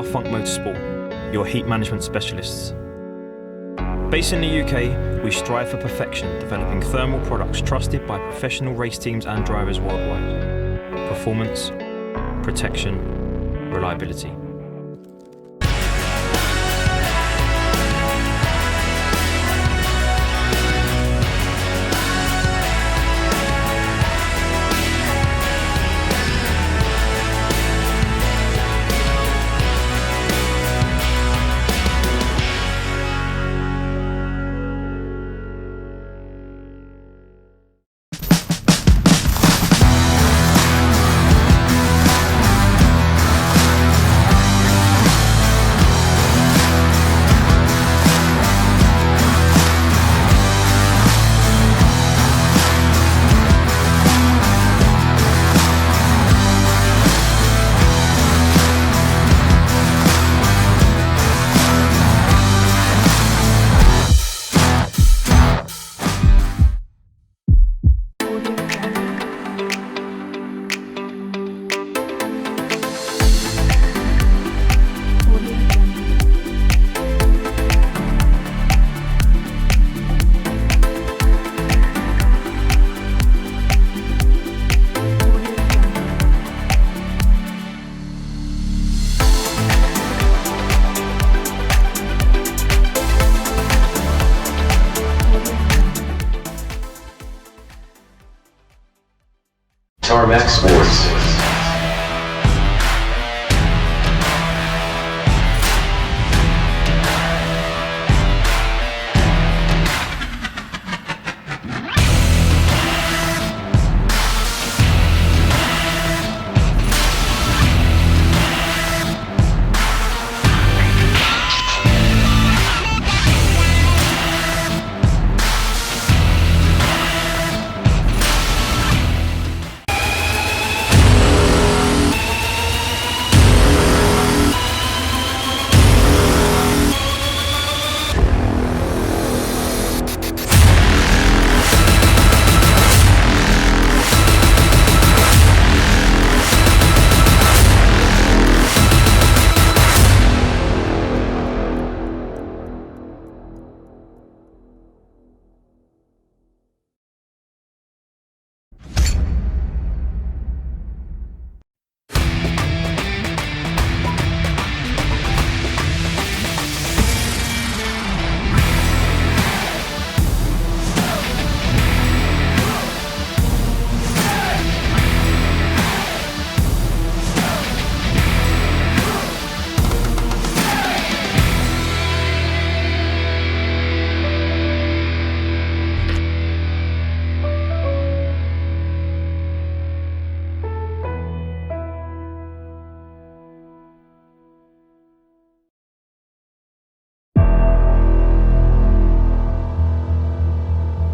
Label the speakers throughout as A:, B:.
A: Funk Motorsport, your heat management specialists. Based in the UK, we strive for perfection, developing thermal products trusted by professional race teams and drivers worldwide. Performance, protection, reliability.
B: Tarmac Sports.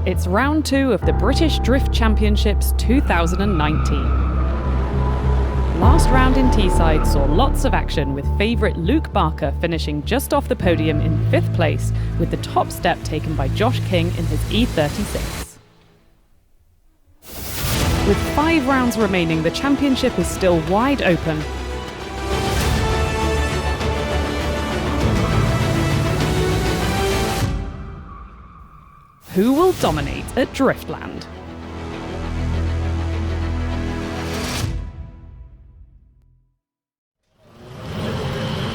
C: It's round 2 of the British Drift Championships 2019. Last round in Teesside saw lots of action, with favourite Luke Barker finishing just off the podium in 5th place, with the top step taken by Josh King in his E36. With 5 rounds remaining, the championship is still wide open. Who will dominate at Driftland?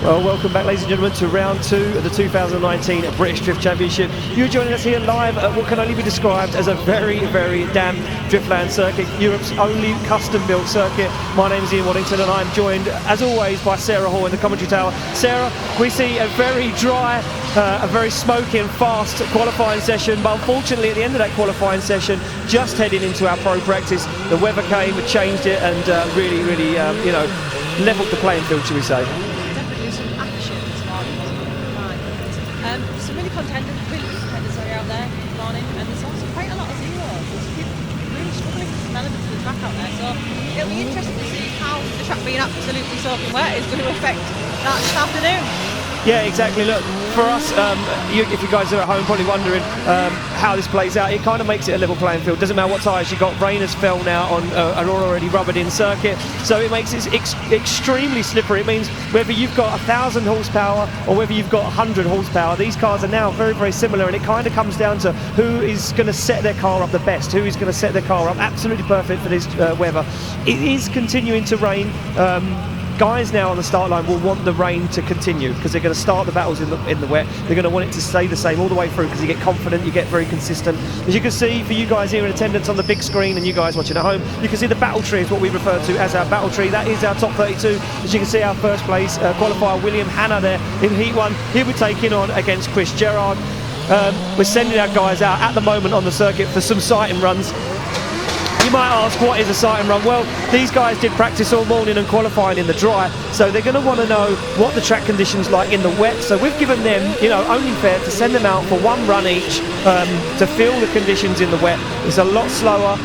D: Well, welcome back, ladies and gentlemen, to round 2 of the 2019 British Drift Championship. You're joining us here live at what can only be described as a very, very damp Driftland circuit, Europe's only custom-built circuit. My name is Ian Waddington, and I'm joined, as always, by Sarah Hall in the commentary tower. Sarah, we see a very dry, a very smoky and fast qualifying session, but unfortunately at the end of that qualifying session, just heading into our pro practice, the weather came and changed it, and really, levelled the playing field, shall we say.
E: Some really contenders out there this morning, and there's also quite a lot of zeros. There's people really struggling with some elements of the track out there, so it'll be interesting to see how the track being absolutely soaking wet is going to affect that this afternoon.
D: Yeah, exactly. Look, for us, if you guys are at home probably wondering how this plays out, it kind of makes it a level playing field. Doesn't matter what tyres you got. Rain has fell now on an already rubbered in circuit, so it makes it extremely slippery. It means whether you've got 1,000 horsepower or whether you've got 100 horsepower, these cars are now very, very similar, and it kind of comes down to who is going to set their car up the best, who is going to set their car up absolutely perfect for this weather. It is continuing to rain. Guys now on the start line will want the rain to continue because they're going to start the battles in the wet. They're going to want it to stay the same all the way through because you get confident, you get very consistent. As you can see, for you guys here in attendance on the big screen and you guys watching at home, you can see the battle tree is what we refer to as our battle tree. That is our top 32. As you can see, our first place qualifier William Hanna there in Heat 1. He'll be taking on against Fitzgerald. We're sending our guys out at the moment on the circuit for some sighting runs. You might ask, what is a sighting run? Well, these guys did practice all morning and qualifying in the dry, so they're going to want to know what the track conditions like in the wet. So we've given them, only fair to send them out for one run each to feel the conditions in the wet. It's a lot slower.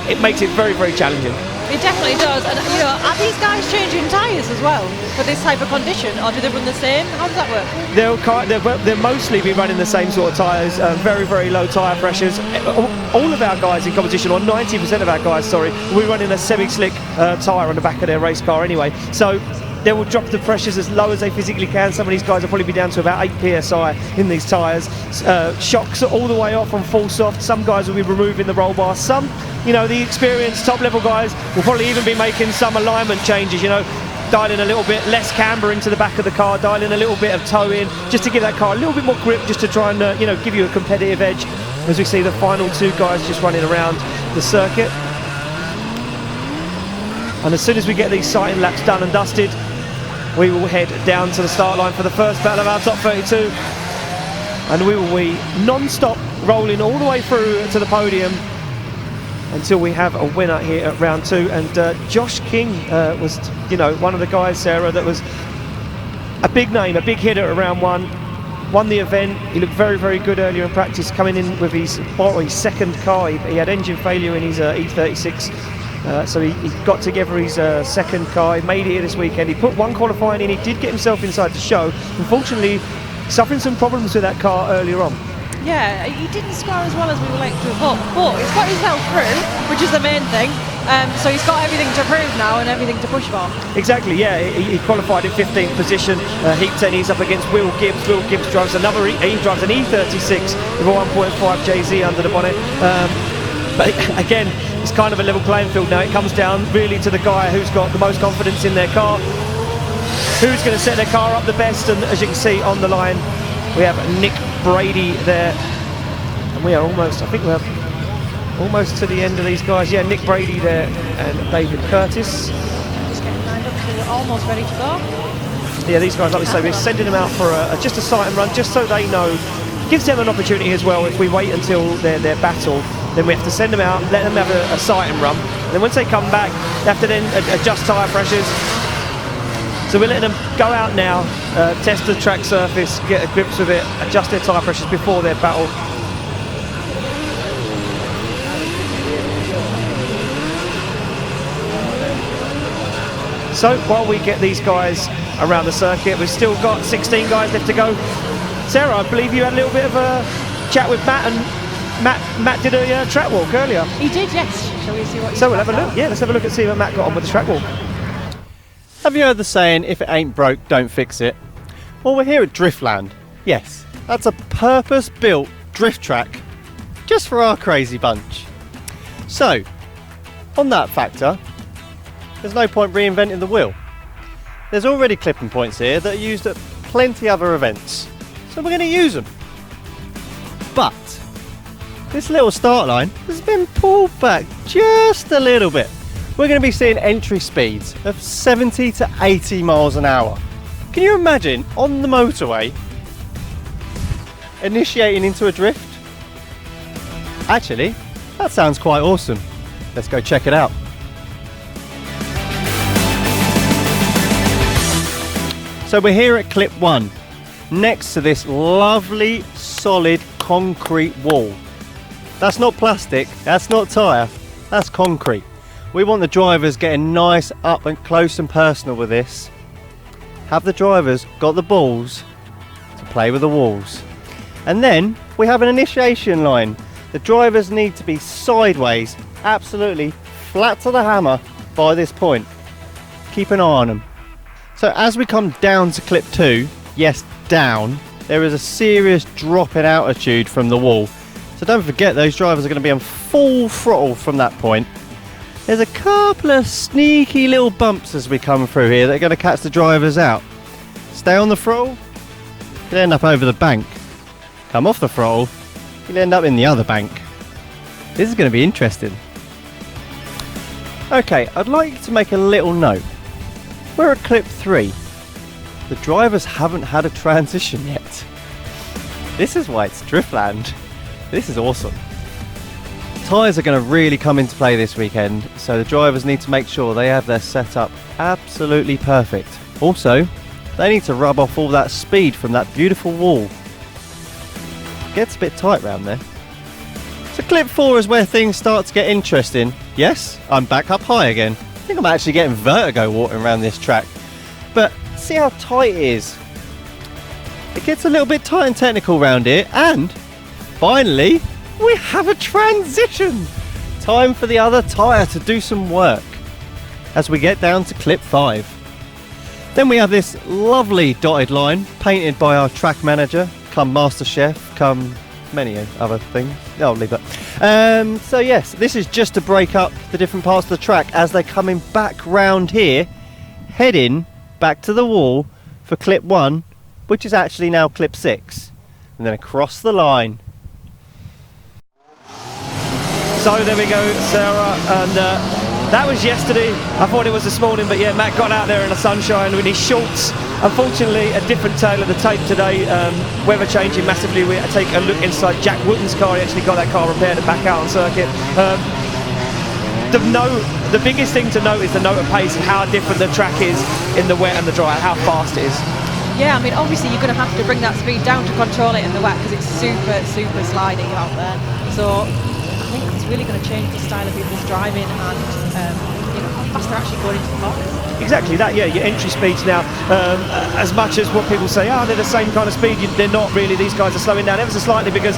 D: It makes it very, very challenging.
E: It definitely does. And are these guys changing tyres as well for this type of condition, or do they run the same? How does that work?
D: They'll mostly be running the same sort of tyres, very, very low tyre pressures. All of our guys in competition, or 90% of our guys, we're running a semi-slick tyre on the back of their race car anyway. So they will drop the pressures as low as they physically can. Some of these guys will probably be down to about 8 psi in these tyres. Shocks are all the way off on full soft. Some guys will be removing the roll bar. Some, the experienced top level guys will probably even be making some alignment changes, dialing a little bit less camber into the back of the car, dialing a little bit of toe in, just to give that car a little bit more grip, just to try and give you a competitive edge. As we see the final two guys just running around the circuit. And as soon as we get these sighting laps done and dusted, we will head down to the start line for the first battle of our top 32, and we will be non-stop rolling all the way through to the podium until we have a winner here at round 2. And Josh King was one of the guys, Sarah, that was a big name, a big hitter at round 1, won the event. He looked very, very good earlier in practice, coming in with his second car. He had engine failure in his E36. So he got together his second car. He made it here this weekend. He put one qualifying in. He did get himself inside the show. Unfortunately, suffering some problems with that car earlier on.
E: Yeah, he didn't score as well as we would like to have hoped, but he's got himself through, which is the main thing. So he's got everything to prove now and everything to push for.
D: Exactly, yeah. He qualified in 15th position. Heat 10, he's up against Will Gibbs. Will Gibbs drives he drives an E36 with a 1.5 JZ under the bonnet. But again, it's kind of a level playing field now. It comes down really to the guy who's got the most confidence in their car, who's going to set their car up the best. And as you can see on the line, we have Nick Brady there, and we are almost to the end of these guys. Yeah, Nick Brady there and David Curtis.
E: Just getting lined up, so we're almost ready to go.
D: Yeah, these guys, like we say, we're sending them out for just a sight and run, just so they know. Gives them an opportunity as well. If we wait until their battle, then we have to send them out, let them have a sight and run. And then once they come back, they have to then adjust tyre pressures. So we're letting them go out now, test the track surface, get a grips with it, adjust their tyre pressures before their battle. So while we get these guys around the circuit, we've still got 16 guys left to go. Sarah, I believe you had a little bit of a chat with Matt, and Matt did a track walk earlier.
E: He did, yes. Shall we see what?
D: So we'll have a look. Yeah, let's have a look and see what Matt got on with the track walk.
B: Have you heard the saying, if it ain't broke, don't fix it? Well, we're here at Driftland. Yes, that's a purpose-built drift track just for our crazy bunch. So, on that factor, there's no point reinventing the wheel. There's already clipping points here that are used at plenty other events, so we're going to use them. But this little start line has been pulled back just a little bit. We're going to be seeing entry speeds of 70 to 80 miles an hour. Can you imagine on the motorway initiating into a drift? Actually, that sounds quite awesome. Let's go check it out. So we're here at clip 1, next to this lovely solid concrete wall. That's not plastic, that's not tyre, that's concrete. We want the drivers getting nice up and close and personal with this. have the drivers got the balls to play with the walls? And then we have an initiation line. The drivers need to be sideways, absolutely flat to the hammer by this point. Keep an eye on them. So as we come down to clip 2, yes, down, there is a serious drop in altitude from the wall. So don't forget, those drivers are going to be on full throttle from that point. There's a couple of sneaky little bumps as we come through here that are going to catch the drivers out. Stay on the throttle, you'll end up over the bank. Come off the throttle, you'll end up in the other bank. This is going to be interesting. Okay, I'd like you to make a little note. We're at clip 3. The drivers haven't had a transition yet. This is why it's Driftland. This is awesome. Tyres are going to really come into play this weekend, so the drivers need to make sure they have their setup absolutely perfect. Also, they need to rub off all that speed from that beautiful wall. Gets a bit tight round there. So clip 4 is where things start to get interesting. Yes, I'm back up high again. I think I'm actually getting vertigo walking around this track. But see how tight it is. It gets a little bit tight and technical round here, and finally we have a transition. Time for the other tyre to do some work as we get down to clip 5. Then we have this lovely dotted line painted by our track manager, come Master Chef, come many other things. I'll leave that. So yes, this is just to break up the different parts of the track as they're coming back round here, heading back to the wall for clip 1, which is actually now clip 6, and then across the line.
D: So there we go, Sarah, and that was yesterday. I thought it was this morning, but yeah, Matt got out there in the sunshine with his shorts. Unfortunately, a different tale of the tape today. Weather changing massively. We take a look inside Jack Wooten's car. He actually got that car repaired and back out on circuit. The biggest thing to note is the note of pace and how different the track is in the wet and the dry, how fast it is.
E: Yeah, I mean, obviously you're going to have to bring that speed down to control it in the wet because it's super sliding out there. So I think it's really going to change the style of people's driving and how fast they're actually going into the box.
D: Exactly that, yeah. Your entry speeds now, as much as what people say, they're the same kind of speed, they're not really. These guys are slowing down ever so slightly because,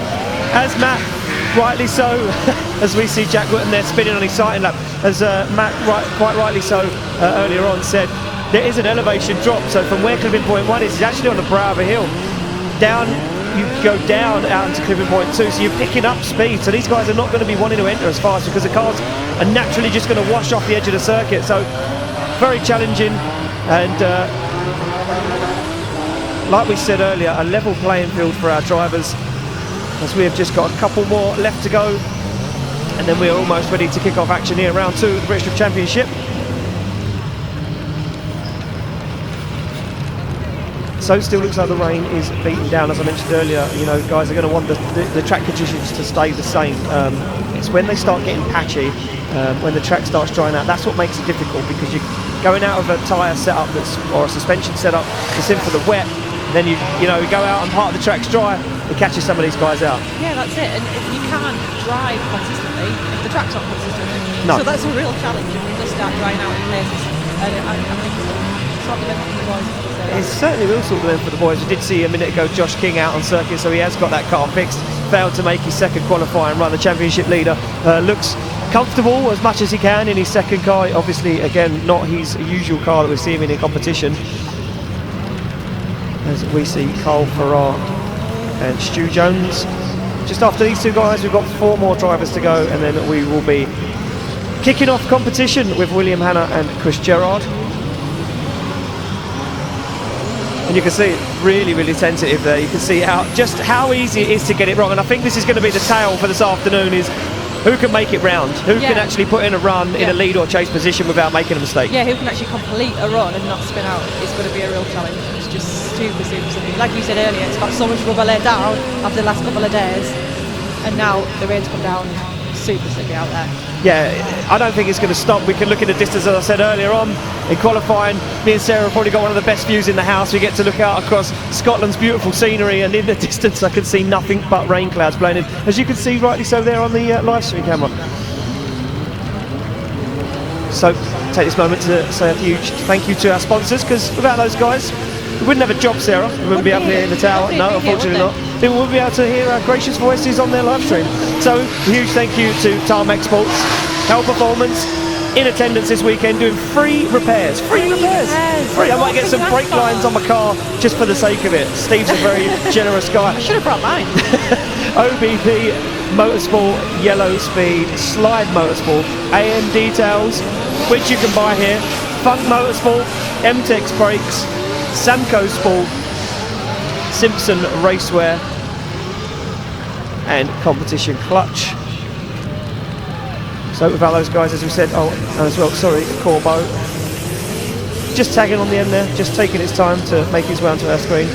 D: as Matt rightly so, as we see Jack Wooten there spinning on his sighting lap, as Matt quite rightly so earlier on said, there is an elevation drop. So from where clipping point 1 is, it's actually on the brow of a hill. Down, you go down out into clipping point 2, so you're picking up speed. So these guys are not going to be wanting to enter as fast because the cars are naturally just going to wash off the edge of the circuit. So very challenging, and like we said earlier, a level playing field for our drivers, as we have just got a couple more left to go, and then we're almost ready to kick off action here, round 2 of the British Drift Championship. So it still looks like the rain is beating down, as I mentioned earlier. You know, guys are going to want the track conditions to stay the same. It's when they start getting patchy, when the track starts drying out, that's what makes it difficult, because you're going out of a tyre setup or a suspension setup that's in for the wet, then you go out and part of the track's dry, it catches some of these guys out.
E: Yeah, that's it, and you can't drive consistently if the track's not consistent.
D: No.
E: So that's a real challenge if it does start drying out in places, and I think it's not the best for the boys.
D: It certainly will sort of them for the boys. We did see a minute ago Josh King out on circuit, so he has got that car fixed. Failed to make his second qualifying run. The championship leader looks comfortable as much as he can in his second car. Obviously, again, not his usual car that we see him in competition. As we see Carl Fara and Stu Jones. Just after these two guys, we've got 4 more drivers to go, and then we will be kicking off competition with William Hanna and Chris Gerard. And you can see it really tentative there. You can see just how easy it is to get it wrong. And I think this is going to be the tale for this afternoon, is who can make it round, who can actually put in a run in a lead or chase position without making a mistake.
E: Yeah, who can actually complete a run and not spin out is going to be a real challenge. It's just super simple. Like you said earlier, it's got so much rubber laid down after the last couple of days, and now the rain's come down super slippy out there.
D: Yeah, I don't think it's going to stop. We can look at the distance, as I said earlier on. In qualifying, me and Sarah have probably got one of the best views in the house. We get to look out across Scotland's beautiful scenery, and in the distance I can see nothing but rain clouds blowing in, as you can see rightly so there on the live stream camera. So take this moment to say a huge thank you to our sponsors, because without those guys, we wouldn't have a job, Sarah. We wouldn't be up here in the tower. No, unfortunately not. People wouldn't be able to hear our gracious voices on their live stream. So, a huge thank you to Tarmac Sports, Hell Performance, in attendance this weekend doing free repairs. Free repairs! Free. I might get some brake lines on my car just for the sake of it. Steve's a very generous guy.
E: I should have brought mine.
D: OBP Motorsport, Yellow Speed, Slide Motorsport, AM Details, which you can buy here, Funk Motorsport, MTEX Brakes, Samco Sport, Simpson Racewear, and Competition Clutch. So without those guys, as we said, as well, sorry, Corbo, just tagging on the end there, just taking its time to make its way onto our screen.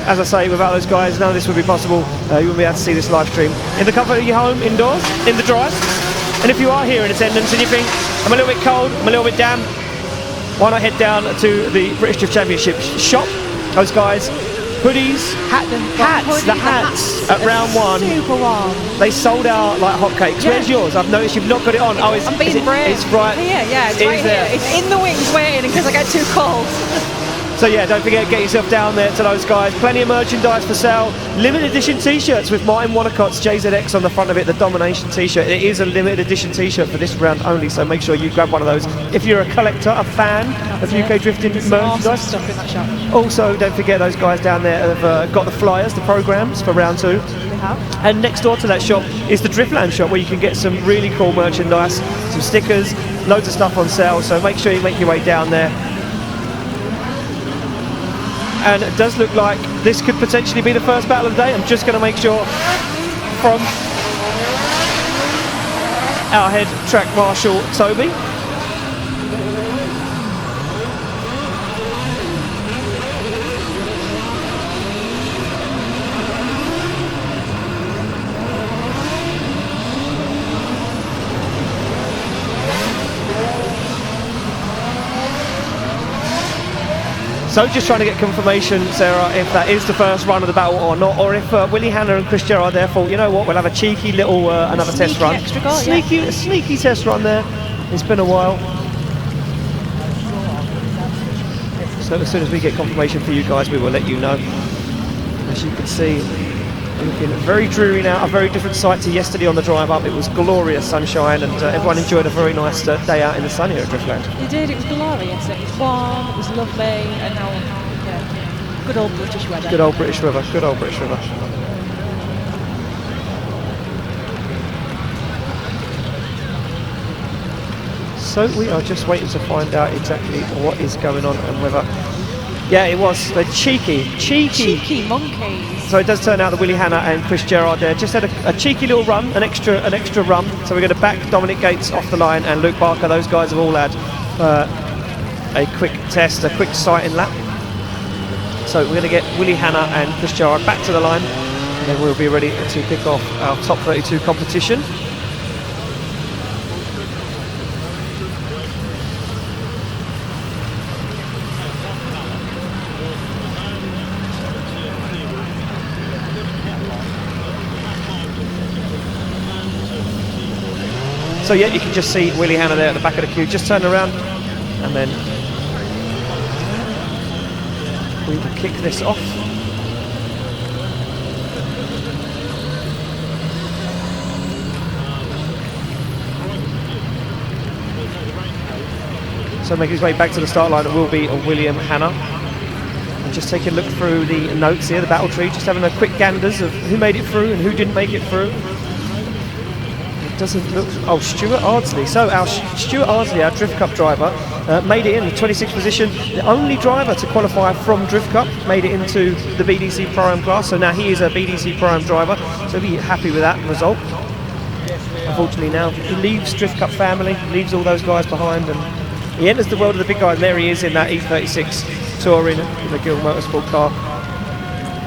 D: As I say, without those guys, none of this would be possible. You wouldn't be able to see this live stream in the comfort of your home, indoors, in the drive. And if you are here in attendance and you think, I'm a little bit cold, I'm a little bit damp, why not head down to the British Drift Championship shop? Those guys, hoodies, the hats at round one.
E: Super warm.
D: They sold out like hotcakes.
E: Yeah.
D: Where's yours? I've noticed you've not got it on. Oh,
E: I'm being brave.
D: It's right
E: here. Yeah, it's
D: it
E: right
D: there.
E: here. It's in the wings waiting because I get too cold.
D: So yeah, don't forget, get yourself down there to those guys. Plenty of merchandise for sale. Limited edition t-shirts with Martin Wannacott's JZX on the front of it, the Domination t-shirt. It is a limited edition t-shirt for this round only, so make sure you grab one of those. If you're a collector, a fan of UK drifting merchandise.
E: Awesome stuff in that shop.
D: Also, don't forget those guys down there have got the flyers, the programmes for round 2.
E: We have.
D: And next door to that shop is the Driftland shop, where you can get some really cool merchandise, some stickers, loads of stuff on sale, so make sure you make your way down there. And it does look like this could potentially be the first battle of the day. I'm just going to make sure from our head track marshal Toby. So just trying to get confirmation, Sarah, if that is the first run of the battle or not, or if Willie Hanna and Fitzgerald there thought, you know what, we'll have a cheeky little another test run.
E: Extra goal,
D: sneaky test run there. It's been a while. So as soon as we get confirmation for you guys, we will let you know. As you can see, looking very dreary now, a very different sight to yesterday on the drive up. It was glorious sunshine, and everyone enjoyed a very nice day out in the sun here at Driftland.
E: It did, it was glorious. It was warm, it was lovely, and now, yeah, good old British weather.
D: Good old British river, good old British river. So we are just waiting to find out exactly what is going on and whether... Yeah, it was the cheeky
E: monkeys.
D: So it does turn out that Willie Hanna and Fitzgerald there just had a cheeky little run, an extra run. So we're going to back Dominic Gates off the line and Luke Barker. Those guys have all had a quick test, a quick sighting lap. So we're going to get Willie Hanna and Fitzgerald back to the line, and then we'll be ready to kick off our top 32 competition. So yeah, you can just see Willie Hanna there at the back of the queue, just turn around, and then we will kick this off. So making his way back to the start line, it will be William Hanna. And just taking a look through the notes here, the battle tree, just having a quick ganders of who made it through and who didn't make it through. Doesn't look... Oh, Stuart Ardsley. So our Stuart Ardsley, our Drift Cup driver, made it in the 26th position. The only driver to qualify from Drift Cup, made it into the BDC Pro-Am class. So now he is a BDC Pro-Am driver. So be happy with that result. Unfortunately now he leaves Drift Cup family, leaves all those guys behind, and he enters the world of the big guys. And there he is in that E36 touring McGuire Motorsport car.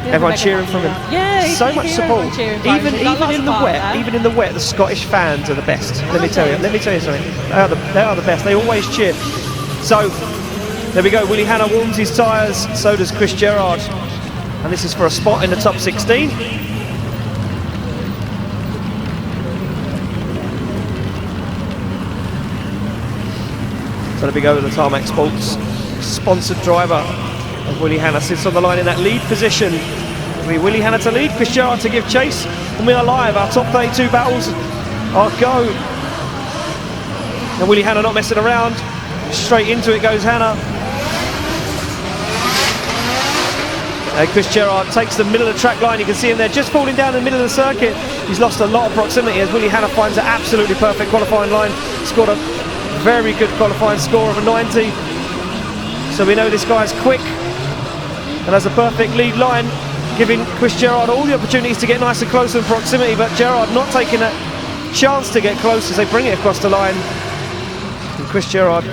E: Yeah,
D: everyone cheering for him.
E: Yeah,
D: so much support. Even in the wet, the Scottish fans are the best. Let me tell you something. They are the best. They always cheer. So there we go. Willie Hanna warms his tyres. So does Chris Gerard. And this is for a spot in the top 16. So the Begolo Tarmac Sports sponsored driver of Willie Hanna sits on the line in that lead position. It'll be Willie Hanna to lead, Fitzgerald to give chase, and we are live. Our top 32 battles are go. And Willie Hanna not messing around. Straight into it goes Hanna. Fitzgerald takes the middle of the track line. You can see him there just falling down in the middle of the circuit. He's lost a lot of proximity as Willie Hanna finds an absolutely perfect qualifying line. Scored a very good qualifying score of a 90. So we know this guy's quick and has a perfect lead line, giving Fitzgerald all the opportunities to get nice and close in proximity, but Gerard not taking that chance to get close as they bring it across the line. And Fitzgerald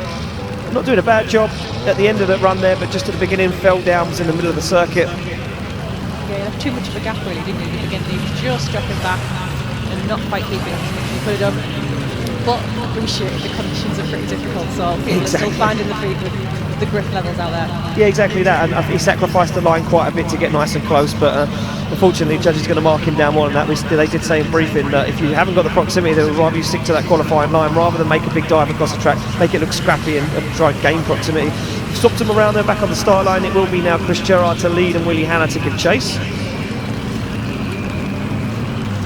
D: not doing a bad job at the end of the run there, but just at the beginning fell down, was in the middle of the circuit.
E: Yeah, he left too much of a gap really, didn't he, at the beginning? He was just dropping back and not quite keeping as much as he could have done. But I appreciate the conditions are pretty difficult, so people are still finding the feed with the grip levels out there.
D: Yeah, exactly that, and he sacrificed the line quite a bit to get nice and close, but unfortunately the judge is going to mark him down more than that. They did say in briefing that if you haven't got the proximity, they would rather you stick to that qualifying line rather than make a big dive across the track, make it look scrappy and try and gain proximity. Stopped him around there back on the start line. It will be now Fitzgerald to lead and Willie Hanna to give chase.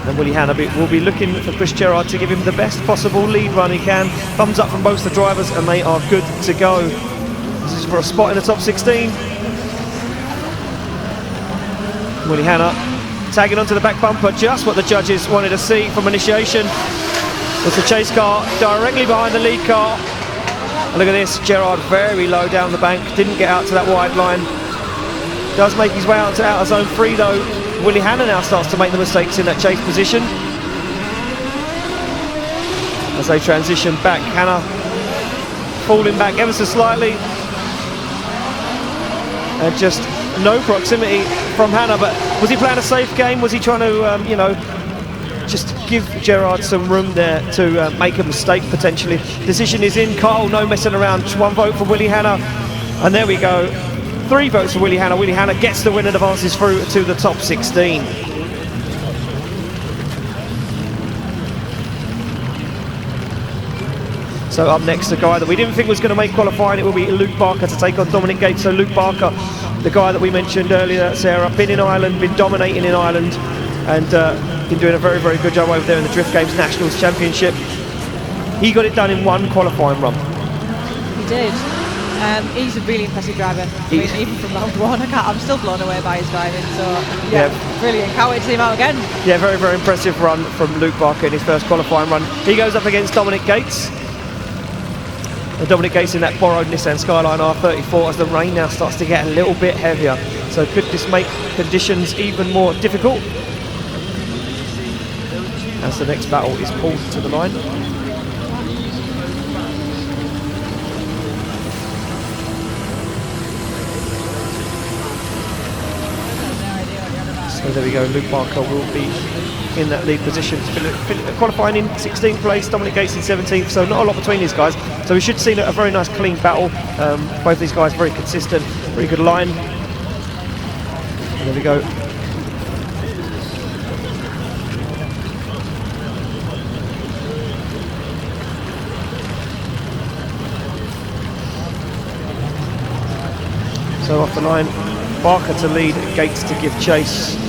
D: And Willie Hanna will be looking for Fitzgerald to give him the best possible lead run he can. Thumbs up from both the drivers and they are good to go. This is for a spot in the top 16. Willie Hanna tagging onto the back bumper, just what the judges wanted to see from initiation. Was the chase car directly behind the lead car. And look at this, Gerard very low down the bank, didn't get out to that wide line. Does make his way out to outer zone 3 though. Willie Hanna now starts to make the mistakes in that chase position. As they transition back, Hanna falling back ever so slightly. And just no proximity from Hanna, but was he playing a safe game? Was he trying to, just give Gerard some room there to make a mistake potentially? Decision is in. Carl, no messing around. 1 vote for Willie Hanna, and there we go. 3 votes for Willie Hanna. Willie Hanna gets the win and advances through to the top 16. So up next, the guy that we didn't think was going to make qualifying, it will be Luke Barker to take on Dominic Gates. So Luke Barker, the guy that we mentioned earlier, Sarah, been in Ireland, been dominating in Ireland, and been doing a very, very good job over there in the Drift Games Nationals Championship. He got it done in 1 qualifying run.
E: He did. He's a really impressive driver. I mean, even from round 1, I'm still blown away by his driving. So yeah, brilliant. Can't wait to see him out again. Yeah,
D: very, very impressive run from Luke Barker in his first qualifying run. He goes up against Dominic Gates. And Dominic Gates in that borrowed Nissan Skyline R34 as the rain now starts to get a little bit heavier. So could this make conditions even more difficult? As the next battle is pulled to the line. So there we go, Luke Barker will be in that lead position, qualifying in 16th place, Dominic Gates in 17th, so not a lot between these guys. So we should see a very nice clean battle. Both these guys very consistent, very good line. And there we go. So off the line, Barker to lead, Gates to give chase.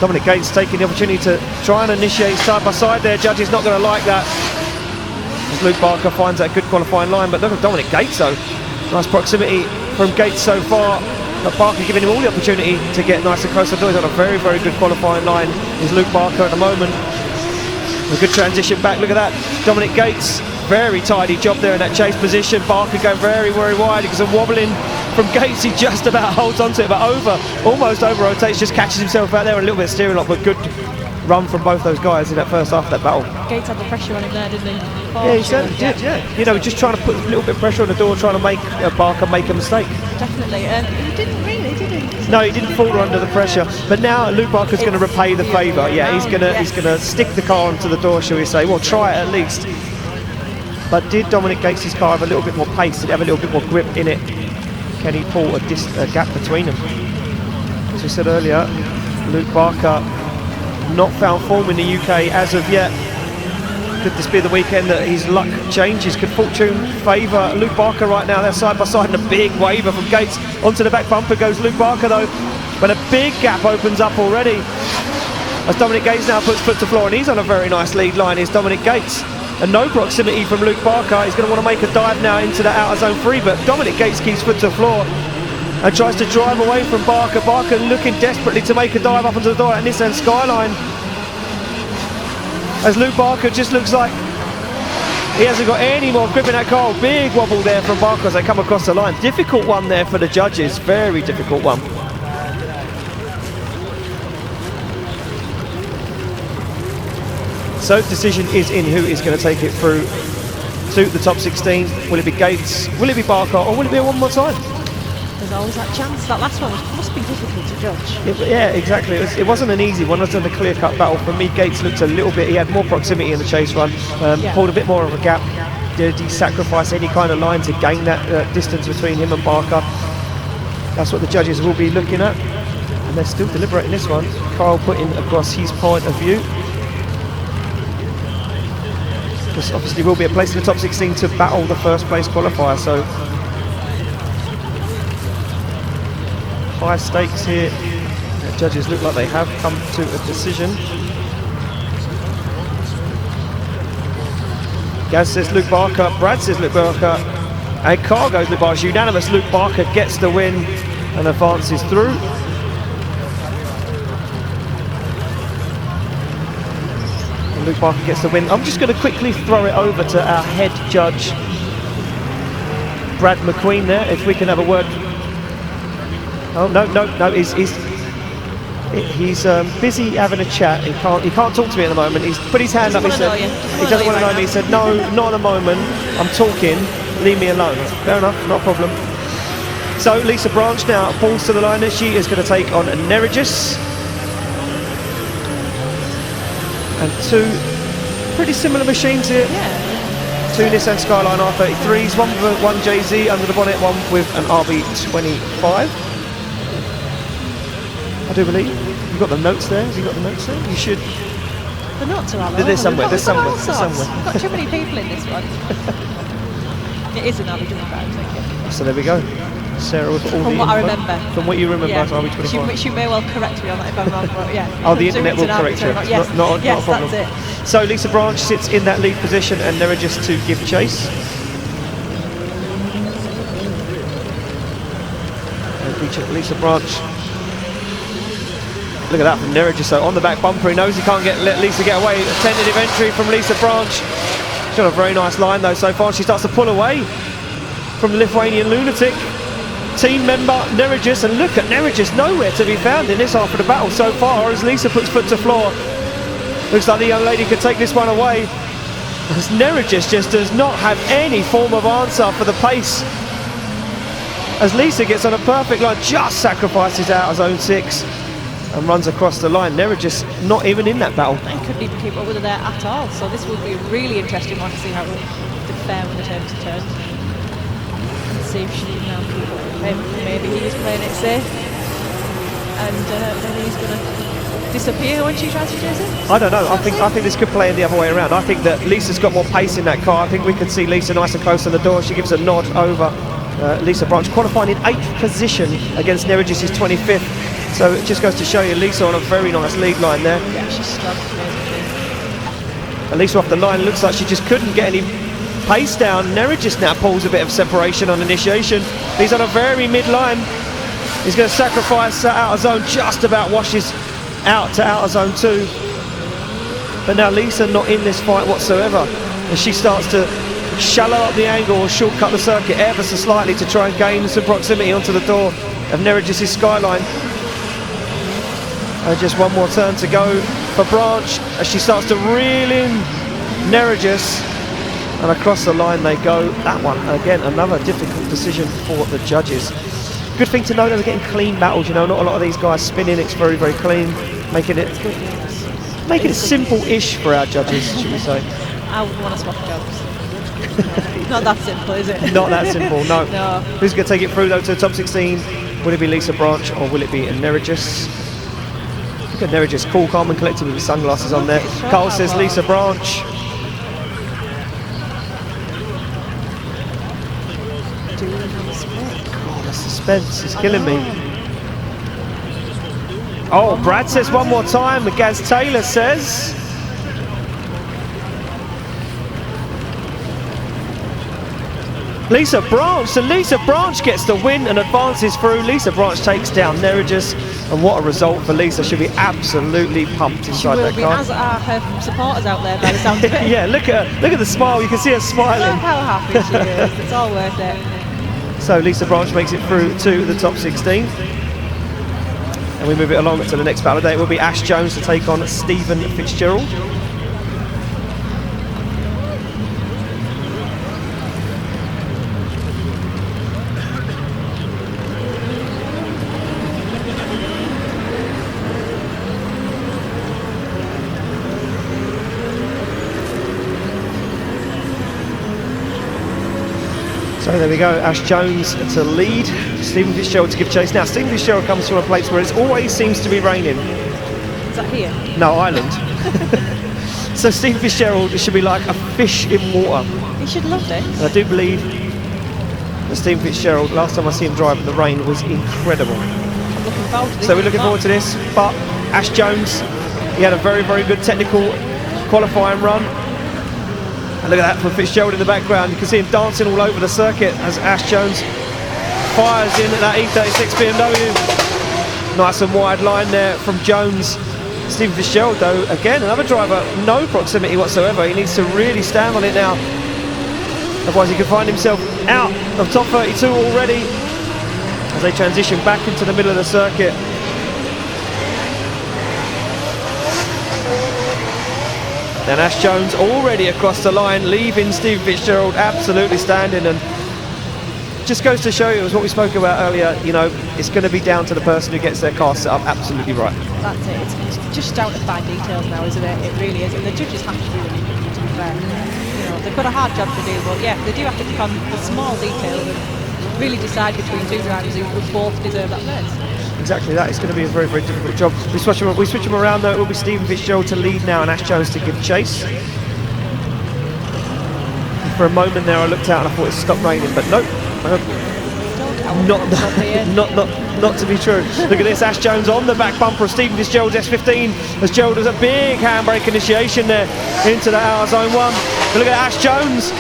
D: Dominic Gates taking the opportunity to try and initiate side by side there. Judge is not going to like that as Luke Barker finds that good qualifying line. But look at Dominic Gates though. Nice proximity from Gates so far. But Barker giving him all the opportunity to get nice and close to the door. He's on a very, very good qualifying line. Is Luke Barker at the moment. A good transition back. Look at that. Dominic Gates, very tidy job there in that chase position. Barker going very, very wide because of wobbling from Gates. He just about holds onto it, but almost over rotates, just catches himself out there and a little bit of steering lock, but good run from both those guys in that first half of that battle.
E: Gates had the pressure on him there, didn't he?
D: Yeah, he certainly did, yeah. You know, just trying to put a little bit of pressure on the door, trying to make Barker make a mistake.
E: Definitely, he didn't really, did he?
D: No, he didn't fall under the pressure. But now Luke Barker's going to repay the favour. Yeah, he's going to stick the car onto the door, shall we say? Well, try it at least. But did Dominic Gates' car have a little bit more pace? Did it have a little bit more grip in it? Can he pull a gap between them? As we said earlier, Luke Barker not found form in the UK as of yet. Could this be the weekend that his luck changes? Could fortune favour Luke Barker right now? They're side by side, and a big waver from Gates onto the back bumper goes Luke Barker though, but a big gap opens up already as Dominic Gates now puts foot to floor, and he's on a very nice lead line. Is Dominic Gates, and no proximity from Luke Barker. He's going to want to make a dive now into the outer zone 3, but Dominic Gates keeps foot to floor and tries to drive away from Barker. Barker looking desperately to make a dive up onto the door at Nissan Skyline, as Luke Barker just looks like he hasn't got any more grip in that car. Big wobble there from Barker as they come across the line. Difficult one there for the judges, very difficult one. So decision is in who is going to take it through to the top 16. Will it be Gates, will it be Barker, or will it be a one more time?
E: There's always that chance. That last one must be difficult to judge.
D: Yeah, exactly. It wasn't an easy one. It wasn't a clear-cut battle. For me, Gates looked a little bit, he had more proximity in the chase run, pulled a bit more of a gap. Did he sacrifice any kind of line to gain that distance between him and Barker? That's what the judges will be looking at, and they're still deliberating this one. Carl putting across his point of view. This obviously will be a place in the top 16 to battle the first place qualifier, so high stakes here. The judges look like they have come to a decision. Gaz says Luke Barker, Brad says Luke Barker, and Carl goes Luke Barker. Unanimous, Luke Barker gets the win and advances through. And Luke Barker gets the win. I'm just going to quickly throw it over to our head judge, Brad McQueen there, if we can have a word. Oh no! He's busy having a chat. He can't talk to me at the moment. He's put his hand up. He said he doesn't want to know me. He said no, not at the moment. I'm talking. Leave me alone. Fair enough, not a problem. So Lisa Branch now pulls to the line. She is going to take on Nerigis, and two pretty similar machines here.
E: Yeah.
D: Two Nissan Skyline R33s. One with one JZ under the bonnet. One with an RB25. I do believe. You've got the notes there? Have you got the notes there? You should.
E: The notes are all
D: They're somewhere. They're somewhere.
E: We've got too many people in this one. It is an RB25.
D: So there we go. Sarah with all
E: From
D: the
E: what I
D: info.
E: remember.
D: From what you remember,
E: Yeah.
D: it's RB25.
E: She may well correct me on that if I'm wrong, but yeah.
D: Oh, the internet will correct you.
E: Yes,
D: Not a
E: yes,
D: problem.
E: that's it.
D: So Lisa Branch sits in that lead position, and Nerigis to give chase. And Lisa Branch. Look at that from Nerigis. So on the back bumper, he knows he can't let Lisa get away. A tentative entry from Lisa Branch. She's got a very nice line though so far. She starts to pull away from the Lithuanian lunatic team member Nerigis, and look at Nerigis, nowhere to be found in this half of the battle so far as Lisa puts foot to floor. Looks like the young lady could take this one away, as Nerigis just does not have any form of answer for the pace, as Lisa gets on a perfect line, just sacrifices out of zone 6 and runs across the line. Nerigis not even in that battle.
E: And couldn't even keep up with her there at all, so this would be a really interesting one to see how it would fare when the turns are turned. And see if she can now keep up with him. Maybe he's playing it safe, and then he's going to disappear when she tries to chase him.
D: I don't know. I think this could play in the other way around. I think that Lisa's got more pace in that car. I think we could see Lisa nice and close to the door. She gives a nod over. Lisa Branch qualifying in 8th position against Nerigis' 25th. So it just goes to show you Lisa on a very nice lead line there.
E: Yeah, she's slugged.
D: And Lisa off the line, looks like she just couldn't get any pace down. Nerigis now pulls a bit of separation on initiation. He's on a very mid line. He's going to sacrifice out of zone, just about washes out to outer zone 2. But now Lisa not in this fight whatsoever, as she starts to shallow up the angle or shortcut the circuit ever so slightly to try and gain some proximity onto the door of Nerigis' Skyline. And just one more turn to go for Branch as she starts to reel in Nerigis, and across the line they go. That one again, another difficult decision for the judges. Good thing to know that we're getting clean battles, you know, not a lot of these guys spinning. It's very, very clean, making it simple-ish for our judges, should we say.
E: I wouldn't want to swap jobs. Not that simple, is it?
D: Not that simple, no.
E: No.
D: Who's going to take it through though to the top 16? Will it be Lisa Branch or will it be Nerigis? Look at Nerigis, cool, calm and collected with his sunglasses on there. Carl says Lisa Branch.
E: doing on the split?
D: God, the suspense is killing me. Oh, Brad says one more time. Gaz Taylor says. Lisa Branch. So Lisa Branch gets the win and advances through. Lisa Branch takes down Nerigis. And what a result for Lisa. She'll be absolutely pumped inside that car.
E: As are her supporters out there by the sound of it.
D: Yeah, look at her. Look at the smile. You can see her smiling.
E: Look how happy she is. It's all worth it.
D: So Lisa Branch makes it through to the top 16. And we move it along to the next battle day. It will be Ash Jones to take on Stephen Fitzgerald. So there we go, Ash Jones to lead, Stephen Fitzgerald to give chase. Now Stephen Fitzgerald comes from a place where it always seems to be raining.
E: Is that here?
D: No, Ireland. So Stephen Fitzgerald should be like a fish in water.
E: You should love this.
D: And I do believe that Stephen Fitzgerald, last time I see him drive in the rain, was incredible.
E: I'm looking forward to this.
D: So we're looking forward to this, but Ash Jones, he had a very, very good technical qualifying run. And look at that from Fitzgerald in the background. You can see him dancing all over the circuit as Ash Jones fires in at that E36 BMW. Nice and wide line there from Jones. Stephen Fitzgerald, though, again, another driver, no proximity whatsoever. He needs to really stand on it now. Otherwise, he could find himself out of top 32 already as they transition back into the middle of the circuit. And Ash Jones already across the line, leaving Steve Fitzgerald absolutely standing, and just goes to show you, as what we spoke about earlier, you know, it's going to be down to the person who gets their car set up absolutely right.
E: That's it. It's just down to fine details now, isn't it? It really is. And the judges have to do what they need, to be fair. You know, they've got a hard job to do, but yeah, they do have to pick on the small details and really decide between two drivers who both deserve that place.
D: Exactly that. It's going to be a very, very difficult job. We switch them around though. It will be Stephen Fitzgerald to lead now and Ash Jones to give chase. For a moment there I looked out and I thought it stopped raining, but nope. Not to be true. Look at this, Ash Jones on the back bumper of Stephen Fitzgerald's S15 as Gerald does a big handbrake initiation there into the hour zone 1. But look at Ash Jones.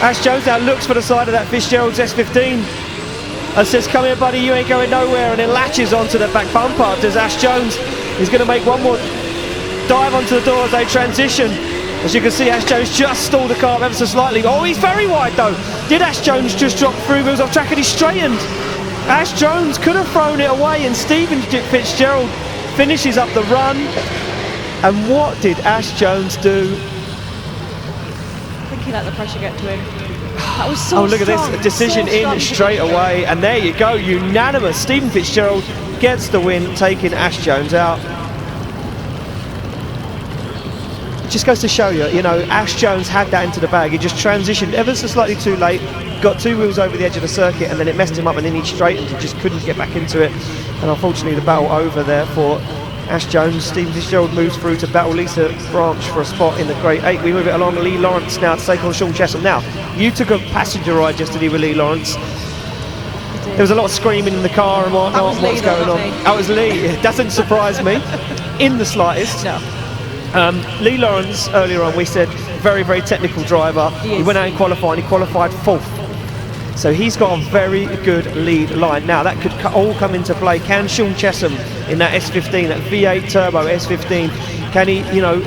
D: Ash Jones now looks for the side of that Fitzgerald's S15 and says, come here buddy, you ain't going nowhere, and then latches onto the back bumper. Does Ash Jones, he's going to make one more dive onto the door as they transition. As you can see, Ash Jones just stalled the car ever so slightly. Oh, he's very wide though. Did Ash Jones just drop 3 wheels off track and he's straightened? Ash Jones could have thrown it away, and Stephen Fitzgerald finishes up the run. And what did Ash Jones do?
E: I think he let the pressure get to him. That was so
D: Oh, look
E: strong.
D: at this, decision
E: so
D: in straight away, and there you go, unanimous. Stephen Fitzgerald gets the win, taking Ash Jones out. It just goes to show you, you know, Ash Jones had that into the bag. He just transitioned ever so slightly too late, got 2 wheels over the edge of the circuit, and then it messed him up, and then he straightened. He just couldn't get back into it, and unfortunately the battle over there for Ash Jones. Stephen Fitzgerald moves through to battle Lisa Branch for a spot in the Grade 8. We move it along to Lee Lawrence now to take on Sean Chesham. Now, you took a passenger ride yesterday with Lee Lawrence. There was a lot of screaming in the car and whatnot. What's going on? That was Lee. It doesn't surprise me in the slightest.
E: No.
D: Lee Lawrence, earlier on, we said very, very technical driver. He went out in qualifying, he qualified 4th. So he's got a very good lead line. Now that could all come into play. Can Sean Chesham in that S15, that V8 turbo S15, can he, you know,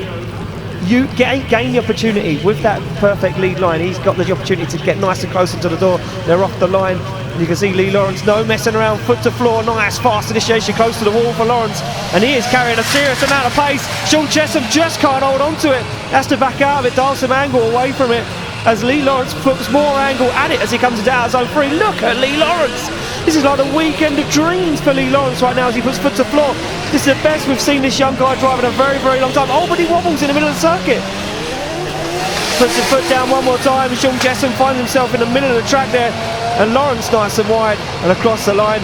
D: gain the opportunity with that perfect lead line? He's got the opportunity to get nice and close into the door. They're off the line. And you can see Lee Lawrence, no messing around, foot to floor, nice fast initiation close to the wall for Lawrence. And he is carrying a serious amount of pace. Sean Chesham just can't hold on to it. Has to back out of it, dial some angle away from it, as Lee Lawrence puts more angle at it as he comes into out zone 3. Look at Lee Lawrence. This is like the weekend of dreams for Lee Lawrence right now as he puts foot to floor. This is the best we've seen this young guy drive in a very, very long time. Oh, but he wobbles in the middle of the circuit. Puts his foot down one more time. Sean Chesham finds himself in the middle of the track there. And Lawrence nice and wide and across the line.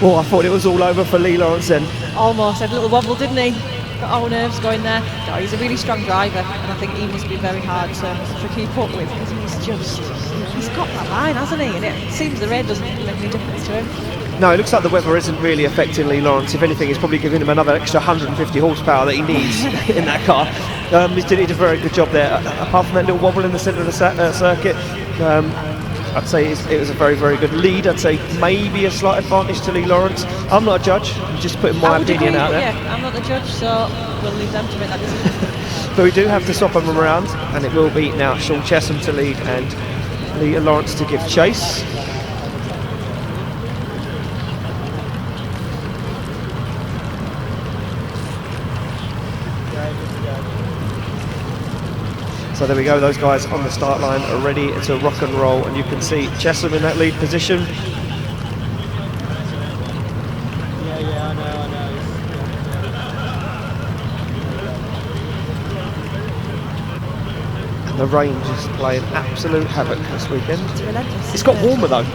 D: Oh, I thought it was all over for Lee Lawrence then.
E: Almost had a little wobble, didn't he? got all nerves going there. No, he's a really strong driver, and I think he must be very hard to keep up with, because he's got that line, hasn't he? And it seems the rain doesn't make any difference to him.
D: No, it looks like the weather isn't really affecting Lee Lawrence. If anything, it's probably giving him another extra 150 horsepower that he needs in that car. He did a very good job there. Apart from that little wobble in the centre of the circuit, I'd say it was a very, very good lead. I'd say maybe a slight advantage to Lee Lawrence. I'm not a judge, I'm just putting my opinion out there.
E: Yeah, I'm not the judge, so we'll leave them to make that decision.
D: But we do have to swap them around, and it will be now Sean Chesham to lead and Lee Lawrence to give chase. So there we go, those guys on the start line are ready to rock and roll, and you can see Chesham in that lead position.
B: Yeah, I know.
D: The rain just playing absolute havoc this weekend.
E: It's relentless.
D: It's got warmer though.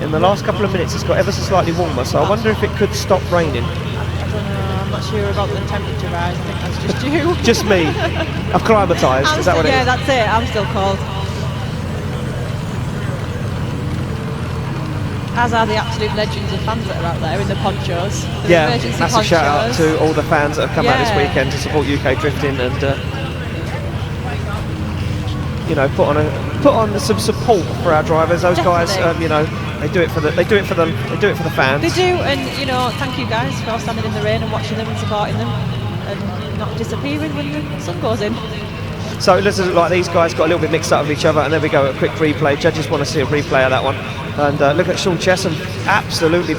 D: In the last couple of minutes it's got ever so slightly warmer, so I wonder if it could stop raining.
E: I don't know, I'm not sure about the temperature rise. I think that's just you.
D: Just me. I've climatised, is that what it is?
E: Yeah, that's it. I'm still cold. As are the absolute legends of fans that are out there in the ponchos. The
D: Yeah,
E: emergency
D: massive shout out
E: ponchos.
D: to all the fans that have come out this
E: Yeah.
D: weekend to support UK drifting and you know, put on some support for our drivers. Those guys,
E: Definitely.
D: you know, they do it for the fans.
E: They do, and you know, thank you guys for standing in the rain and watching them and supporting them and not disappearing when the sun goes in.
D: So it looks like these guys got a little bit mixed up with each other, and there we go, a quick replay. Judges want to see a replay of that one. And look at Sean Chesham, absolutely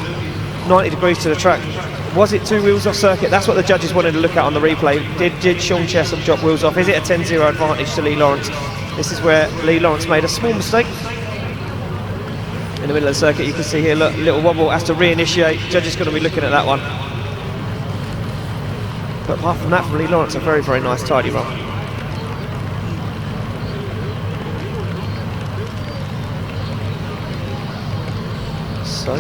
D: 90 degrees to the track. Was it 2 wheels off circuit? That's what the judges wanted to look at on the replay. Did Sean Chesham drop wheels off? Is it a 10-0 advantage to Lee Lawrence? This is where Lee Lawrence made a small mistake. In the middle of the circuit, you can see here, look, little wobble, has to reinitiate. Judges going to be looking at that one. But apart from that, from Lee Lawrence, a very, very nice tidy run. So,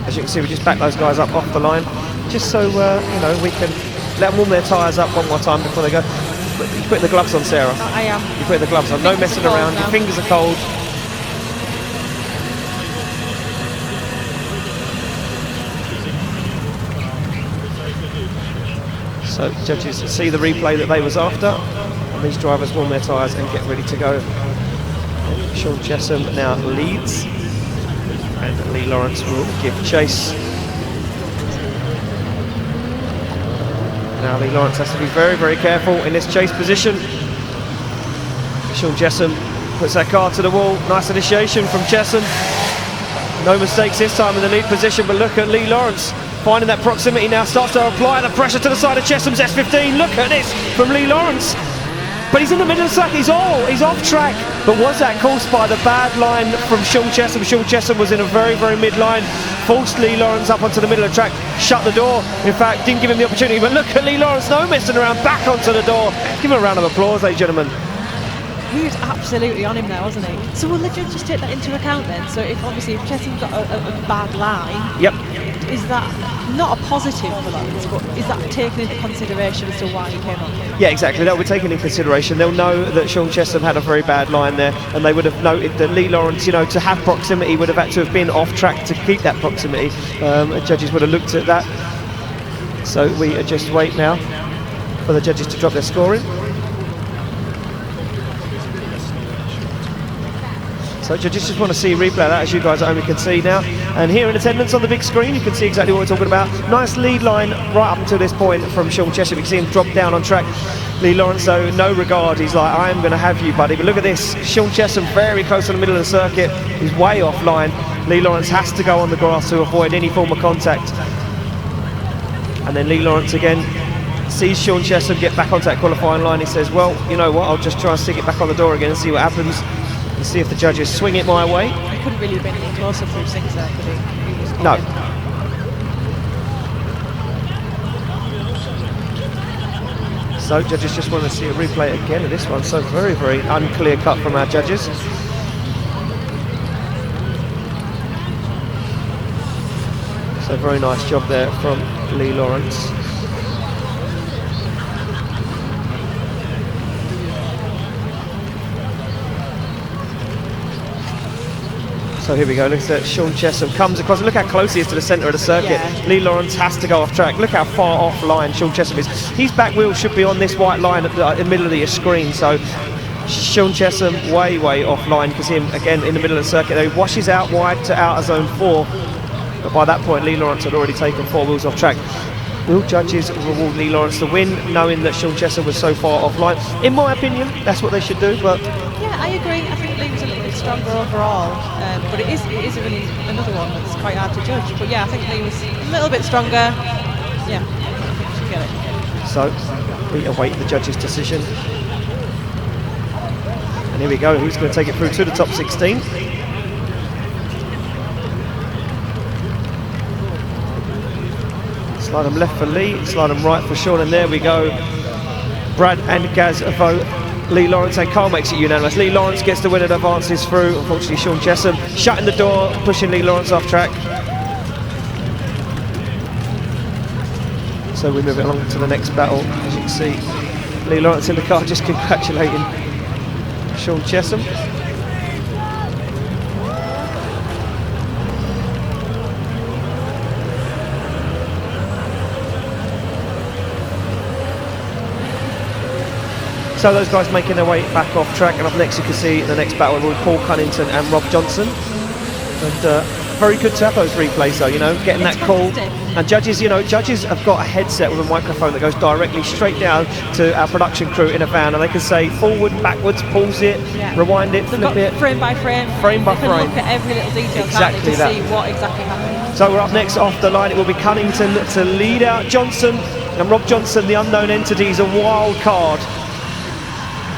D: as you can see, we just back those guys up off the line, just so you know, we can let them warm their tyres up one more time before they go. You're putting the gloves on, Sarah.
E: I am.
D: You're putting the gloves on. No messing around. Your fingers are cold. So judges see the replay that they was after, and these drivers warm their tyres and get ready to go. And Sean Chesham now leads, and Lee Lawrence will give chase. Now Lee Lawrence has to be very, very careful in this chase position. Sean Chesham puts that car to the wall. Nice initiation from Chesham. No mistakes this time in the lead position, but look at Lee Lawrence finding that proximity now, starts to apply the pressure to the side of Chesham's S15. Look at this from Lee Lawrence. But he's in the middle of the circuit, he's off track. But was that caused by the bad line from Sean Chesham? Sean Chesham was in a very, very mid-line, forced Lee Lawrence up onto the middle of the track, shut the door. In fact, didn't give him the opportunity. But look at Lee Lawrence, no messing around, back onto the door. Give him a round of applause, ladies and gentlemen.
E: He was absolutely on him now, wasn't he? So will the judges take that into account then? So if Chesham's got a bad line,
D: Yep.
E: is that not a positive for Lawrence, but is that taken into consideration as to why he came on?
D: Yeah, exactly. That will be taken into consideration. They'll know that Sean Chesham had a very bad line there, and they would have noted that Lee Lawrence, you know, to have proximity would have had to have been off track to keep that proximity. Judges would have looked at that. So we just wait now for the judges to drop their scoring. So judges just want to see a replay of that, as you guys at home can see now. And here in attendance on the big screen, you can see exactly what we're talking about. Nice lead line right up until this point from Sean Chesham. You can see him drop down on track. Lee Lawrence, though, no regard. He's like, I am going to have you, buddy. But look at this. Sean Chesham very close to the middle of the circuit. He's way offline. Lee Lawrence has to go on the grass to avoid any form of contact. And then Lee Lawrence again sees Sean Chesham get back onto that qualifying line. He says, well, you know what, I'll just try and stick it back on the door again and see what happens. And see if the judges swing it my way.
E: He couldn't really have been any closer through six there, could he? He was
D: No. So judges just want to see a replay again of this one. So very, very unclear cut from our judges. So very nice job there from Lee Lawrence. So here we go, look at Sean Chesham comes across, look how close he is to the centre of the circuit.
E: Yeah.
D: Lee Lawrence has to go off track, look how far offline Sean Chesham is. His back wheel should be on this white line at the middle of your screen, so Sean Chesham way offline, because him again in the middle of the circuit, he washes out wide to outer zone 4, but by that point Lee Lawrence had already taken 4 wheels off track. Will judges reward Lee Lawrence the win, knowing that Sean Chesham was so far offline? In my opinion, that's what they should do, but...
E: Yeah, I agree. I think Lee was a little bit stronger overall, but it is a really another one that's quite hard to judge. But yeah, I think Lee was a little bit stronger. Yeah, I think we should get it.
D: So, we await the judges' decision. And here we go, who's going to take it through to the top 16? Slide them left for Lee, slide them right for Sean, and there we go. Brad and Gaz vote Lee Lawrence, and Carl makes it unanimous. Lee Lawrence gets the win and advances through. Unfortunately, Sean Chesham shutting the door, pushing Lee Lawrence off track. So we move it along to the next battle. As you can see, Lee Lawrence in the car just congratulating Sean Chesham. So those guys making their way back off track, and up next you can see the next battle with Paul Cunnington and Rob Johnson. And very good to have those replays though, you know, getting that call. And judges, you know, judges have got a headset with a microphone that goes directly straight down to our production crew in a van, and they can say forward, backwards, pause it, rewind it, flip it.
E: Frame by frame.
D: Frame by
E: frame.
D: frame.
E: Look at every little detail,
D: Exactly
E: can't they, to
D: that.
E: see what exactly happened.
D: So we're up next off the line. It will be Cunnington to lead out Johnson, and Rob Johnson, the unknown entity, is a wild card.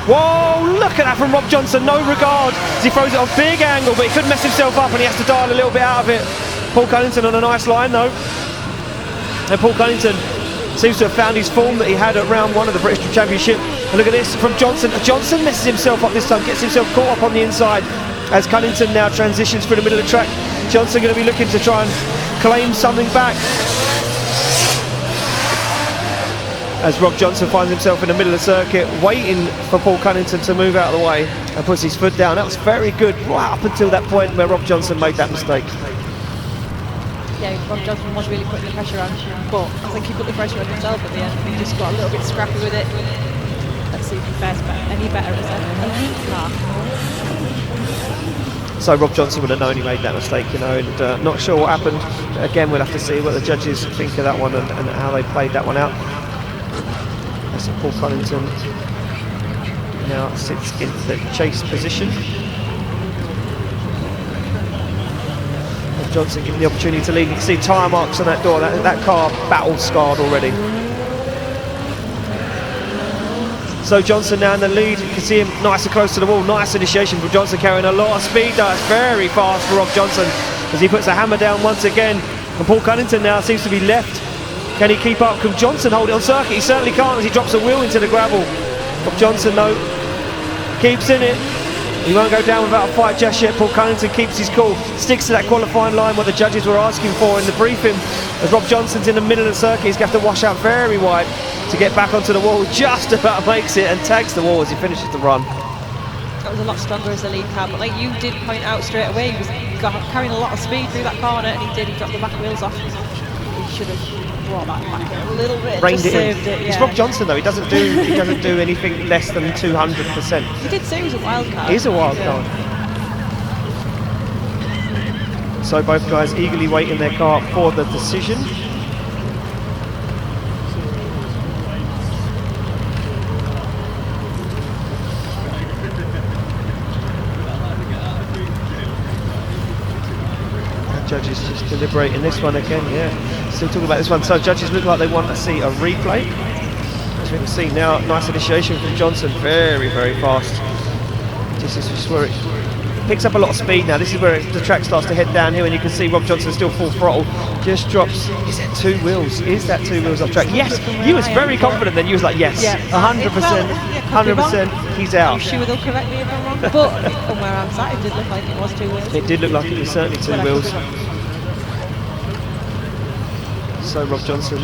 D: Whoa, look at that from Rob Johnson, no regard as he throws it on big angle, but he could mess himself up and he has to dial a little bit out of it. Paul Cunnington on a nice line though. And Paul Cunnington seems to have found his form that he had at round 1 of the British Championship. And look at this from Johnson. Johnson messes himself up this time, gets himself caught up on the inside as Cunnington now transitions through the middle of the track. Johnson going to be looking to try and claim something back, as Rob Johnson finds himself in the middle of the circuit, waiting for Paul Cunnington to move out of the way and puts his foot down. That was very good right up until that point where Rob Johnson made that mistake.
E: Yeah, Rob Johnson was really putting the pressure on, but I think he put the pressure on himself at the end. He just got a little bit scrappy with it. Let's see if he fares any better as a car.
D: So Rob Johnson would have known he made that mistake, you know, and not sure what happened. Again, we'll have to see what the judges think of that one and how they played that one out. So Paul Cunnington now sits in the chase position. And Johnson given the opportunity to lead. You can see tyre marks on that door. That car battle scarred already. So Johnson now in the lead. You can see him nice and close to the wall. Nice initiation from Johnson, carrying a lot of speed. That's very fast for Rob Johnson as he puts a hammer down once again. And Paul Cunnington now seems to be left. Can he keep up? Can Johnson hold it on circuit? He certainly can't as he drops a wheel into the gravel. Rob Johnson though keeps in it. He won't go down without a fight just yet. Paul Cunnington keeps his cool, sticks to that qualifying line, what the judges were asking for in the briefing. As Rob Johnson's in the middle of the circuit, he's going to have to wash out very wide to get back onto the wall. Just about makes it and tags the wall as he finishes the run.
E: That was a lot stronger as the lead car, but like you did point out straight away, he was carrying a lot of speed through that corner, and he did. He dropped the back wheels off. He should have brought that back a little bit.
D: Reined
E: just
D: it in.
E: saved it. Yeah.
D: It's Rob Johnson though. He doesn't do anything less than 200%.
E: He did say he was a wild card.
D: He is a wild card. So both guys eagerly wait in their car for the decision. Judges just deliberating this one again, yeah. Still talking about this one. So judges look like they want to see a replay. As we can see now, nice initiation from Johnson, very, very fast. This is just where it picks up a lot of speed now. This is where the track starts to head downhill, and you can see Rob Johnson still full throttle. Just drops. Is that 2 wheels? Is that 2 wheels off track? Yes. You was very confident then. You was like, yes, 100%, 100%. He's out.
E: I'm sure they'll correct me if I'm wrong, but from where I'm sat, it did look like it was 2 wheels.
D: It did look like it was certainly 2 wheels. So Rob Johnson,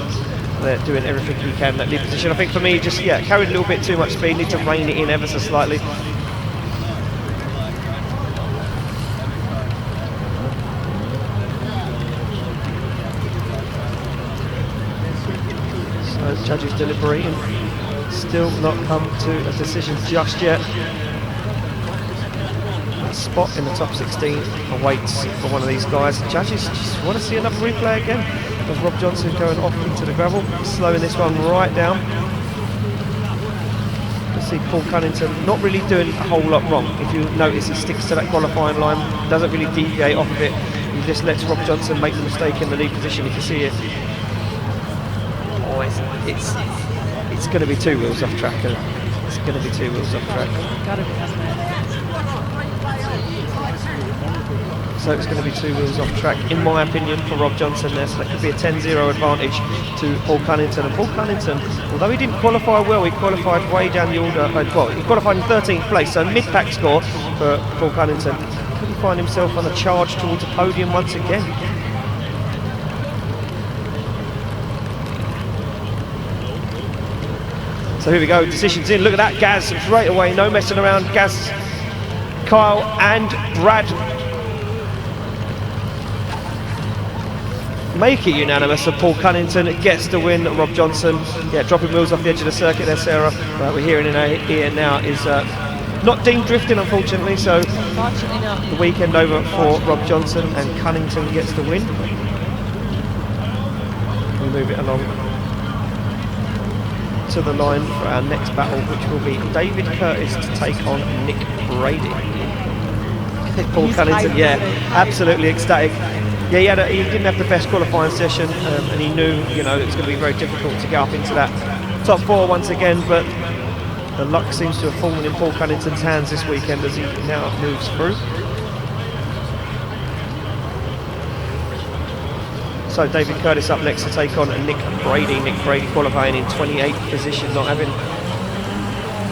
D: they're doing everything he can in that lead position. I think for me, just carried a little bit too much speed. Need to rein it in ever so slightly. Judges deliberating. Still not come to a decision just yet. A spot in the top 16 awaits for one of these guys. The judges just want to see another replay again of Rob Johnson going off into the gravel, slowing this one right down. You see Paul Cunningham not really doing a whole lot wrong. If you notice, he sticks to that qualifying line, doesn't really deviate off of it. He just lets Rob Johnson make the mistake in the lead position. You can see it. Oh, it's going to be 2 wheels off track. It's going to be 2 wheels off track.
E: Gotta be, hasn't it?
D: So it's going to be 2 wheels off track, in my opinion, for Rob Johnson there. So that could be a 10-0 advantage to Paul Cunningham. And Paul Cunningham, although he didn't qualify well, he qualified way down the order. Well, he qualified in 13th place, so mid-pack score for Paul Cunningham. Could he find himself on a charge towards a podium once again? So here we go, decisions in. Look at that, Gaz straight away, no messing around. Gaz, Kyle and Brad make it unanimous, so Paul Cunningham gets the win. Rob Johnson, yeah, dropping wheels off the edge of the circuit there, Sarah. We're hearing in our ear now is not deemed drifting, unfortunately, so
E: Unfortunately not.
D: the weekend over for Rob Johnson, and Cunningham gets the win. We move it along to the line for our next battle, which will be David Curtis to take on Nick Brady. Paul Cunningham, yeah, absolutely ecstatic. Yeah, he didn't have the best qualifying session, and he knew, it was going to be very difficult to get up into that top 4 once again, but the luck seems to have fallen in Paul Cunningham's hands this weekend as he now moves through. So David Curtis up next to take on Nick Brady. Nick Brady qualifying in 28th position, not having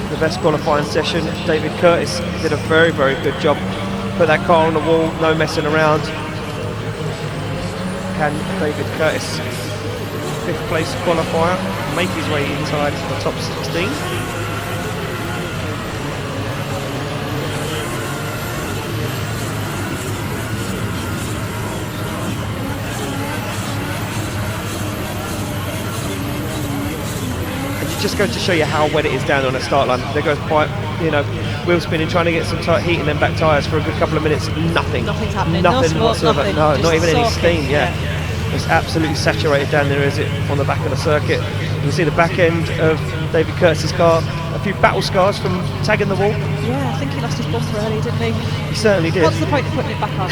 D: the best qualifying session. David Curtis did a very, very good job. Put that car on the wall, no messing around. Can David Curtis, 5th place qualifier, make his way inside the top 16? Just going to show you how wet it is down on the start line. There goes quite, wheel spinning, trying to get some heat and then back tyres for a good couple of minutes.
E: Nothing's happening.
D: Nothing
E: no smoke,
D: whatsoever.
E: nothing.
D: No,
E: Just
D: not even any
E: soaking.
D: steam. Yeah. It's absolutely saturated down there, is it, on the back of the circuit. You can see the back end of David Curtis's car. A few battle scars from tagging the wall.
E: Yeah, I think he lost his bumper early, didn't he?
D: He certainly did.
E: What's the point of putting it back on?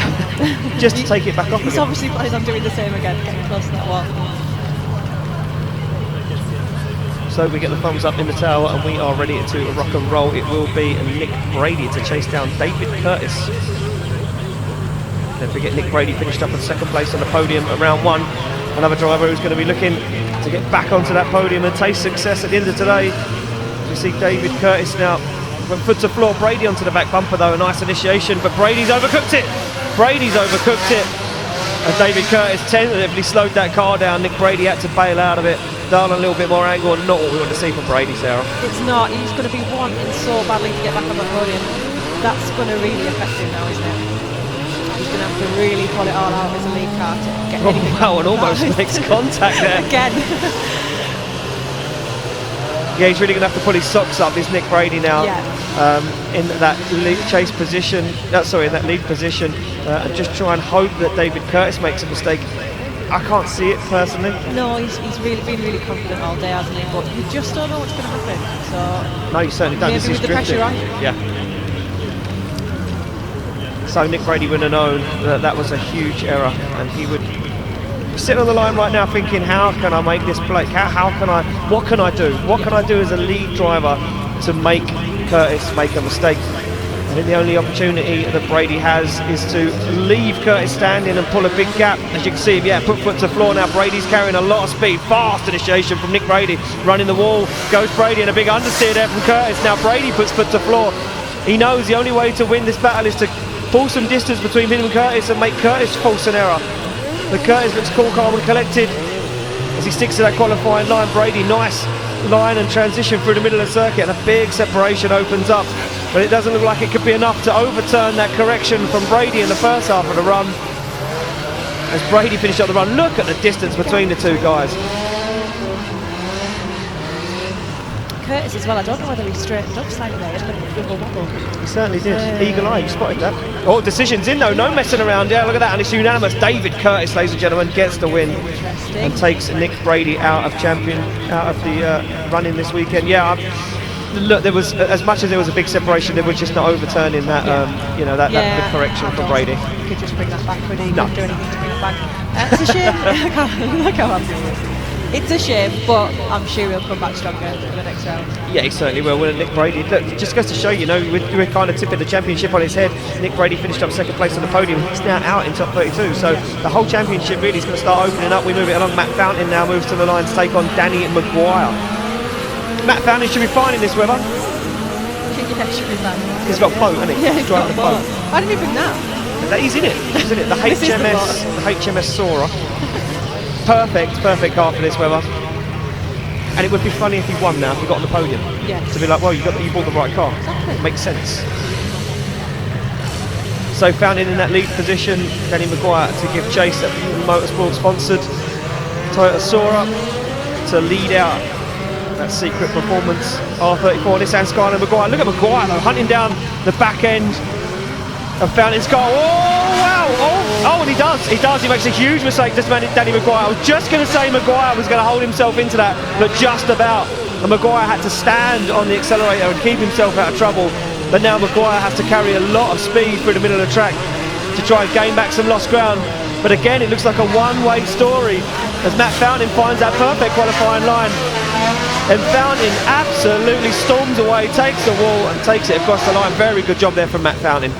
D: Just to take it back off
E: He's
D: again.
E: obviously planning on doing the same again, getting close to that wall.
D: So we get the thumbs up in the tower and we are ready to rock and roll. It will be Nick Brady to chase down David Curtis. Don't forget, Nick Brady finished up in 2nd place on the podium at round 1. Another driver who's going to be looking to get back onto that podium and taste success at the end of today. You see David Curtis now went foot to floor. Brady onto the back bumper though, a nice initiation, but Brady's overcooked it. Brady's overcooked it. And David Curtis tentatively slowed that car down. Nick Brady had to bail out of it. Down a little bit more angle, and not what we want to see from Brady, Sarah.
E: It's not. He's going to be wanting so badly to get back on the podium. That's going to really affect him now, isn't it? He's going to have to really pull it all out as a lead car to get anything.
D: Wow, and almost makes contact there.
E: Again.
D: Yeah, he's really going to have to pull his socks up, is Nick Brady now, in that lead chase position, in that lead position, and just try and hope that David Curtis makes a mistake. I can't see it personally.
E: No, he's really been really confident all day, hasn't he? But you just don't know what's going to happen. So
D: no, you certainly don't.
E: Maybe with the pressure on.
D: Yeah. So Nick Brady would have known that that was a huge error, and he would sit on the line right now thinking, how can I make this play? What can I do? What can I do as a lead driver to make Curtis make a mistake? I think the only opportunity that Brady has is to leave Curtis standing and pull a big gap. As you can see, put foot to floor now. Brady's carrying a lot of speed. Fast initiation from Nick Brady. Running the wall. Goes Brady, and a big understeer there from Curtis. Now Brady puts foot to floor. He knows the only way to win this battle is to pull some distance between him and Curtis and make Curtis force an error. But Curtis looks cool, calm and collected as he sticks to that qualifying line. Brady, nice line and transition through the middle of the circuit, and a big separation opens up. But it doesn't look like it could be enough to overturn that correction from Brady in the first half of the run. As Brady finished up the run, look at the distance between the two guys.
E: Curtis as well. I don't know whether he straightened up slightly there. He had a bit of a wobble.
D: He certainly did. Eagle eye, you spotted that. Oh, decision's in though, no messing around. Yeah, look at that, and it's unanimous. David Curtis, ladies and gentlemen, gets the win and takes Nick Brady out of the running this weekend. Yeah, look, there was, as much as there was a big separation, there was just not overturning that, that correction for Brady.
E: You could just bring that back, but he couldn't do anything to bring it back. It's a shame. Look how happy he is. It's a shame, but I'm sure he'll come back stronger in the next round.
D: Yeah, he certainly will. Nick Brady, look, it just goes to show, we're kind of tipping the championship on his head. Nick Brady finished up second place on the podium. He's now out in top 32, so the whole championship really is going to start opening up. We move it along. Matt Fountain now moves to the line to take on Danny McGuire. Matt Fountain should be fine in this weather.
E: Yeah, should be fine.
D: He's got a boat, hasn't he?
E: Yeah, he's got a boat. Why didn't he bring that?
D: He's in it. He's in it. The HMS Sora. Perfect car for this weather. And it would be funny if he won now, if he got on the podium.
E: Yes.
D: To be like, well, you bought the right car.
E: Exactly.
D: Makes sense. So Fountain in that lead position, Danny McGuire to give chase at Motorsport sponsored Toyota Sora to lead out that secret performance R34 Nissan Skyline. McGuire, look at McGuire though, hunting down the back end of Fountain's car. Oh wow! Oh, and he does. He makes a huge mistake, this man, Danny McGuire. I was just going to say McGuire was going to hold himself into that, but just about. And McGuire had to stand on the accelerator and keep himself out of trouble. But now McGuire has to carry a lot of speed through the middle of the track to try and gain back some lost ground. But again, it looks like a one-way story as Matt Fountain finds that perfect qualifying line. And Fountain absolutely storms away, takes the wall and takes it across the line. Very good job there from Matt Fountain.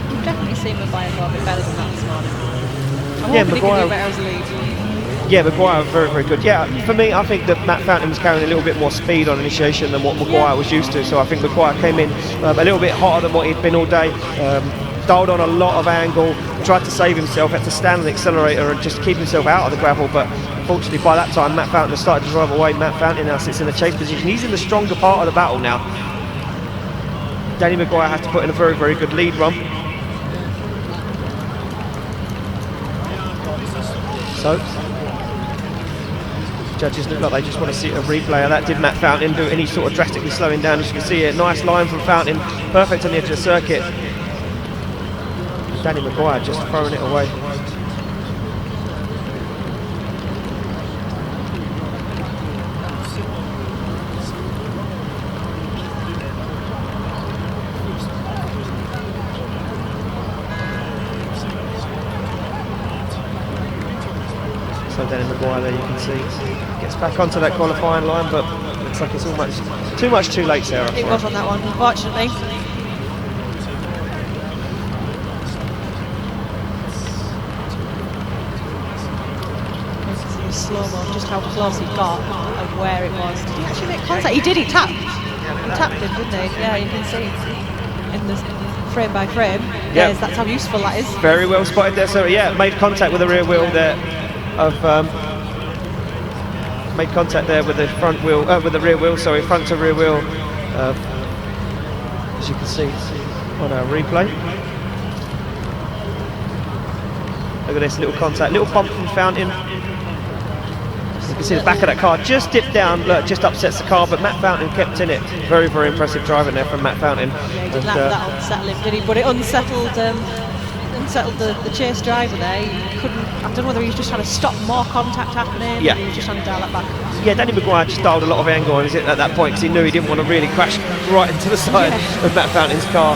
E: You've definitely seen McGuire go a bit better than that this morning. I'm
D: Yeah,
E: hoping he can
D: McGuire-
E: do better as a lead.
D: Yeah, McGuire very good. Yeah, for me, I think that Matt Fountain was carrying a little bit more speed on initiation than what McGuire was used to. So I think McGuire came in a little bit hotter than what he'd been all day. Dialed on a lot of angle, tried to save himself, had to stand on the accelerator and just keep himself out of the gravel. But unfortunately, by that time, Matt Fountain has started to drive away. Matt Fountain now sits in the chase position. He's in the stronger part of the battle now. Danny McGuire has to put in a very good lead run. So judges look like they just want to see a replay of that. Did Matt Fountain do any sort of drastically slowing down? As you can see here, nice line from Fountain, perfect on the edge of the circuit. Danny McGuire just throwing it away. So Danny McGuire there, you can see, gets back onto that qualifying line, but looks like it's almost too late, Sarah.
E: It was on that one, unfortunately. Slow-mo, just how close he got and where it was. Did he actually make contact? He did, he tapped. He tapped him, didn't he? Yeah, you can see in the frame by frame. Yes, that's how useful that is.
D: Very well spotted there. So yeah, made contact with the rear wheel there made contact there with the front wheel, with the rear wheel, sorry, front to rear wheel, as you can see on our replay. Look at this little contact, little bump from Fountain. You can see the back of that car just dipped down, look, just upsets the car, but Matt Fountain kept in it. Very impressive driving there from Matt Fountain.
E: Yeah, he didn't let that unsettle him, did he? But it unsettled the chase driver there. He couldn't, I don't know whether he was just trying to stop more contact happening,
D: yeah.
E: Or he was just trying to dial that back.
D: Yeah, Danny McGuire just dialed a lot of angle on it at that point because he knew he didn't want to really crash right into the side of Matt Fountain's car.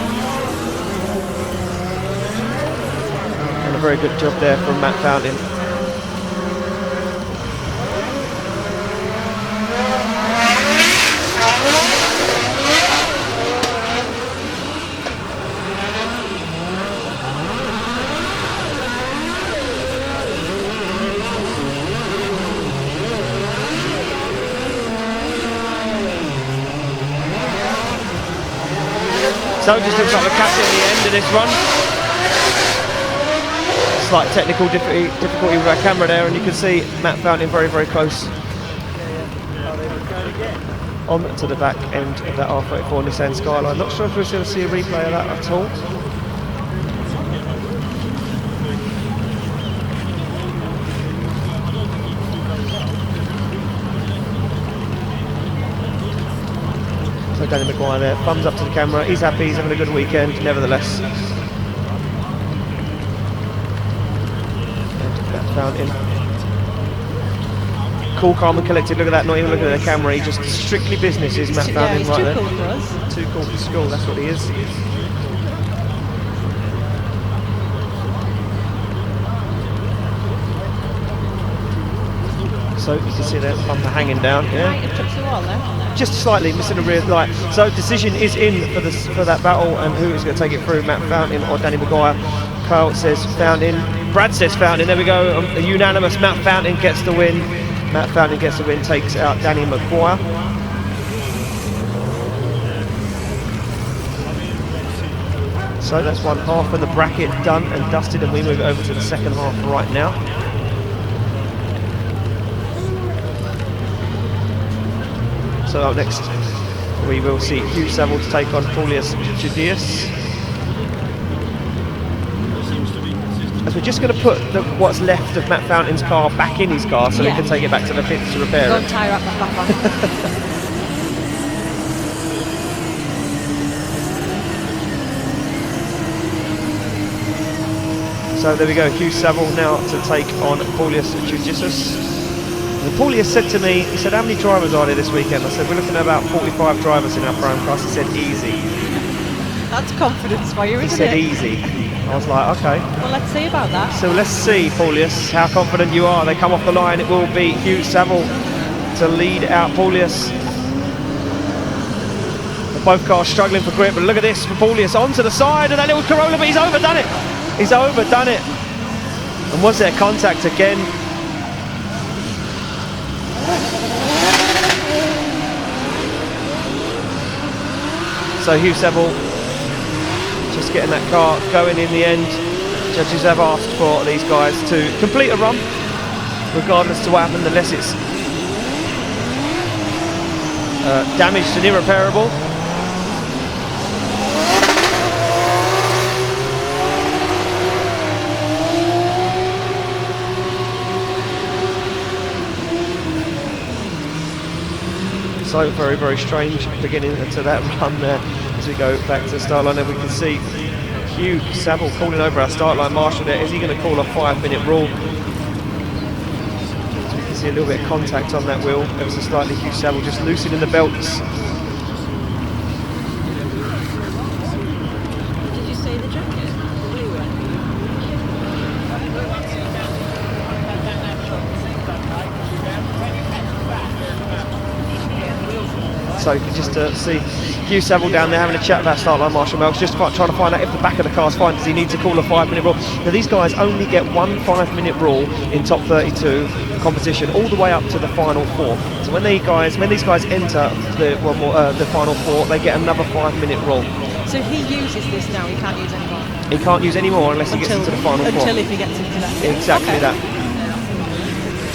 D: And a very good job there from Matt Fountain. So just looks like we're catching the end of this run. Slight technical difficulty with our camera there, and you can see Matt Fountain very close on to the back end of that R34 Nissan Skyline. Not sure if we're going to see a replay of that at all. for Danny McGuire there. Thumbs up to the camera. He's happy. He's having a good weekend, nevertheless. That fountain. Cool, calm and collected. Look at that, not even looking at the camera. He just strictly business is Matt Fountain right there.
E: Too cool for us.
D: Too cool for school, that's what he is. So you can see that bumper hanging down. Yeah.
E: Might have touched the wall there.
D: Just slightly missing a rear light. So decision is in for that battle, and who is going to take it through, Matt Fountain or Danny McGuire? Kyle says Fountain. Brad says Fountain. There we go. A unanimous. Matt Fountain gets the win. Matt Fountain gets the win, takes out Danny McGuire. So that's one half of the bracket done and dusted, and we move over to the second half right now. So up next we will see Hugh Savile to take on Paulauskas. As we're just going to put what's left of Matt Fountain's car back in his car so he can take it back to the pit to repair
E: Go
D: it.
E: and tie up that back on.
D: So there we go, Hugh Savile now to take on Paulauskas. And Paulius said to me, he said, how many drivers are there this weekend? I said, we're looking at about 45 drivers in our prime class. He said, easy.
E: That's confidence for you, isn't it?
D: He said, easy. I was like, okay.
E: Well, let's see about that.
D: So let's see, Paulaus, how confident you are. They come off the line. It will be Hugh Savile to lead out Paulaus. Both cars struggling for grip, but look at this for Paulaus onto the side of that little Karoly, but he's overdone it. He's overdone it. And was there contact again? So Hugh Savile just getting that car going in the end. Judges have asked for these guys to complete a run, regardless to what happened, unless it's damaged and irreparable. So very, very strange beginning to that run there. As we go back to the start line, and we can see Hugh Savile calling over our start line marshal there. Is he going to call a 5-minute rule? So we can see a little bit of contact on that wheel, ever so slightly. Hugh Savile just loosening the belts.
E: Did you say the jacket?
D: So you can just see Hugh Savile down there having a chat about start line marshal Melks, just trying to find out if the back of the car's fine. Does he need to call a 5-minute rule? Now these guys only get one 5-minute rule in top 32 competition, all the way up to the final 4. So when these guys enter the final 4, they get another 5-minute rule.
E: So he uses this now. He can't use anymore.
D: He can't use any more unless he gets into the final 4.
E: Until if he gets into that.
D: Exactly that.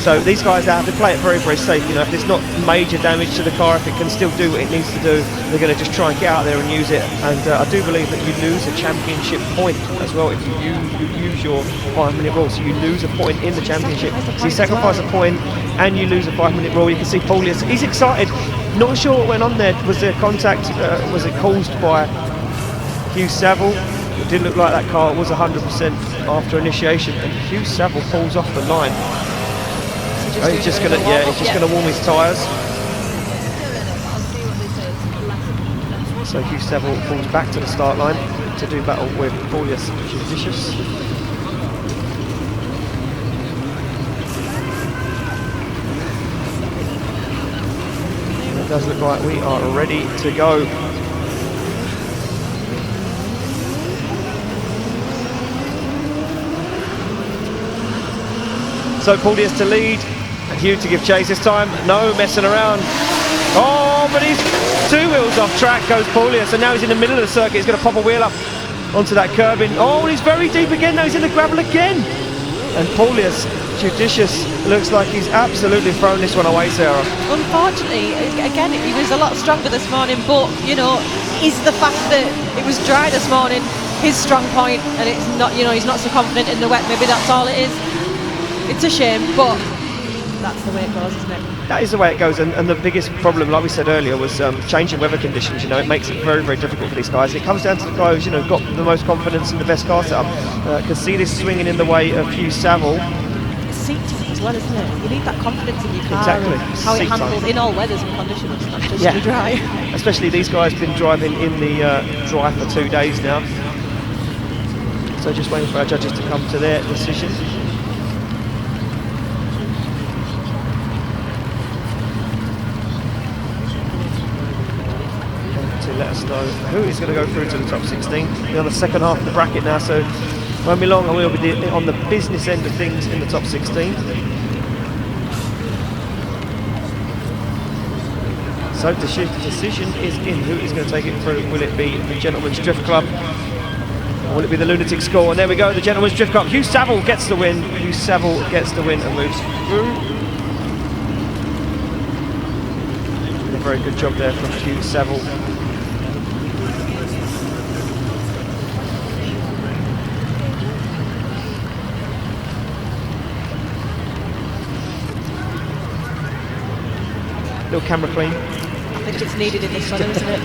D: So these guys have to play it very, very safe. You know, if there's not major damage to the car, if it can still do what it needs to do, they're going to just try and get out there and use it. And I do believe that you lose a championship point as well if you use your 5-minute rule. So you lose a point in the championship. So you sacrifice a point and you lose a 5-minute rule. You can see Paulaus, he's excited. Not sure what went on there. Was there contact? Was it caused by Hugh Savile? It didn't look like that car was 100% after initiation. And Hugh Savile pulls off the line. He's just going to warm his tyres. So Hugh Savile falls back to the start line to do battle with Paulauskas. It does look like we are ready to go. So Paulaus to lead. And Hugh to give chase this time. No messing around. Oh, but he's 2 wheels off track goes Paulaus, and now he's in the middle of the circuit. He's going to pop a wheel up onto that curbing. Oh, and he's very deep again. Now he's in the gravel again. And Paulaus, judicious, looks like he's absolutely thrown this one away, Sarah.
E: Unfortunately, again, he was a lot stronger this morning, but, you know, is the fact that it was dry this morning his strong point, and it's not, you know, he's not so confident in the wet. Maybe that's all it is. It's a shame, but that's the way it goes, isn't it?
D: that is the way it goes. And the biggest problem, like we said earlier, was changing weather conditions. It makes it very, very difficult for these guys. It comes down to the guy who's got the most confidence and the best car setup. Can see this swinging in the way of Hugh Savile.
E: It's seat time as well, isn't it? You need that confidence in your car.
D: Exactly.
E: And how it handles in all weathers and conditions, not just in dry.
D: Especially these guys been driving in the dry for 2 days now. So just waiting for our judges to come to their decision. And to let us know who is going to go through to the top 16. We're on the second half of the bracket now, so won't be long and we'll be on the business end of things in the top 16. So the decision is in. Who is going to take it through? Will it be the Gentleman's Drift Club? Or will it be the Lunatic Score? And there we go, the Gentleman's Drift Club. Hugh Savile gets the win. Hugh Savile gets the win and moves through. And a very good job there from Hugh Savile. Little camera clean.
E: I think it's needed in this one, isn't it?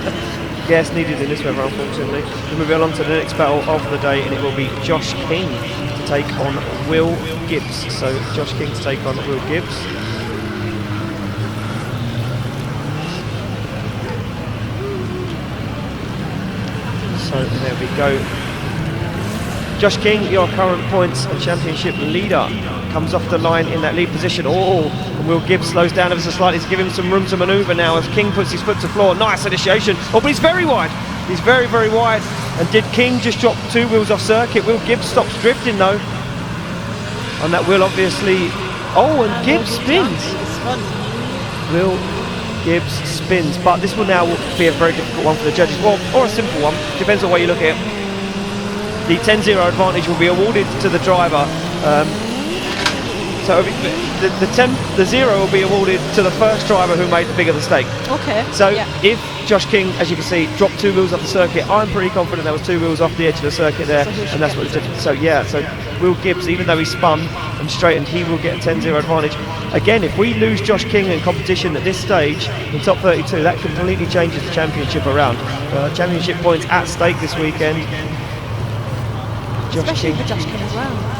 D: Yeah, it's needed in this weather, unfortunately. We're moving on to the next battle of the day, and it will be Josh King to take on Will Gibbs. So Josh King to take on Will Gibbs. So there we go. Josh King, your current points and championship leader, comes off the line in that lead position. And Will Gibbs slows down ever so slightly to give him some room to manoeuvre now as King puts his foot to floor. Nice initiation. But he's very wide. He's very, very wide. And did King just drop 2 wheels off circuit? Will Gibbs stops drifting though. And that will obviously... and Gibbs spins. Will Gibbs spins. But this will now be a very difficult one for the judges. Well, or a simple one. Depends on the way you look at it. The 10-0 advantage will be awarded to the driver. So the 0 will be awarded to the first driver who made the bigger mistake.
E: Okay.
D: So if Josh King, as you can see, dropped 2 wheels off the circuit, I'm pretty confident there was 2 wheels off the edge of the circuit there, and that's what it did. So Will Gibbs, even though he spun and straightened, he will get a 10-0 advantage. Again, if we lose Josh King in competition at this stage in top 32, that completely changes the championship around. Championship points at stake this weekend.
E: Especially for Josh King as well.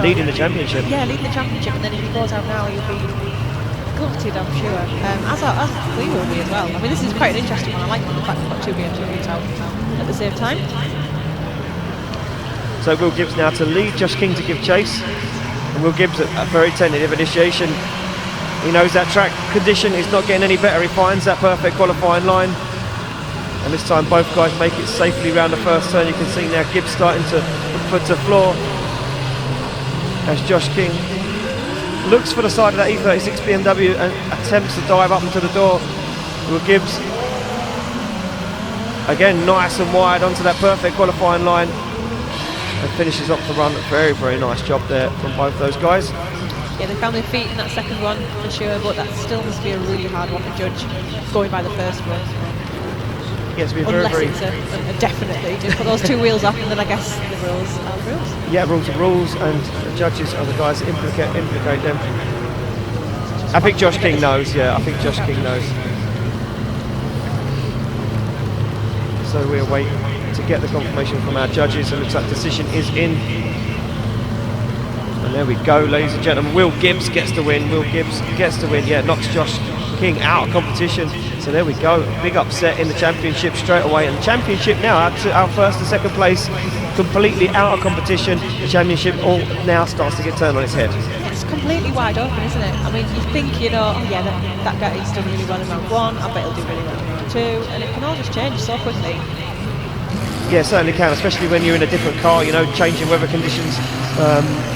D: Leading the championship.
E: Yeah, leading the championship, and then if he goes out now, he'll be gutted, I'm sure. As we will be as well. I mean, this is quite an interesting one. I like the fact we've got 2 BMWs out at the same time.
D: So Will Gibbs now to lead, Josh King to give chase. And Will Gibbs, a very tentative initiation. He knows that track condition is not getting any better. He finds that perfect qualifying line. And this time both guys make it safely around the first turn. You can see now Gibbs starting to put foot to floor as Josh King looks for the side of that E36 BMW and attempts to dive up into the door. Will Gibbs again nice and wide onto that perfect qualifying line and finishes off the run. Very, very nice job there from both those guys.
E: Yeah, they found their feet in that second one for sure, but that still must be a really hard one to judge going by the first one.
D: Yes, yeah,
E: unless it's a definitely to put those 2 wheels up, and then I guess the rules are rules. Yeah,
D: rules are rules, and the judges are the guys that implicate them. I think Josh King knows. Yeah, I think Josh King knows. So we're waiting to get the confirmation from our judges. It looks like the decision is in. And there we go, ladies and gentlemen. Will Gibbs gets the win. Will Gibbs gets the win. Yeah, knocks Josh King out of competition. So there we go, big upset in the championship straight away. And the championship now, our first and second place, completely out of competition. The championship all now starts to get turned on its head.
E: It's completely wide open, isn't it? I mean, you think, that guy's done really well in round 1, I bet he'll do really well in round 2, and it can all just change so quickly.
D: Yeah, certainly can, especially when you're in a different car, changing weather conditions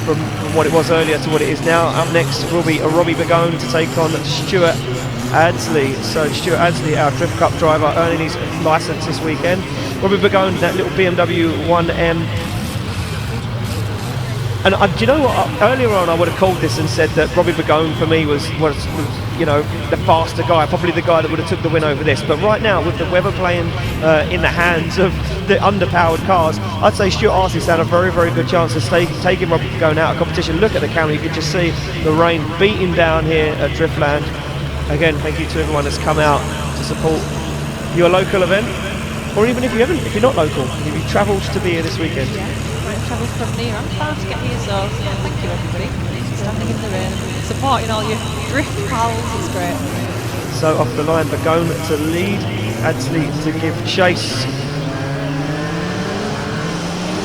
D: from what it was earlier to what it is now. Up next will be a Robbie Begone to take on Stuart Adsley. So Stuart Adsley, our Drift Cup driver, earning his licence this weekend. Robbie Begone, that little BMW 1M. And do you know what? Earlier on, I would have called this and said that Robbie Begone for me was the faster guy, probably the guy that would have took the win over this. But right now, with the weather playing in the hands of the underpowered cars, I'd say Stuart Adsley had a very, very good chance of taking Robbie Begone out of competition. Look at the camera, you can just see the rain beating down here at Driftland. again, thank you to everyone that's come out to support your local event, or even if you're not local, if you've travelled to be here this weekend.
E: Yeah, travelled from near and far to get here, so yeah, thank you everybody. Standing in the rain, supporting all your drift pals, it's great.
D: So off the line, Begolo to lead, Adsley to give chase.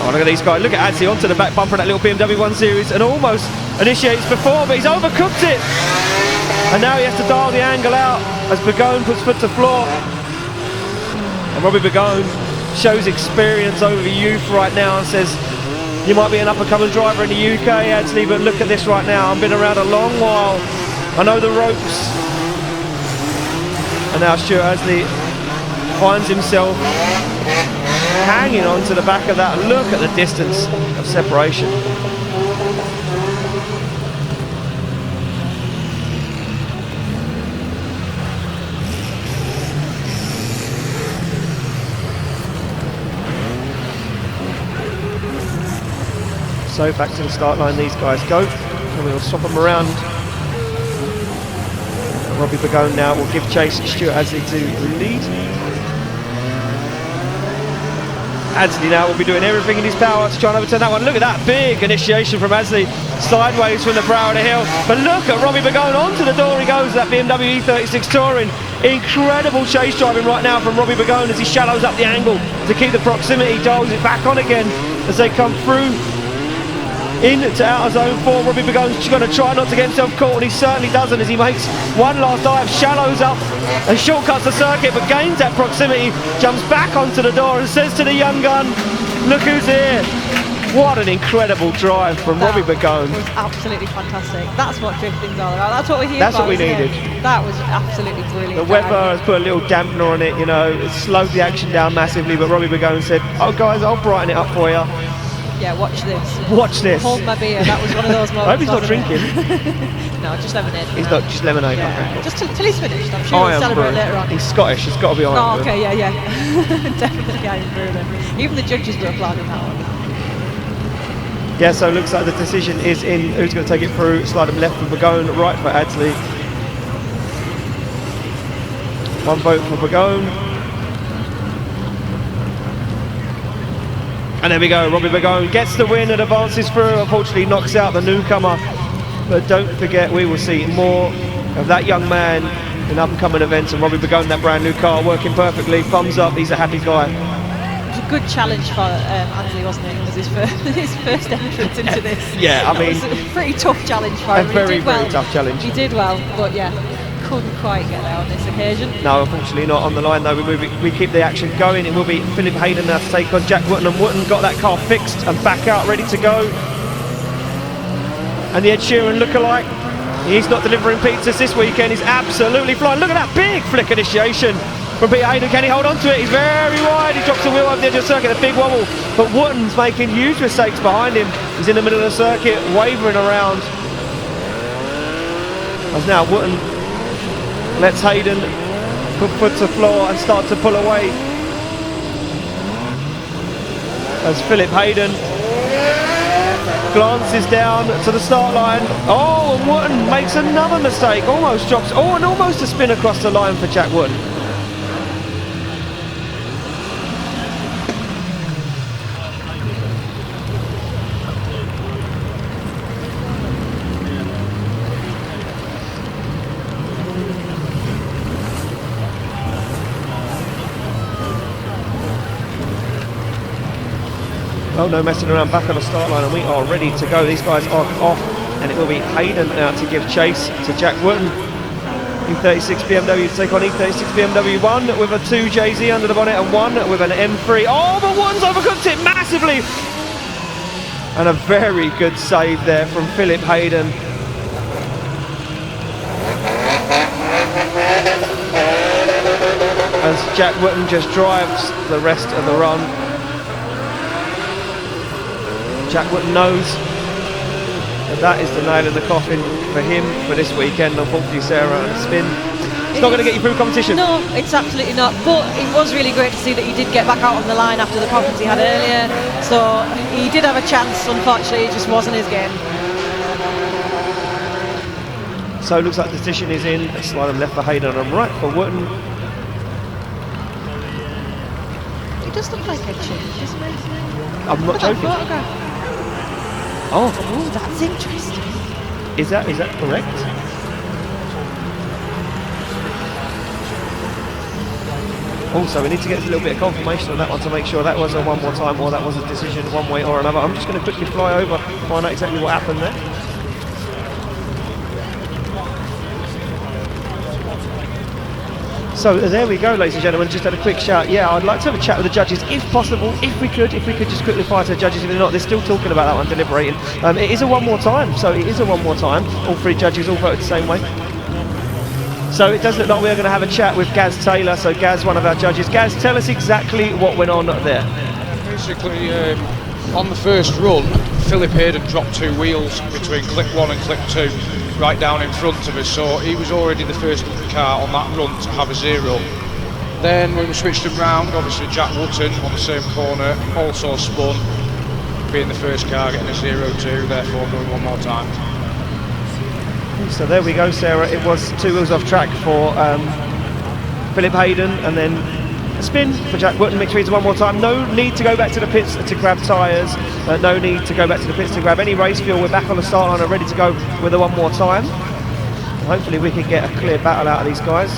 D: Oh, look at these guys. Look at Adsley onto the back bumper of that little BMW 1 Series and almost initiates before, but he's overcooked it. And now he has to dial the angle out as Begolo puts foot to floor. And Robbie Begolo shows experience over the youth right now and says, you might be an up-and-coming driver in the UK, Adsley, but look at this right now. I've been around a long while. I know the ropes. And now Stuart Adsley finds himself hanging on to the back of that. Look at the distance of separation. So back to the start line these guys go, and we'll swap them around. Robbie Begolo now will give chase, Stuart Adsley to lead. Adsley now will be doing everything in his power to try and overturn that one. Look at that big initiation from Adsley, sideways from the brow of the hill. But look at Robbie Begolo, onto the door he goes, that BMW E36 Touring. Incredible chase driving right now from Robbie Begolo as he shallows up the angle to keep the proximity, dials it back on again as they come through into outer zone 4. Robbie Begolo's going to try not to get himself caught, and he certainly doesn't as he makes one last dive, shallows up and shortcuts the circuit, but gains that proximity, jumps back onto the door and says to the young gun, look who's here. What an incredible drive from Robbie Begolo.
E: That was absolutely fantastic. That's what drifting's all about. That's what we're here for.
D: That's what we needed.
E: That was absolutely brilliant.
D: The weather has put a little dampener on it, you know, it slowed the action down massively, but Robbie Begolo said, oh guys, I'll brighten it up for you.
E: Yeah, watch this.
D: Watch this.
E: Hold my beer. That was one of those moments.
D: I hope he's not drinking.
E: No, just lemonade.
D: He's not, just lemonade.
E: Yeah.
D: Okay.
E: Just till he's finished. I'm sure he'll celebrate later on.
D: He's Scottish. It's got to be Iron
E: Oh,
D: Brew.
E: okay, yeah. Definitely Iron Brew then. Even the judges were applauding that one.
D: Yeah, so it looks like the decision is in who's going to take it through. Slide him left for Begolo, right for Adsley. One vote for Begolo. And there we go, Robbie Begolo gets the win and advances through. Unfortunately knocks out the newcomer. But don't forget, we will see more of that young man in up-and-coming events, and Robbie Begolo, that brand new car, working perfectly. Thumbs up, he's a happy guy.
E: It was a good challenge for Anthony, wasn't it? It was his first entrance into this.
D: Yeah, I mean,
E: it was a pretty tough challenge for him.
D: A very tough challenge.
E: He did well, but yeah, couldn't quite get there on this occasion.
D: No, unfortunately not on the line though. We keep the action going. It will be Philip Hayden now to take on Jack Wootton, and Wootton got that car fixed and back out, ready to go. And the Ed Sheeran lookalike, he's not delivering pizzas this weekend. He's absolutely flying. Look at that big flick initiation from Peter Hayden. Can he hold on to it? He's very wide. He drops the wheel over the edge of the circuit, a big wobble. But Wootton's making huge mistakes behind him. He's in the middle of the circuit, wavering around. As now Wootton lets Hayden put foot to floor and start to pull away. As Philip Hayden glances down to the start line. Oh, and Wootton makes another mistake. Almost drops. Oh, and almost a spin across the line for Jack Wootton. Oh, no messing around back on the start line, and we are ready to go. These guys are off, and it will be Hayden now to give chase to Jack Wootton. E36 BMW to take on E36 BMW, one with a 2JZ under the bonnet and one with an M3. Oh, but Wootton's overcooked it massively! And a very good save there from Philip Hayden. As Jack Wootton just drives the rest of the run. Jack Wootton knows that is the nail in the coffin for him for this weekend. Unfortunately, Sarah, and a spin. It's not going to get you through competition.
E: No, it's absolutely not. But it was really great to see that he did get back out on the line after the problems he had earlier. So he did have a chance. Unfortunately, it just wasn't his game.
D: So it looks like the decision is in. Slide on left for Hayden and right for Burton.
E: It does look like a change, doesn't it?
D: I'm not joking.
E: Photograph.
D: Oh,
E: That's interesting.
D: is that correct? Also, we need to get a little bit of confirmation on that one to make sure that was a one more time or that was a decision one way or another. I'm just going to quickly fly over, find out exactly what happened there. So there we go, ladies and gentlemen, just had a quick shout. Yeah, I'd like to have a chat with the judges if possible, if we could just quickly fire to the judges. If they're not, they're still talking about that one, deliberating. It is a one more time, so it is a one more time. All three judges all voted the same way. So it does look like we're going to have a chat with Gaz Taylor. So Gaz, one of our judges. Gaz, tell us exactly what went on there.
F: Basically, on the first run, Philip Hayden dropped 2 wheels between click 1 and click 2, right down in front of us. So he was already the first car on that run to have a 0. Then when we switched him round, obviously Jack Wootton on the same corner also spun, being the first car getting a 0-2, therefore going one more time.
D: So there we go, Sarah. It was 2 wheels off track for Philip Hayden, and then a spin for Jack Wootton. Mixed reads one more time. No need to go back to the pits to grab tyres. No need to go back to the pits to grab any race fuel. We're back on the start line and ready to go with a one more time. And hopefully we can get a clear battle out of these guys.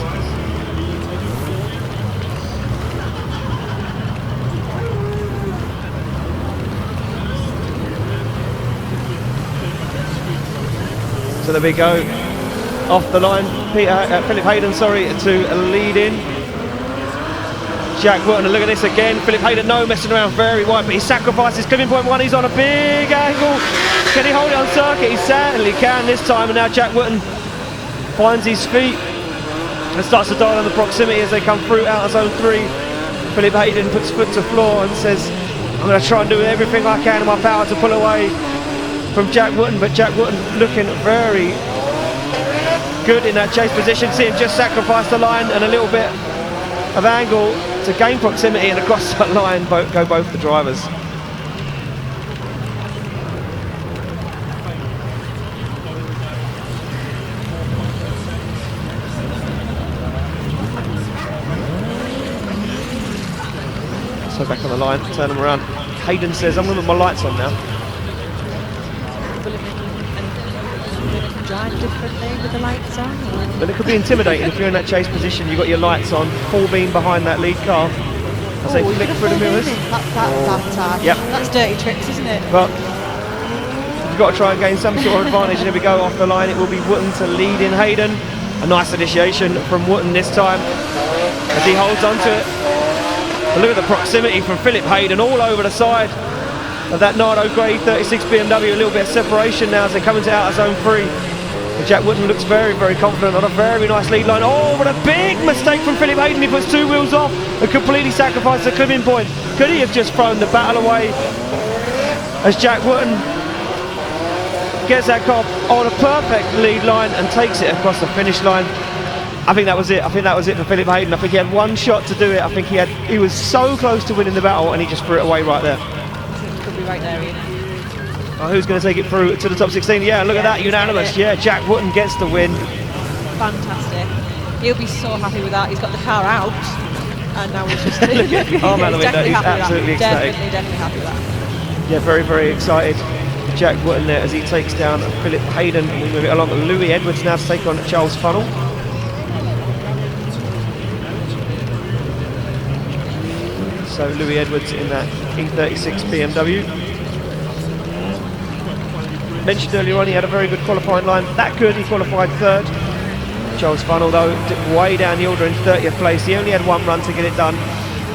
D: So there we go, off the line, Philip Hayden, to lead in. Jack Wootton, and look at this again, Philip Hayden, no messing around, very wide, but he sacrifices clipping point 1, he's on a big angle. Can he hold it on circuit? He certainly can this time, and now Jack Wootton finds his feet and starts to dial on the proximity as they come through out of zone 3. Philip Hayden puts foot to floor and says, I'm going to try and do everything I can in my power to pull away from Jack Wootton, but Jack Wootton looking very good in that chase position. See him just sacrifice the line and a little bit of angle to gain proximity, and across that line go both the drivers. So back on the line, turn them around. Hayden says, I'm going to put my lights on now.
E: Drive differently with the lights on?
D: But it could be intimidating if you're in that chase position, you've got your lights on, full beam behind that lead car as they flick through the mirrors.
E: Yep. That's dirty tricks, isn't it?
D: But you've got to try and gain some sort of advantage, and here we go off the line. It will be Wootton to lead in Hayden. A nice initiation from Wootton this time as he holds on to it. But look at the proximity from Philip Hayden all over the side of that Nardo Grey 36 BMW. A little bit of separation now as they come into out of zone 3. And Jack Wootton looks very, very confident on a very nice lead line. Oh, but a big mistake from Philip Hayden. He puts 2 wheels off and completely sacrificed the clipping point. Could he have just thrown the battle away as Jack Wootton gets that car on a perfect lead line and takes it across the finish line? I think that was it. I think that was it for Philip Hayden. I think he had one shot to do it. I think he was so close to winning the battle, and he just threw it away right there.
E: Could be right there, Ian.
D: Oh, who's going to take it through to the top 16? Yeah, look at that, unanimous. Yeah, Jack Wootton gets the win.
E: Fantastic. He'll be so happy with that. He's got the car out, and now he's just
D: look at oh man, he's absolutely ecstatic.
E: Definitely happy with that.
D: Yeah, very, very excited. Jack Wootton there as he takes down Philip Hayden, and we move it along to Louis Edwards now to take on Charles Funnell. So Louis Edwards in that E36 BMW. Mentioned earlier on he had a very good qualifying line. That good, he qualified 3rd. Charles Funnell though, way down the order in 30th place. He only had 1 run to get it done.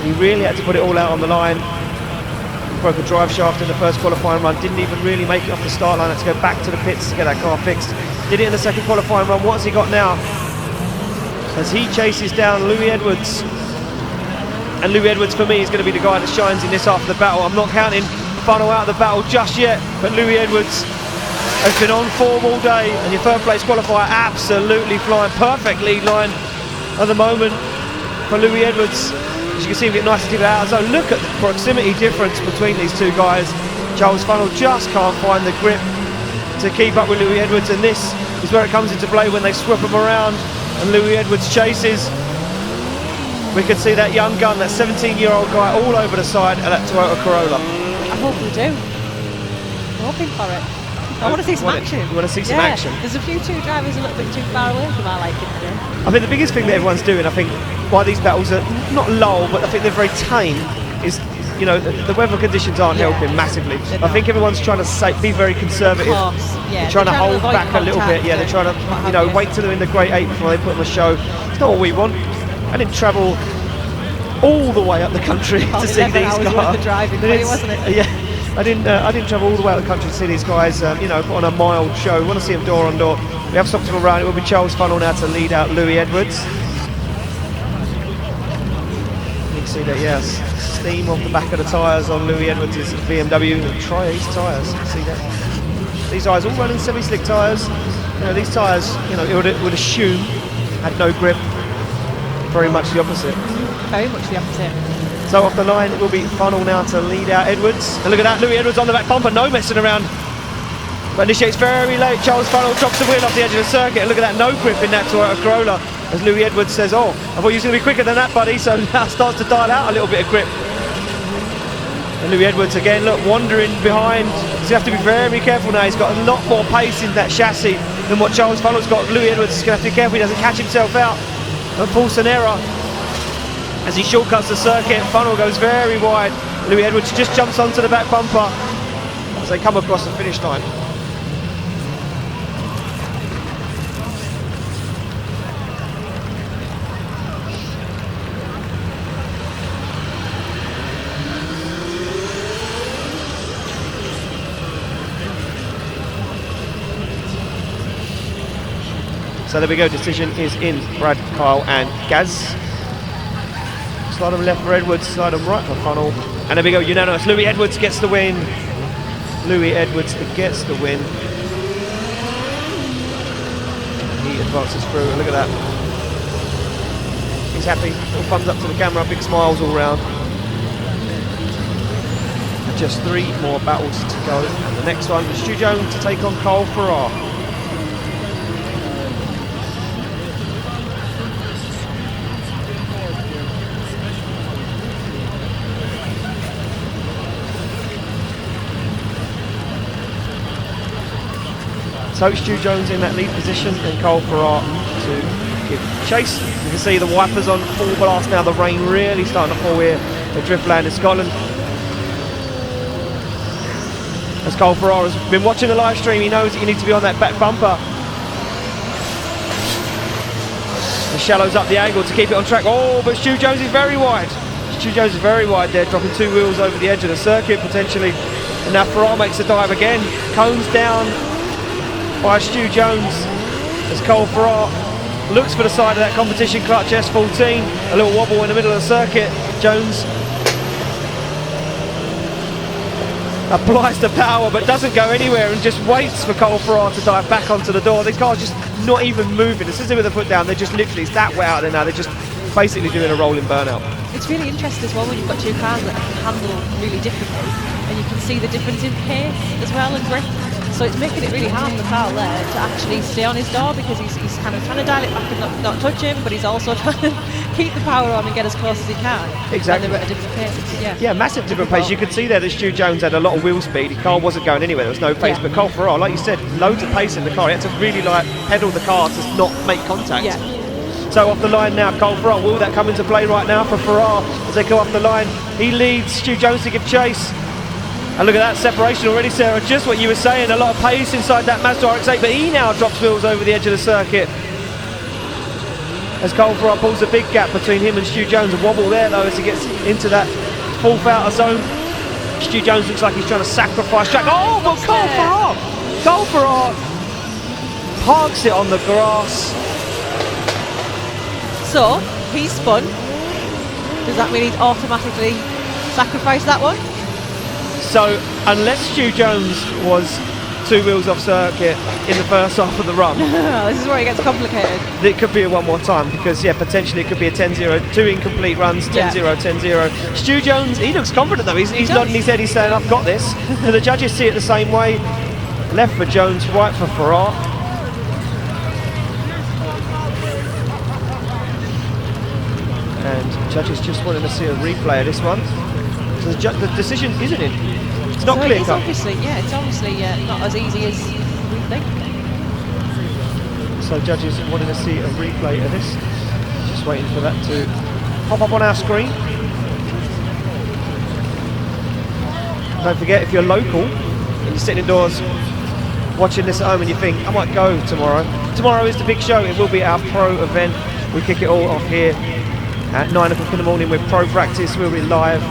D: He really had to put it all out on the line. Broke a drive shaft in the first qualifying run. Didn't even really make it off the start line. Had to go back to the pits to get that car fixed. Did it in the second qualifying run. What's he got now? As he chases down Louis Edwards. And Louis Edwards for me is going to be the guy that shines in this half of the battle. I'm not counting Funnell out of the battle just yet, but Louis Edwards has been on form all day, and your 3rd place qualifier absolutely flying. Perfect lead line at the moment for Louis Edwards. As you can see him get nice and deep out. So look at the proximity difference between these two guys. Charles Funnell just can't find the grip to keep up with Louis Edwards, and this is where it comes into play when they swap them around and Louis Edwards chases. We can see that young gun, that 17-year-old guy, all over the side of that Toyota Corolla.
E: I hope we do. I'm hoping for it. I want to see some action.
D: You want to see some action?
E: There's a few two drivers a little bit too far away from our liking today.
D: I think the biggest thing that everyone's doing, I think, why these battles are not lull, but I think they're very tame, is, you know, the weather conditions aren't helping massively. I think everyone's trying to be very conservative.
E: Of course, yeah.
D: They're trying to hold back a little bit. Yeah, they're trying to, you know, wait till they're in the Great 8 before they put on a show. It's not what we want. I didn't travel all the way up the country to see these guys.
E: Driving, wasn't it?
D: Yeah. I didn't travel all the way out of the country to see these guys, you know, put on a mild show. We want to see them door on door. We have stopped them around. It will be Charles Funnell now to lead out Louis Edwards. You can see that, yes, steam off the back of the tyres on Louis Edwards' BMW. Try these tyres, see that? These tyres all running semi-slick tyres. You know, these tyres, you know, it would assume had no grip. Very much the opposite.
E: Very much the opposite.
D: So off the line it will be Funnell now to lead out Edwards. And look at that, Louis Edwards on the back bumper, no messing around. But initiates very late. Charles Funnell drops the wheel off the edge of the circuit. And look at that, no grip in that Toyota Corolla. As Louis Edwards says, oh, I thought you was going to be quicker than that, buddy. So now starts to dial out a little bit of grip. And Louis Edwards again, look, wandering behind. So you have to be very careful now. He's got a lot more pace in that chassis than what Charles Funnell's got. Louis Edwards is going to have to be careful he doesn't catch himself out and force an error. As he shortcuts the circuit, Funnell goes very wide. Louis Edwards just jumps onto the back bumper as they come across the finish line. So there we go, decision is in. Brad, Kyle and Gaz. Slide them left for Edwards, slide them right for Funnell. And there we go, unanimous. Louis Edwards gets the win. Louis Edwards gets the win. He advances through, look at that. He's happy, little thumbs up to the camera, big smiles all round. Just 3 more battles to go. And the next one, Stu Jones to take on Fara. So Stu Jones in that lead position and Fara to give chase. You can see the wipers on full blast now, the rain really starting to fall here at Driftland in Scotland. As Fara has been watching the live stream, he knows that you need to be on that back bumper. The shallows up the angle to keep it on track. Oh, but Stu Jones is very wide. Stu Jones is very wide there, dropping 2 wheels over the edge of the circuit potentially. And now Fara makes a dive again. Cones down by Stu Jones as Fara looks for the side of that competition clutch S14. A little wobble in the middle of the circuit. Jones applies the power but doesn't go anywhere and just waits for Fara to dive back onto the door. The car's just not even moving. As soon as they put the foot down, they're just literally, it's that way out there now. They're just basically doing a rolling burnout.
E: It's really interesting as well when you've got 2 cars that can handle really differently, and you can see the difference in pace as well and grip. So it's making it really hard for Carl there to actually stay on his door, because he's kind of trying to dial it back and not touch him, but he's also trying to keep the power on and get as close as he can.
D: Exactly.
E: And they're at a different pace.
D: Yeah, massive different pace. You could see there that Stu Jones had a lot of wheel speed. Carl wasn't going anywhere. There was no pace. But Fara, like you said, loads of pace in the car. He had to really pedal the car to not make contact.
E: Yeah.
D: So off the line now, Fara. Will that come into play right now for Fara as they go off the line? He leads Stu Jones to give chase. And look at that separation already, Sarah. Just what you were saying, a lot of pace inside that Mazda RX-8, but he now drops wheels over the edge of the circuit. As Fara pulls a big gap between him and Stu Jones. A wobble there though as he gets into that fourth outer zone. Stu Jones looks like he's trying to sacrifice track. Oh, but Fara parks it on the grass.
E: So he's spun. Does that mean he's automatically sacrificed that one?
D: So unless Stu Jones was 2 wheels off circuit in the first half of the run,
E: this is where it gets complicated.
D: It could be a one more time, because potentially it could be a 10-0, 2 incomplete runs, 10-0, 10-0. Stu Jones, he looks confident though. He's nodding his head. He's saying, "I've got this." So the judges see it the same way. Left for Jones, right for Fara. Judges just wanting to see a replay of this one. So the decision isn't in. It's not clear cut.
E: It's obviously not as easy as we think.
D: So judges wanting to see a replay of this. Just waiting for that to pop up on our screen. Don't forget, if you're local and you're sitting indoors watching this at home and you think, I might go tomorrow. Tomorrow is the big show. It will be our pro event. We kick it all off here at 9 o'clock in the morning with pro practice. We'll be live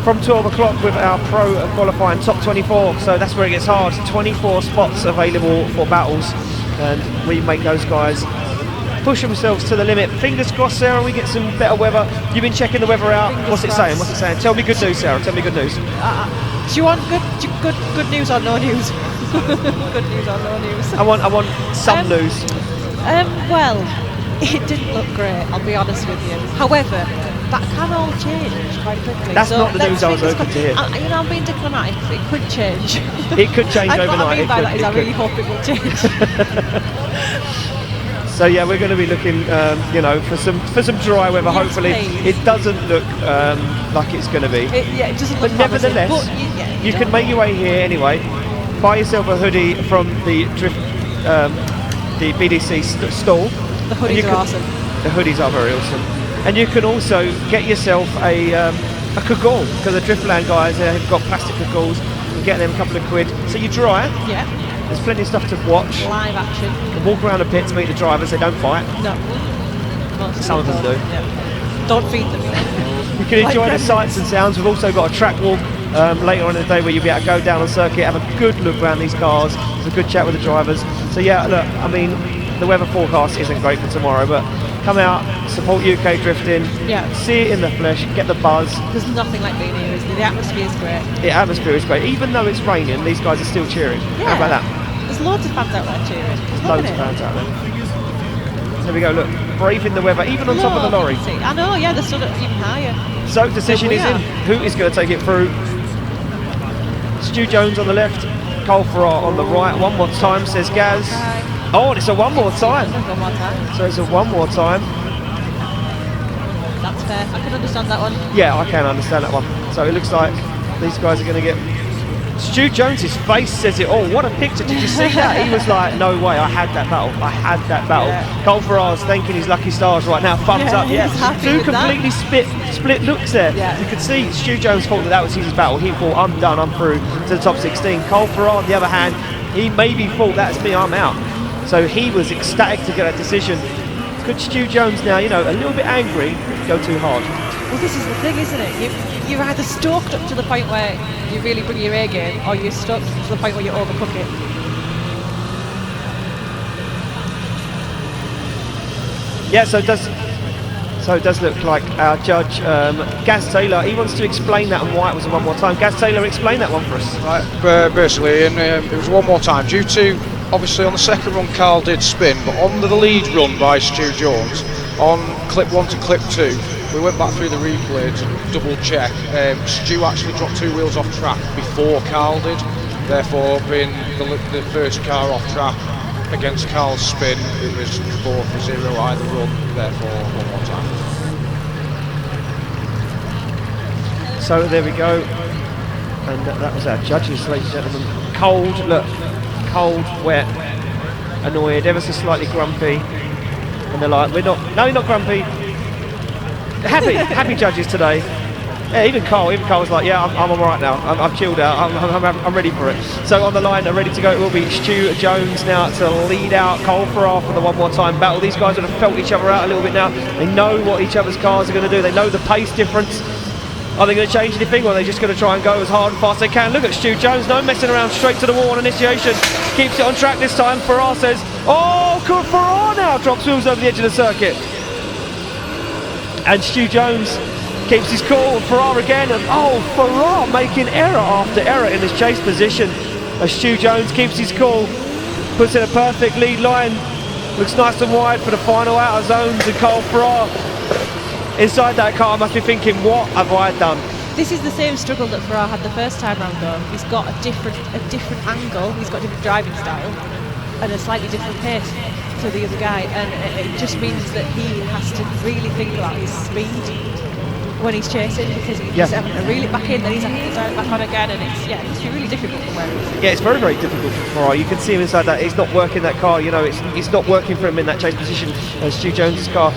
D: from 12 o'clock with our pro qualifying top 24. So that's where it gets hard. 24 spots available for battles, and we make those guys push themselves to the limit. Fingers crossed, Sarah, we get some better weather. You've been checking the weather out. What's it saying? What's it saying? Tell me good news, Sarah. Tell me good news.
E: Do you want good news or no news? Good news or no news?
D: I want some news.
E: Well, it didn't look great, I'll be honest with you. However, that can all change quite quickly.
D: That's not the news I was hoping to hear.
E: I'm being diplomatic. It could change.
D: It could change
E: and
D: overnight.
E: What I mean by that is I really hope it will change.
D: So yeah, we're going to be looking, for some dry weather.
E: Yes,
D: hopefully,
E: please.
D: it doesn't look like it's going to be.
E: It doesn't look
D: But nevertheless,
E: promising,
D: you can make your way here anyway. Buy yourself a hoodie from the the BDC stall.
E: The hoodies are awesome.
D: The hoodies are very awesome, and you can also get yourself a cagoule, because the Driftland guys have got plastic cagoules. You get them a couple of quid. So you dry.
E: Yeah.
D: There's plenty of stuff to watch.
E: Live action.
D: You can walk around the pits, meet the drivers. They don't fight.
E: No.
D: Some of them do.
E: Yeah. Don't feed them.
D: You can enjoy the sights and sounds. We've also got a track walk later on in the day where you'll be able to go down on circuit, have a good look around these cars. There's a good chat with the drivers. So yeah, look, I mean, the weather forecast isn't great for tomorrow, but come out, support UK drifting, see it in the flesh, get the buzz.
E: There's nothing like being here, is there? The atmosphere is great.
D: The atmosphere is great. Even though it's raining, these guys are still cheering.
E: Yeah.
D: How about that?
E: There's loads of fans out there cheering.
D: Loads of fans out there. There we go, look, braving the weather, even on top of the lorry.
E: I know, yeah, they're stood up even higher.
D: So decision is in. Who is going to take it through? Stu Jones on the left, Cole Fara on the right. One more time, says Gaz. Oh, and it's a one more time.
E: One more time.
D: So it's a one more time.
E: That's fair. I can understand that one.
D: Yeah, I can understand that one. So it looks like these guys are going to get... Stu Jones's face says it all. What a picture. Did you see that? He was like, no way, I had that battle. I had that battle.
E: Yeah.
D: Cole Fara's thanking his lucky stars right now. Thumbs up.
E: he's happy
D: Two
E: with
D: completely split looks there.
E: Yeah.
D: You could see Stu Jones thought that was his battle. He thought, I'm done, I'm through to the top 16. Cole Fara, on the other hand, he maybe thought, that's me, I'm out. So he was ecstatic to get that decision. Could Stu Jones now, a little bit angry, go too hard?
E: Well, this is the thing, isn't it? You're either stoked up to the point where you really bring your A game, or you're stoked to the point where you overcook it.
D: Yeah, so it does look like our judge, Gaz Taylor, he wants to explain that and why it was a one more time. Gaz Taylor, explain that one for us.
F: Right, basically, and it was one more time. Due to, obviously, on the second run, Carl did spin, but on the lead run by Stu Jones, on clip 1 to clip 2, we went back through the replay to double check. Stu actually dropped 2 wheels off track before Carl did, therefore being the first car off track against Carl's spin, it was 4 for 0 either run, therefore one more time.
D: So there we go, and that was our judges, ladies and gentlemen. Cold, wet, annoyed, ever so slightly grumpy, and they're like, you're not grumpy. Happy judges today. Yeah, even Cole was like, yeah, I'm all right now. I'm chilled out. I'm ready for it. So on the line, ready to go. It will be Stu Jones now to lead out Cole Fara for the one more time battle. These guys have felt each other out a little bit now. They know what each other's cars are going to do. They know the pace difference. Are they going to change anything, or are they just going to try and go as hard and fast as they can? Look at Stu Jones, no messing around, straight to the wall on initiation. Keeps it on track this time. Fara says, oh, good Fara now. Drops wheels over the edge of the circuit. And Stu Jones keeps his cool. Fara again, and Fara making error after error in his chase position. As Stu Jones keeps his cool, puts in a perfect lead line. Looks nice and wide for the final outer zones, and Cole Fara inside that car must be thinking, what have I done?
E: This is the same struggle that Fara had the first time round though. He's got a different angle, he's got a different driving style, and a slightly different pace. to the other guy, and it just means that he has to really think about his speed when he's chasing, because he's having to reel it back in, then he's having to dial it back on again, and it's really difficult from where he is.
D: Yeah, it's very, very difficult for Fara. You can see him inside that. He's not working that car. It's not working for him in that chase position. Stu Jones's car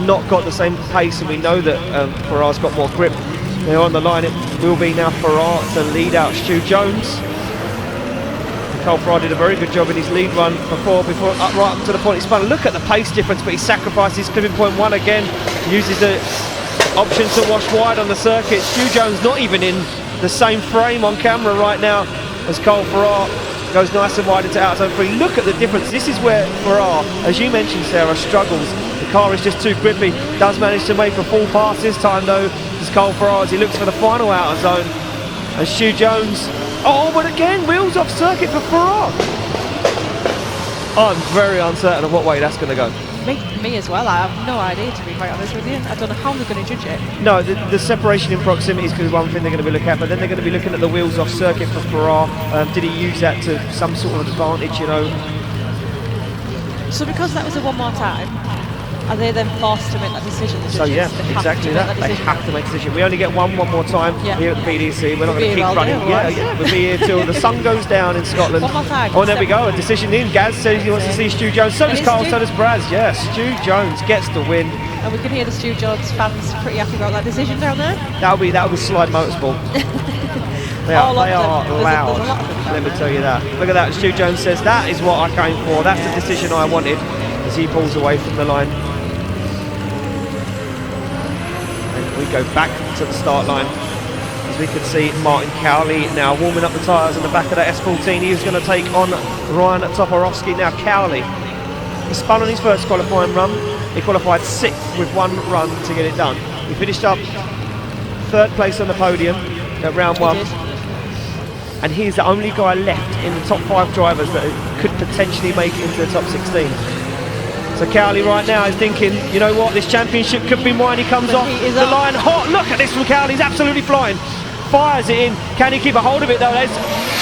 D: not got the same pace, and we know that Fara's got more grip. They're on the line. It will be now Fara to lead out Stu Jones. Cole Fara did a very good job in his lead run before right up to the point he spun. Look at the pace difference, but he sacrifices clipping point 1 again. Uses the option to wash wide on the circuit. Stu Jones not even in the same frame on camera right now as Cole Fara goes nice and wide into outside 3. Look at the difference. This is where Fara, as you mentioned, Sarah, struggles. The car is just too grippy. Does manage to make a full pass this time though, as Cole Fara, as he looks for the final outer zone. And Stu Jones, but again, wheels off circuit for Fara. I'm very uncertain of what way that's going to go.
E: Me as well. I have no idea, to be quite honest with you. I don't know how they're going to judge it.
D: No, the separation in proximity is going to be one thing they're going to be looking at, but then they're going to be looking at the wheels off circuit for Fara. Did he use that to some sort of advantage,
E: So because that was a one more time, are they then forced to make that decision?
D: So yeah, exactly that. They have to make a decision. We only get one more time here at the BDC. We're not going to keep running. We'll be here till the sun goes down in Scotland.
E: One more time.
D: Oh, and there we go. A decision in. Gaz says he wants to see Stu Jones. So does Carl. So does Braz. Yeah, Stu Jones gets the win.
E: And we can hear the Stu Jones fans pretty happy about that decision down there.
D: That'll be Slide Motorsport. They are loud. Let me tell you that. Look at that. Stu Jones says that is what I came for. That's the decision I wanted. As he pulls away from the line. We go back to the start line, as we can see Martin Karoly now warming up the tyres on the back of that S14. He was going to take on Ryan Topalovski. Now Karoly, he spun on his first qualifying run. He qualified 6th with 1 run to get it done. He finished up 3rd place on the podium at round 1. And he's the only guy left in the top 5 drivers that could potentially make it into the top 16. So Karoly right now is thinking, you know what, this championship could be mine. He comes off the line hot. Look at this from Karoly, he's absolutely flying. Fires it in. Can he keep a hold of it though? There's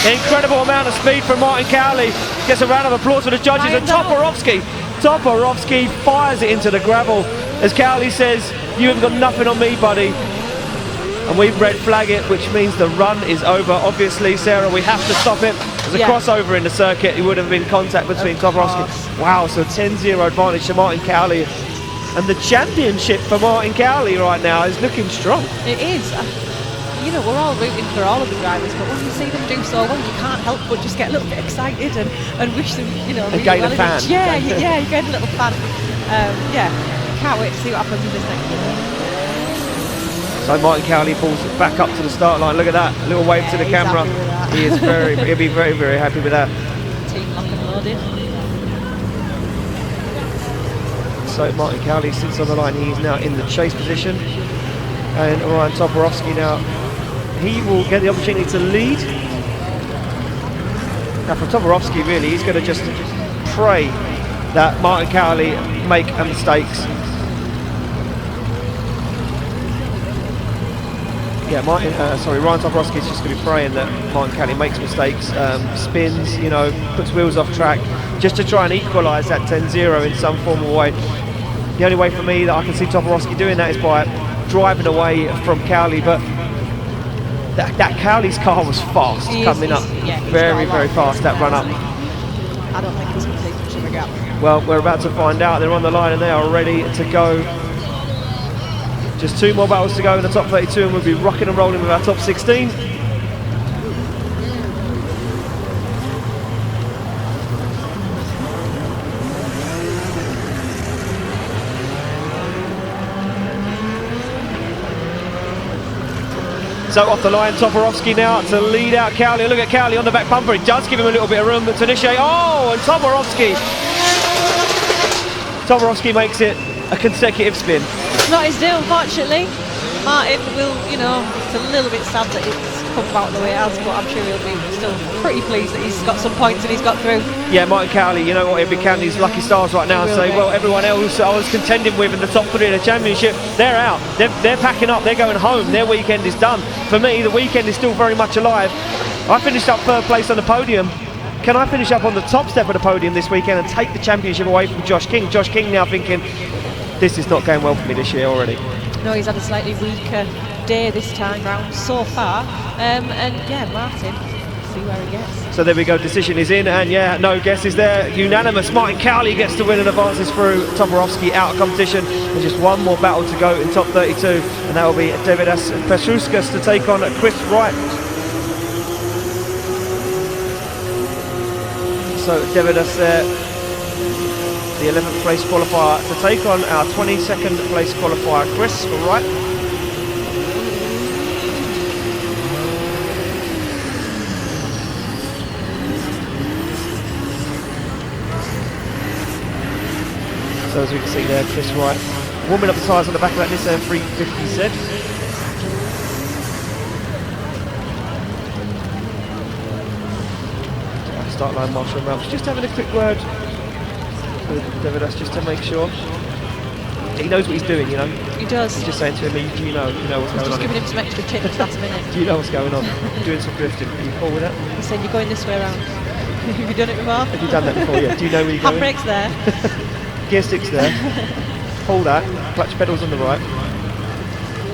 D: an incredible amount of speed from Martin Karoly. Gets a round of applause for the judges. And Topalovski fires it into the gravel. As Karoly says, you haven't got nothing on me, buddy. And we red flag it, which means the run is over. Obviously, Sarah, we have to stop it. There's a crossover in the circuit. It would have been contact between Topalovski. Wow, so 10-0 advantage to Martin Karoly. And the championship for Martin Karoly right now is looking strong.
E: It is. We're all rooting for all of the drivers, but when you see them do so well, you can't help but just get a little bit excited and wish them,
D: and
E: really
D: gain
E: well.
D: A fan.
E: You gain a little fan. Can't wait to see what happens in this next one.
D: So Martin Karoly pulls back up to the start line. Look at that, little wave to the camera. He is he'll be very, very happy with that.
E: Team lock and loaded.
D: So Martin Karoly sits on the line. He is now in the chase position. And Ryan Topalovski now, he will get the opportunity to lead. Now for Topalovski, really, he's going to just pray that Martin Karoly make mistakes. Yeah, Ryan Topalovski is just going to be praying that Martin Karoly makes mistakes, spins, puts wheels off track, just to try and equalise that 10-0 in some form or way. The only way for me that I can see Topalovski doing that is by driving away from Karoly, but that Karoly's car was fast coming up, very, very fast, that run up.
E: I don't think he's going to take much of a gap.
D: Well, we're about to find out. They're on the line and they are ready to go. Just 2 more battles to go in the top 32 and we'll be rocking and rolling with our top 16. So off the line, Topalovski now to lead out Karoly. Look at Karoly on the back bumper. It does give him a little bit of room to initiate. Oh, and Topalovski makes it a consecutive spin.
E: It's not his deal, unfortunately. Martin will, it's a little bit sad that it's come about the way it has, but I'm sure he'll be still pretty pleased that he's got some points and he's got through. Yeah, Martin Karoly, you know what, he'll be counting his lucky stars right now and say, well, everyone else I was contending with in the top 3 of the championship, they're out. They're packing up, they're going home, their weekend is done. For me, the weekend is still very much alive. I finished up 3rd place on the podium.
D: can I finish up on the top step of the podium this weekend and take the championship away from Josh King? Josh King now thinking, this is not going well for me this year already.
E: No, he's had a slightly weaker day this time round so far. And yeah, Martin, see where he gets.
D: So there we go, decision is in, and yeah, no guesses there. Unanimous. Martin Karoly gets to win and advances through. Topalovski out of competition. There's just one more battle to go in top 32, and that will be Paulauskas to take on Chris Wright. So Davidas there, the 11th place qualifier, to take on our 22nd place qualifier, Chris Wright. So as we can see there, Chris Wright warming up the tyres on the back of that Nissan 350Z. Start line marshal around. Just having a quick word with Davidas just to make sure. He knows what he's doing, you know.
E: He does.
D: He's just saying to him, do you know what's going on?
E: Just giving him some extra tips last minute.
D: Do you know what's going on? Doing some drifting. Are you cool with that?
E: He said, you're going this way around. Have you done it before?
D: Have you done that before? Yeah. Do you know where you're going?
E: Handbrake's there.
D: Gear stick's there. Hold that. Clutch pedals on the right.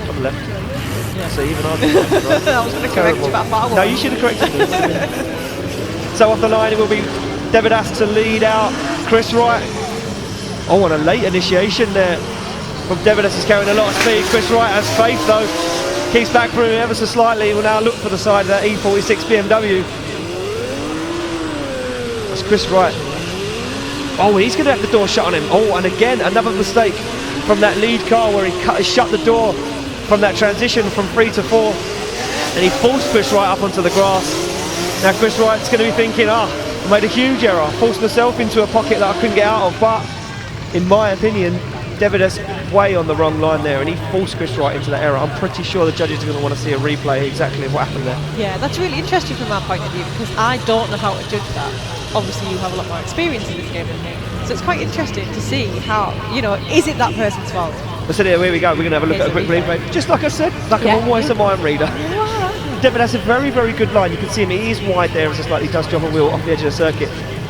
D: On the left. Yeah. So even I've right.
E: I was going to correct you, but I thought I
D: No, you should have corrected me. So off the line it will be Davidas to lead out Chris Wright. Oh, and a late initiation there from Davidas. Is carrying a lot of speed. Chris Wright has faith though. Keeps back through ever so slightly. Will now look for the side of that E46 BMW. That's Chris Wright. Oh, he's going to have the door shut on him. Oh, and again, another mistake from that lead car where he shut the door from that transition from 3 to 4. And he forced Chris Wright up onto the grass. Now Chris Wright's going to be thinking, I made a huge error. I forced myself into a pocket that I couldn't get out of. But in my opinion, Davidas way on the wrong line there, and he forced Chris Wright into that error. I'm pretty sure the judges are going to want to see a replay exactly of what happened there.
E: Yeah, that's really interesting from our point of view, because I don't know how to judge that. Obviously you have a lot more experience in this game than me, so it's quite interesting to see how, is it that person's fault?
D: So here we go, we're going to have a look at a quick replay. Just like I said, like I'm always a mind reader. Davidas has a very, very good line. You can see him, he is wide there as he does drop a wheel off the edge of the circuit.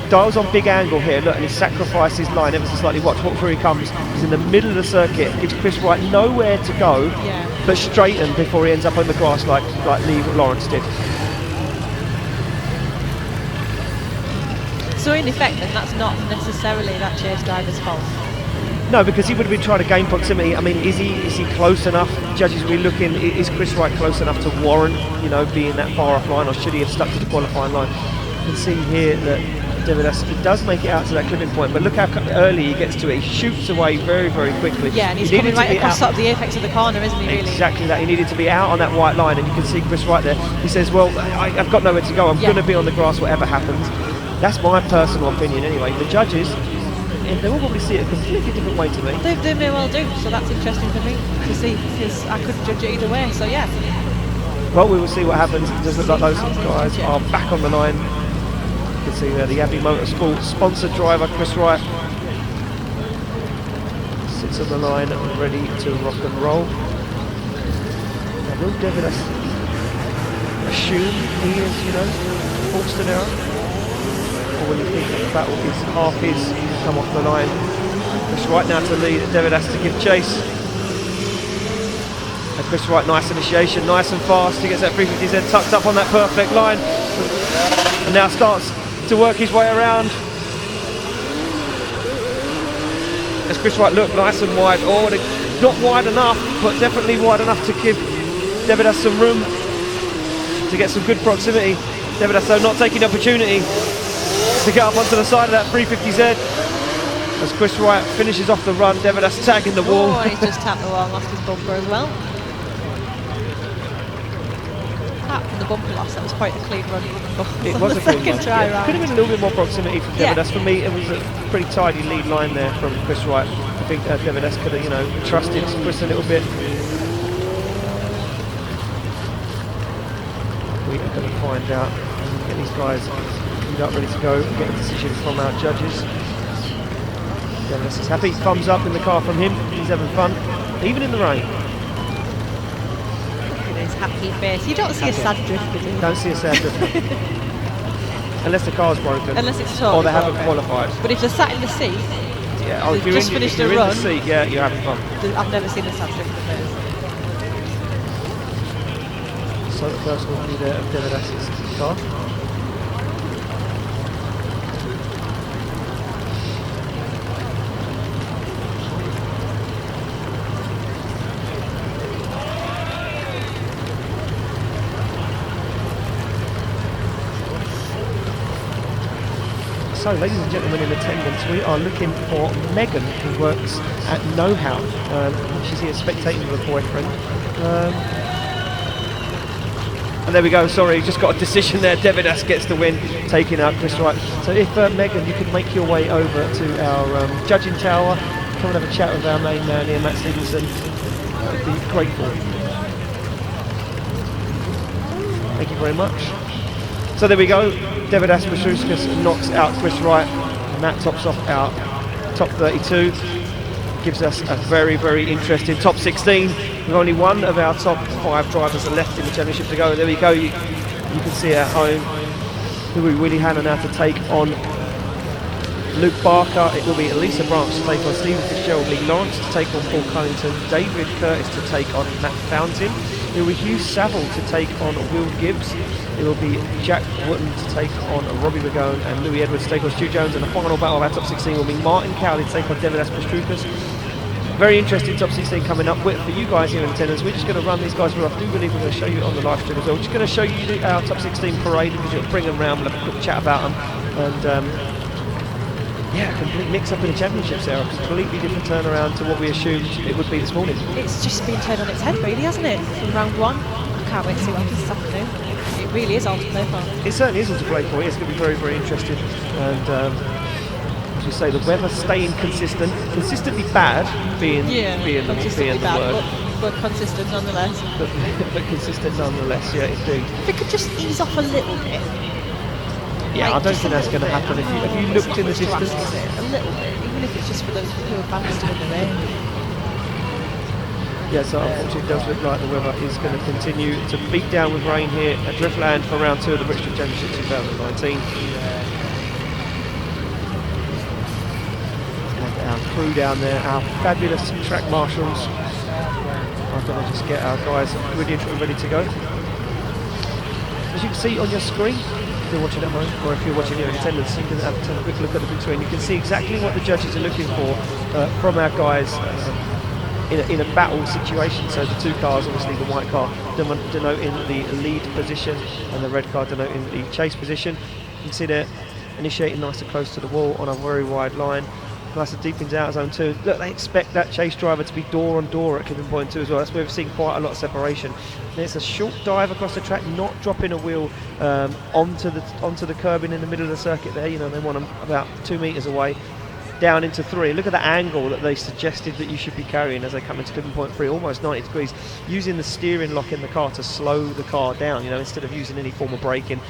D: Dials on big angle here, look, and he sacrificed his line ever so slightly. Watch where he comes. He's in the middle of the circuit, gives Chris Wright nowhere to go, but straighten before he ends up on the grass like Lee Lawrence did.
E: So in effect then, that's not necessarily that chase driver's fault?
D: No, because he would have been trying to gain proximity. I mean, is he close enough? Judges will be looking, is Chris Wright close enough to warrant, being that far offline, or should he have stuck to the qualifying line? You can see here that Davidas, he does make it out to that clipping point, but look how early he gets to it. He shoots away very, very quickly.
E: Yeah, and he's coming right across sort of the apex of the corner, isn't he, really?
D: Exactly that. He needed to be out on that white line, and you can see Chris Wright there. He says, well, I've got nowhere to go. I'm going to be on the grass whatever happens. That's my personal opinion anyway. The judges, they will probably see it a completely different way to me.
E: They may well do, so that's interesting for me to see, because I could judge it either way, so yeah.
D: Well, we will see what happens. It does look like those guys are back on the line. You can see there the Abbey Motorsport sponsored driver Chris Wright sits on the line ready to rock and roll. Now will Davidas assume he is, forced an error? Or will you think that the battle is half his, come off the line? Chris Wright now to lead, Davidas to give chase. And Chris Wright, nice initiation, nice and fast. He gets that 350Z tucked up on that perfect line. And now starts to work his way around. As Chris Wright look nice and wide. Oh, not wide enough, but definitely wide enough to give Davidas some room to get some good proximity. Davidas though not taking the opportunity to get up onto the side of that 350Z. As Chris Wright finishes off the run, Davidas tagging the wall.
E: Oh, and he's just tapped the wall and lost his bumper as well. Apart from the bumper loss, that was quite a clean run.
D: It was a clean run.
E: Try
D: Yeah. Could have been a little bit more proximity from Davidas. For me, it was a pretty tidy lead line there from Chris Wright. I think Davidas could have, trusted Chris a little bit. We are going to find out and get these guys up ready to go and get a decision from our judges. Davidas is happy, thumbs up in the car from him, he's having fun, even in the rain.
E: Look at his happy face. You don't see a sad drifter, do you?
D: Don't see a sad drifter. unless the car's broken.
E: Unless it's totally
D: or they haven't
E: broken.
D: qualified.
E: But if they're sat in the seat,
D: Yeah,
E: they've
D: if you're
E: just
D: in,
E: finished
D: if you're
E: a
D: in
E: run.
D: the seat, yeah, you're having fun.
E: I've never seen this happen.
D: So the first one will be there of Devedas's car. So, ladies and gentlemen in attendance, we are looking for Megan, who works at Know How. She's here spectating with her boyfriend. And there we go, sorry, just got a decision there. Devedas gets the win, taking out Chris Wright. So if, Megan, you could make your way over to our judging tower, come and have a chat with our main man here, Matt Stevenson. That would be grateful. Thank you very much. So there we go, Devedas Paulauskas knocks out Chris Wright, and that tops off our top 32. Gives us a very, very interesting top 16. We've only one of our top 5 drivers are left in the championship to go. There we go, you can see at home who will be Willie Hanna now to take on Luke Barker. It will be Elisa Branch to take on Stephen Fitzgerald, Lee Lawrence to take on Paul Cunnington, David Curtis to take on Matt Fountain. It will be Hugh Savile to take on Will Gibbs. It will be Jack Wooten to take on Robbie Begolo and Louis Edwards to take on Stu Jones. And the final battle of our top 16 will be Martin Cowley to take on Devedas Paulauskas. Very interesting top 16 coming up. For you guys here in attendance, we're just going to run these guys through. I do believe we're going to show you on the live stream as well. We're just going to show you our top 16 parade because you'll bring them around. We'll have a quick chat about them. And yeah, a complete mix up in the championships there. A completely different turnaround to what we assumed it would be this morning.
E: It's just been turned on its head, really, hasn't it? From round 1. I can't wait to see what happens this afternoon. It really is all to play for.
D: It certainly is all to play for. It's going to be very, very interesting. And as you say, the weather staying consistently bad being the word.
E: But consistent nonetheless.
D: But consistent nonetheless, yeah, indeed.
E: If it could just ease off a little bit.
D: Yeah, I don't think that's going to happen. Have you looked in the distance?
E: A little bit, even if it's just for those who advanced in the rain.
D: Yeah, so unfortunately it does look like the weather is going to continue to beat down with rain here at Driftland for round 2 of the British Championship 2019. And our crew down there, our fabulous track marshals, are going to just get our guys ready to go. As you can see on your screen, if you're watching at home or if you're watching here in attendance, you can have a quick look at the big screen. You can see exactly what the judges are looking for from our guys in a battle situation. So the two cars, obviously the white car denoting the lead position and the red car denoting the chase position. You can see they're initiating nice and close to the wall on a very wide line. Nice and deep into outer zone 2. Look, they expect that chase driver to be door on door at Kipping Point 2 as well. That's where we've seen quite a lot of separation. And it's a short dive across the track, not dropping a wheel onto the curbing in the middle of the circuit there. You know, they want them about 2 metres away, down into 3. Look at the angle that they suggested that you should be carrying as they come into Kipping Point 3, almost 90 degrees, using the steering lock in the car to slow the car down, you know, instead of using any form of braking.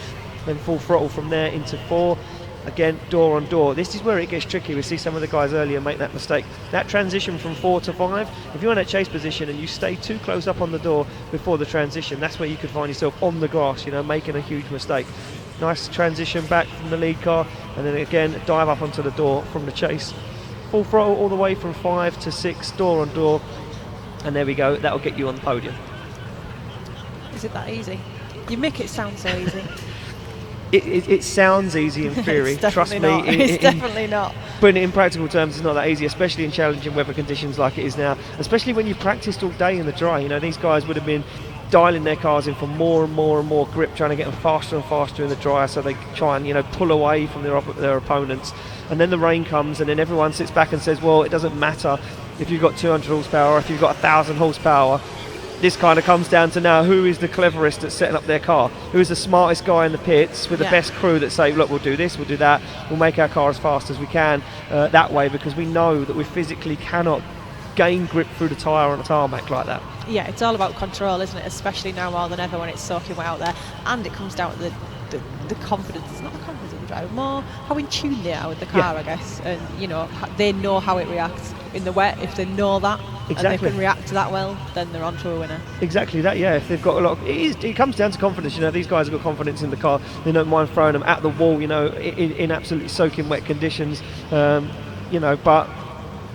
D: Then full throttle from there into 4. Again, door on door. This is where it gets tricky. We see some of the guys earlier make that mistake. That transition from 4 to 5, if you're in that chase position and you stay too close up on the door before the transition, that's where you could find yourself on the grass, you know, making a huge mistake. Nice transition back from the lead car, and then again, dive up onto the door from the chase. Full throttle all the way from 5 to 6, door on door, and there we go. That'll get you on the podium.
E: Is it that easy? You make it sound so easy.
D: It sounds easy in theory, trust me.
E: It's definitely not.
D: But in practical terms, it's not that easy, especially in challenging weather conditions like it is now. Especially when you've practiced all day in the dry. You know, these guys would have been dialing their cars in for more and more and more grip, trying to get them faster and faster in the dry, so they try and, you know, pull away from their opponents. And then the rain comes, and then everyone sits back and says, well, it doesn't matter if you've got 200 horsepower or if you've got 1,000 horsepower. This kind of comes down to now who is the cleverest at setting up their car, who is the smartest guy in the pits with the best crew that say, look, we'll do this, we'll do that, we'll make our car as fast as we can that way, because we know that we physically cannot gain grip through the tyre on a tarmac like that.
E: Yeah, it's all about control, isn't it? Especially now more than ever when it's soaking wet out there, and it comes down to the confidence. It's not the confidence of the driver, more how in tune they are with the car, I guess. And you know, they know how it reacts in the wet. If they know that, and they can react to that well, then they're on to a winner.
D: Exactly that, yeah. If they've got a lot of, it comes down to confidence. These guys have got confidence in the car. They don't mind throwing them at the wall, in absolutely soaking wet conditions. But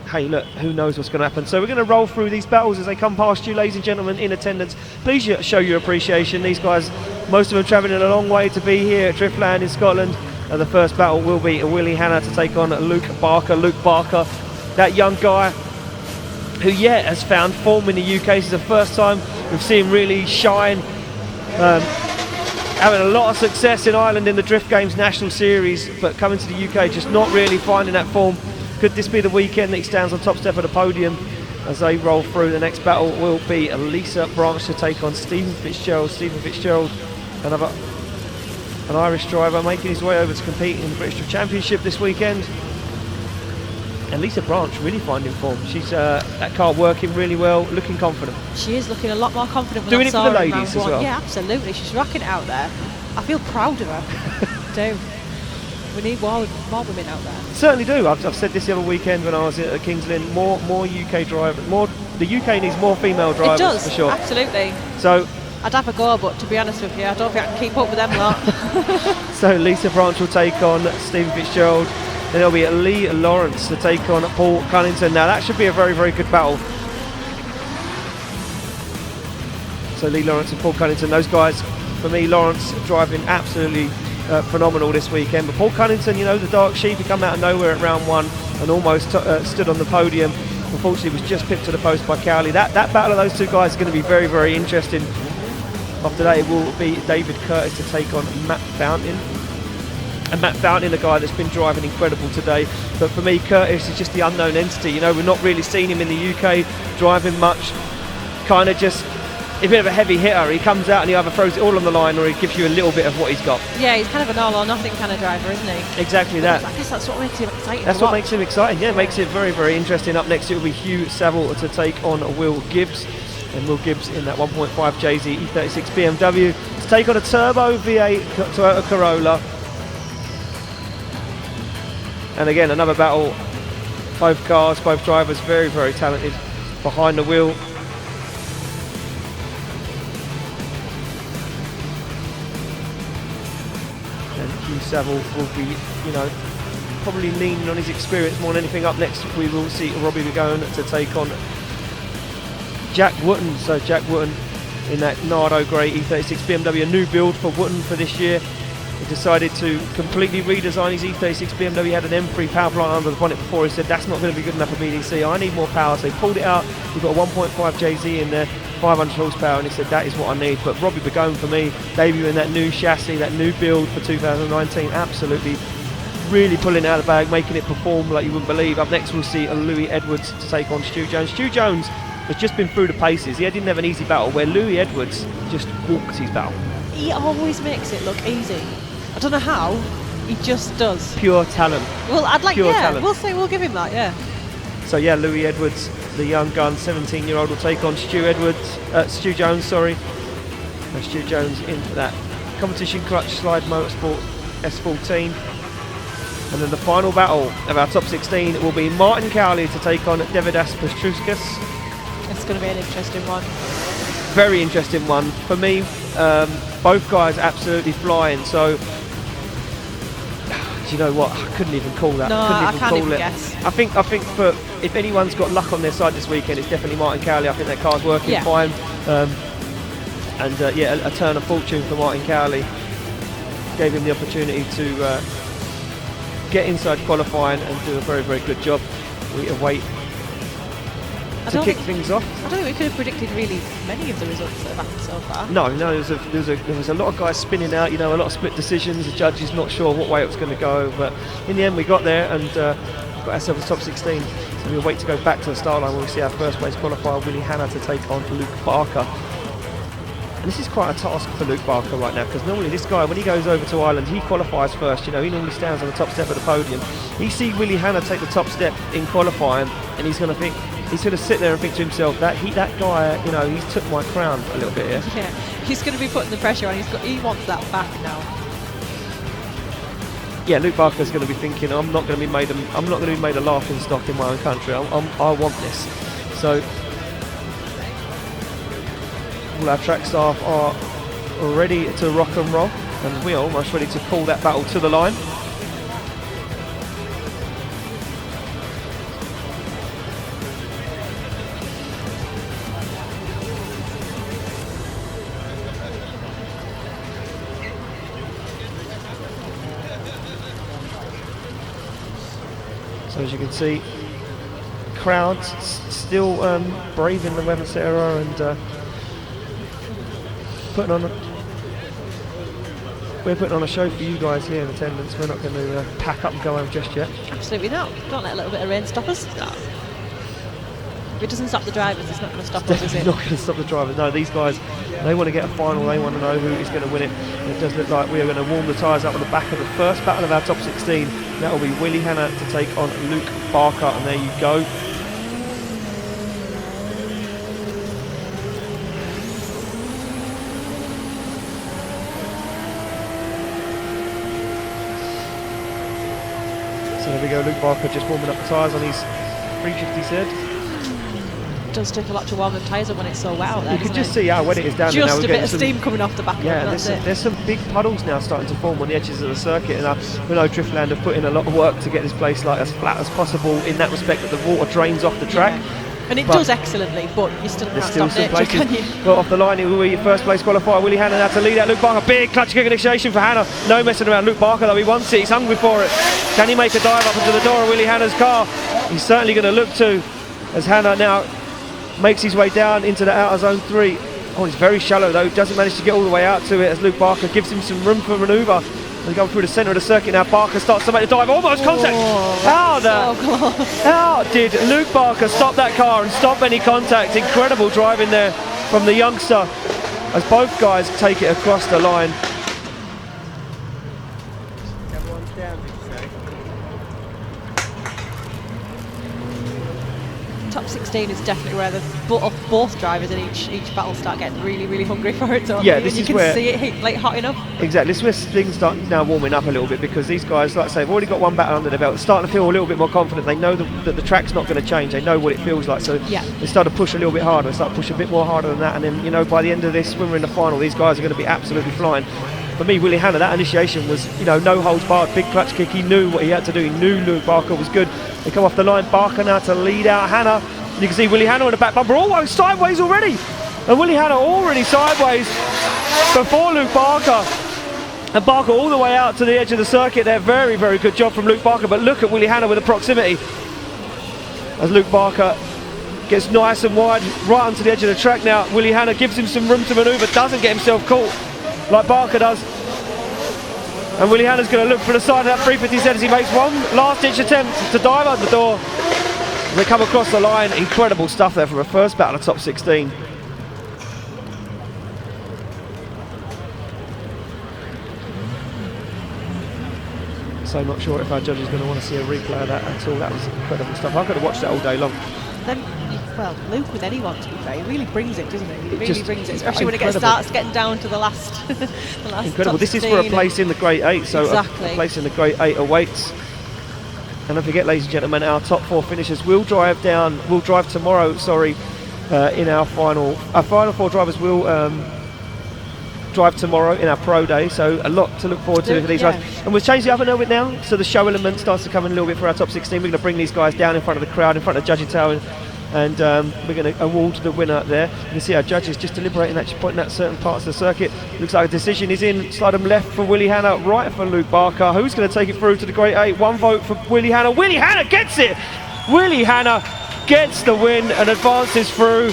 D: hey, look, who knows what's going to happen. So we're going to roll through these battles as they come past you, ladies and gentlemen in attendance. Please show your appreciation. These guys, most of them travelling a long way to be here at Driftland in Scotland. The first battle will be Willie Hanna to take on Luke Barker. Luke Barker, that young guy who has found form in the UK. This is the first time we've seen him really shine. Having a lot of success in Ireland in the Drift Games National Series, but coming to the UK just not really finding that form. Could this be the weekend that he stands on top step of the podium? As they roll through, the next battle will be Lisa Branch to take on Stephen Fitzgerald. Stephen Fitzgerald, an Irish driver making his way over to compete in the British Drift Championship this weekend. And Lisa Branch really finding form. She's that car working really well, looking confident.
E: She is looking a lot more confident.
D: Doing it for the ladies as well.
E: Yeah, absolutely. She's rocking it out there. I feel proud of her. Do. We need more women out there.
D: Certainly do. I've said this the other weekend when I was at Kings Lynn. More UK drivers. The UK needs more female drivers.
E: It does,
D: for sure.
E: Absolutely.
D: So
E: I'd have a go, but to be honest with you, I don't think I can keep up with them lot.
D: So Lisa Branch will take on Stephen Fitzgerald. Then there'll be Lee Lawrence to take on Paul Cunningham. Now that should be a very, very good battle. So Lee Lawrence and Paul Cunningham, those guys, for me, Lawrence driving absolutely phenomenal this weekend. But Paul Cunningham, the dark sheep, he come out of nowhere at round one and almost stood on the podium. Unfortunately, was just pipped to the post by Karoly. That battle of those two guys is going to be very, very interesting. After that, it will be David Curtis to take on Matt Fountain. And Matt Fountain, a guy that's been driving incredible today. But for me, Curtis is just the unknown entity. We're not really seeing him in the UK driving much. Kind of just a bit of a heavy hitter. He comes out and he either throws it all on the line or he gives you a little bit of what he's got.
E: Yeah, he's kind of an all or nothing kind of driver, isn't he?
D: Exactly that.
E: I guess that's what makes him exciting.
D: That's what makes him exciting. Yeah, makes it very, very interesting. Up next, it will be Hugh Savile to take on Will Gibbs. And Will Gibbs in that 1.5 JZ E36 BMW to take on a turbo V8 Toyota Corolla. And again, another battle. Both cars, both drivers, very, very talented behind the wheel. And Hugh Savile will be, probably leaning on his experience more than anything. Up next, we will see Robbie Begolo to take on Jack Wotton. So Jack Wotton in that Nardo Grey E36 BMW, a new build for Wotton for this year. He decided to completely redesign his E36 BMW. He had an M3 power plant under the bonnet before. He said that's not going to be good enough for BDC. I need more power. So he pulled it out. We've got a 1.5 JZ in there, 500 horsepower, and he said that is what I need. But Robbie Begolo for me, debuting that new chassis, that new build for 2019, absolutely really pulling it out of the bag, making it perform like you wouldn't believe. Up next we'll see Louis Edwards to take on Stu Jones. Stu Jones has just been through the paces. He didn't have an easy battle, where Louis Edwards just walked his battle.
E: He always makes it look easy. I don't know how, he just does.
D: Pure talent.
E: Well,
D: talent.
E: We'll give him that, yeah.
D: So yeah, Louis Edwards, the young gun, 17-year-old, will take on Stu Jones, sorry. And Stu Jones into that competition clutch slide motorsport S14. And then the final battle of our top 16 will be Martin Karoly to take on Davidas Paulauskas.
E: It's going to be an interesting one.
D: Very interesting one. For me, both guys absolutely flying. So, do you know what? I couldn't even call that.
E: No, I can't even guess.
D: I think for if anyone's got luck on their side this weekend, it's definitely Martin Karoly. I think that car's working fine. A turn of fortune for Martin Karoly. Gave him the opportunity to get inside qualifying and do a very, very good job. We await to kick things off.
E: I don't think we could have predicted really many of the results that have happened so far.
D: No, there was a lot of guys spinning out, a lot of split decisions. The judges not sure what way it was going to go, but in the end we got there and got ourselves a top 16. So we'll wait to go back to the start line when we see our first race qualifier, Willie Hanna, to take on Luke Barker. And this is quite a task for Luke Barker right now, because normally this guy, when he goes over to Ireland, he qualifies first. He normally stands on the top step of the podium. He sees Willie Hanna take the top step in qualifying, and he's going to sit there and think to himself, that guy, he's took my crown a little bit here.
E: Yeah, he's going to be putting the pressure on. He wants that back now.
D: Yeah, Luke Barker's going to be thinking, I'm not going to be made a laughing stock in my own country. I want this. So all our track staff are ready to rock and roll, and we're almost ready to call that battle to the line. So as you can see, crowds still braving the weather, Sarah, and we're putting on a show for you guys here in attendance. We're not going to pack up and go home just yet.
E: Absolutely not. Don't let a little bit of rain stop us. No. If it doesn't stop the drivers, it's not going to stop us, is it?
D: Not going to stop the drivers. No, these guys, they want to get a final. They want to know who is going to win it. And it does look like we are going to warm the tyres up on the back of the first battle of our top 16. That will be Willie Hanna to take on Luke Barker, and there you go. So there we go, Luke Barker just warming up the tyres on his 350 Z.
E: It does take a lot to warm the tyres up when it's so wet out there.
D: You can just see how wet it is down there.
E: Just a bit of steam coming off the back of it.
D: There's some big puddles now starting to form on the edges of the circuit, and we know Driftland have put in a lot of work to get this place like as flat as possible in that respect, that the water drains off the track.
E: Yeah. And it does excellently, but you still can't stop nature, can you?
D: Well, off the line, first place qualifier, Willie Hanna now to lead out Luke Barker. Big clutch kick initiation for Hanna. No messing around. Luke Barker, though, he wants it. He's hungry for it. Can he make a dive up into the door of Willie Hanna's car? He's certainly going to look to, as Hanna now makes his way down into the outer zone 3. Oh, it's very shallow though. Doesn't manage to get all the way out to it as Luke Barker gives him some room for manoeuvre. They're going through the centre of the circuit now. Barker starts to make the dive. Almost contact. How did Luke Barker stop that car and stop any contact? Incredible driving there from the youngster as both guys take it across the line.
E: Top 16 is definitely where both drivers in each battle start getting really, really hungry for it. So
D: yeah,
E: this is where you can see it like hot enough.
D: Exactly, this is where things start now warming up a little bit, because these guys, like I say, have already got one battle under their belt. They're starting to feel a little bit more confident. They know that the track's not going to change. They know what it feels like. So they start to push a little bit harder. They start to push a bit more harder than that. And then, by the end of this, when we're in the final, these guys are going to be absolutely flying. For me, Willie Hanna, that initiation was, no holds barred, big clutch kick. He knew what he had to do. He knew Luke Barker was good. They come off the line. Barker now to lead out Hanna. You can see Willie Hanna on the back bumper, sideways already. And Willie Hanna already sideways before Luke Barker. And Barker all the way out to the edge of the circuit there. Very, very good job from Luke Barker. But look at Willie Hanna with the proximity. As Luke Barker gets nice and wide, right onto the edge of the track now. Willie Hanna gives him some room to manoeuvre, doesn't get himself caught like Barker does. And Willie Hanna's going to look for the side of that 350Z as he makes one last-ditch attempt to dive out the door. They come across the line. Incredible stuff there from a first battle of top 16. So not sure if our judge is going to want to see a replay of that at all. That was incredible stuff. I'm going to watch that all day long.
E: Well, Luke with anyone, to be fair, he really brings it, doesn't he? He really brings it, especially when it starts getting down to the last.
D: Incredible. This is for a place in the Great 8, so exactly. A place in the Great 8 awaits. And don't forget, ladies and gentlemen, our top 4 finishers will drive tomorrow, in our final. Our final 4 drivers will drive tomorrow in our pro day, so a lot to look forward to for these guys. And we've changed it up a little bit now, so the show element starts to come in a little bit for our top 16. We're going to bring these guys down in front of the crowd, in front of the judging tower, and we're going to award the winner there. You can see our judges just deliberating, actually pointing at certain parts of the circuit. Looks like a decision is in. Slide them left for Willie Hanna, right for Luke Barker. Who's going to take it through to the Great 8? One vote for Willie Hanna. Willie Hanna gets it! Willie Hanna gets the win and advances through.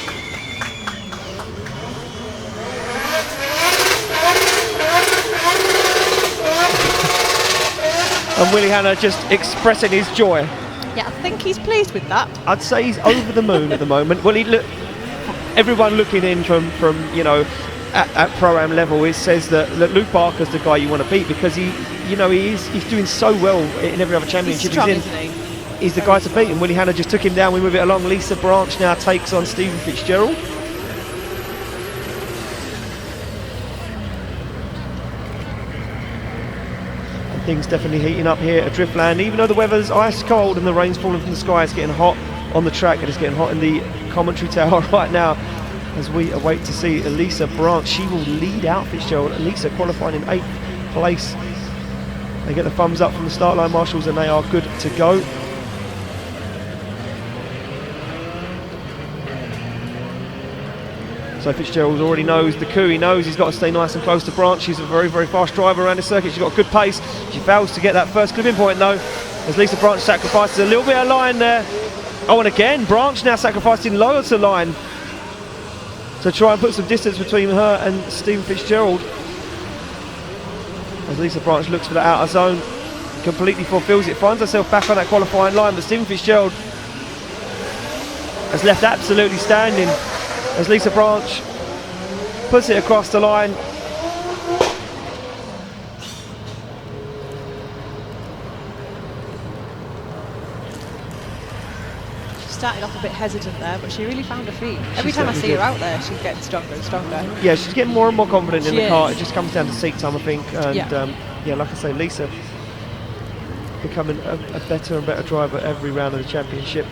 D: And Willie Hanna just expressing his joy.
E: Yeah, I think he's pleased with that.
D: I'd say he's over the moon at the moment. Well, everyone looking in from at pro-am level, it says that Luke Barker's the guy you want to beat, because he's doing so well in every other championship
E: he's
D: in.
E: Isn't he?
D: He's the guy to beat, and Willie Hanna just took him down. We move it along. Lisa Branch now takes on Stephen Fitzgerald. Things definitely heating up here at Driftland, even though the weather's ice cold and the rain's falling from the sky. It's getting hot on the track, and it's getting hot in the commentary tower right now as we await to see Elisa Branch. She will lead out Fitzgerald. Elisa qualifying in 8th place. They get the thumbs up from the start line marshals and they are good to go. So Fitzgerald already knows the coup. He knows he's got to stay nice and close to Branch. She's a very, very fast driver around the circuit. She's got a good pace. She fails to get that first clipping point though, as Lisa Branch sacrifices a little bit of line there. Oh, and again, Branch now sacrificing lower to line to try and put some distance between her and Stephen Fitzgerald. As Lisa Branch looks for the outer zone, completely fulfills it, finds herself back on that qualifying line, but Stephen Fitzgerald has left absolutely standing as Lisa Branch puts it across the line.
E: Started off a bit hesitant there, but she really found her feet. Every time I see her out there, she's getting stronger and stronger.
D: Yeah, she's getting more and more confident in the car. It just comes down to seat time, I think. And yeah, like I say, Lisa becoming a better and better driver every round of the championship.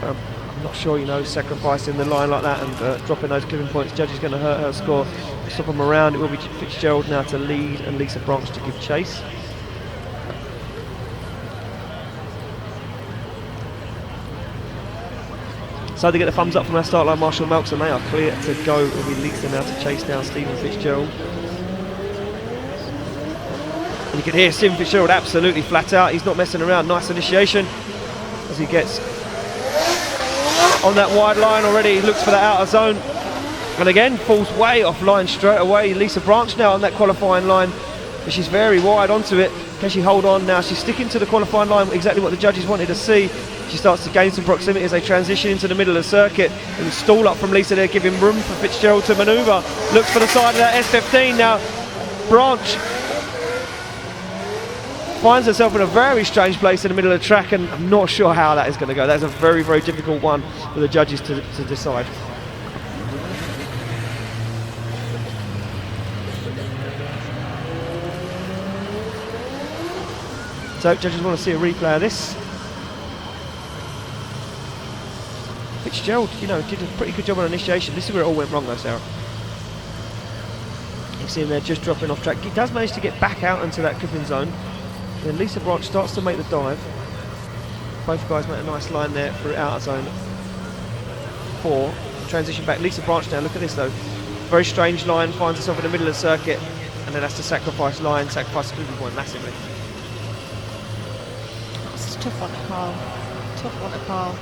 D: I'm not sure, you know, sacrificing the line like that and dropping those clipping points, judge is going to hurt her score. Stop them around. It will be Fitzgerald now to lead and Lisa Branch to give chase. So they get the thumbs up from our start line marshal Melks and they are clear to go. It will be Lisa now to chase down Stephen Fitzgerald. And you can hear Stephen Fitzgerald absolutely flat out. He's not messing around. Nice initiation as he gets on that wide line already. He looks for the outer zone and again falls way off line straight away. Lisa Branch now on that qualifying line, but she's very wide onto it. Can she hold on now? She's sticking to the qualifying line, exactly what the judges wanted to see. She starts to gain some proximity as they transition into the middle of the circuit. And stall up from Lisa there, giving room for Fitzgerald to manoeuvre. Looks for the side of that S15 now. Branch finds herself in a very strange place in the middle of the track, and I'm not sure how that is going to go. That's a very, very difficult one for the judges to decide. So judges want to see a replay of this. Fitzgerald, you know, did a pretty good job on initiation. This is where it all went wrong though, Sarah. You see him there just dropping off track. He does manage to get back out into that clipping zone. Then Lisa Branch starts to make the dive. Both guys make a nice line there for outer zone 4. Transition back. Lisa Branch now, look at this though. Very strange line, finds herself in the middle of the circuit and then has to sacrifice line, sacrifice the clipping point massively.
E: It's a tough one to call. Tough one to call.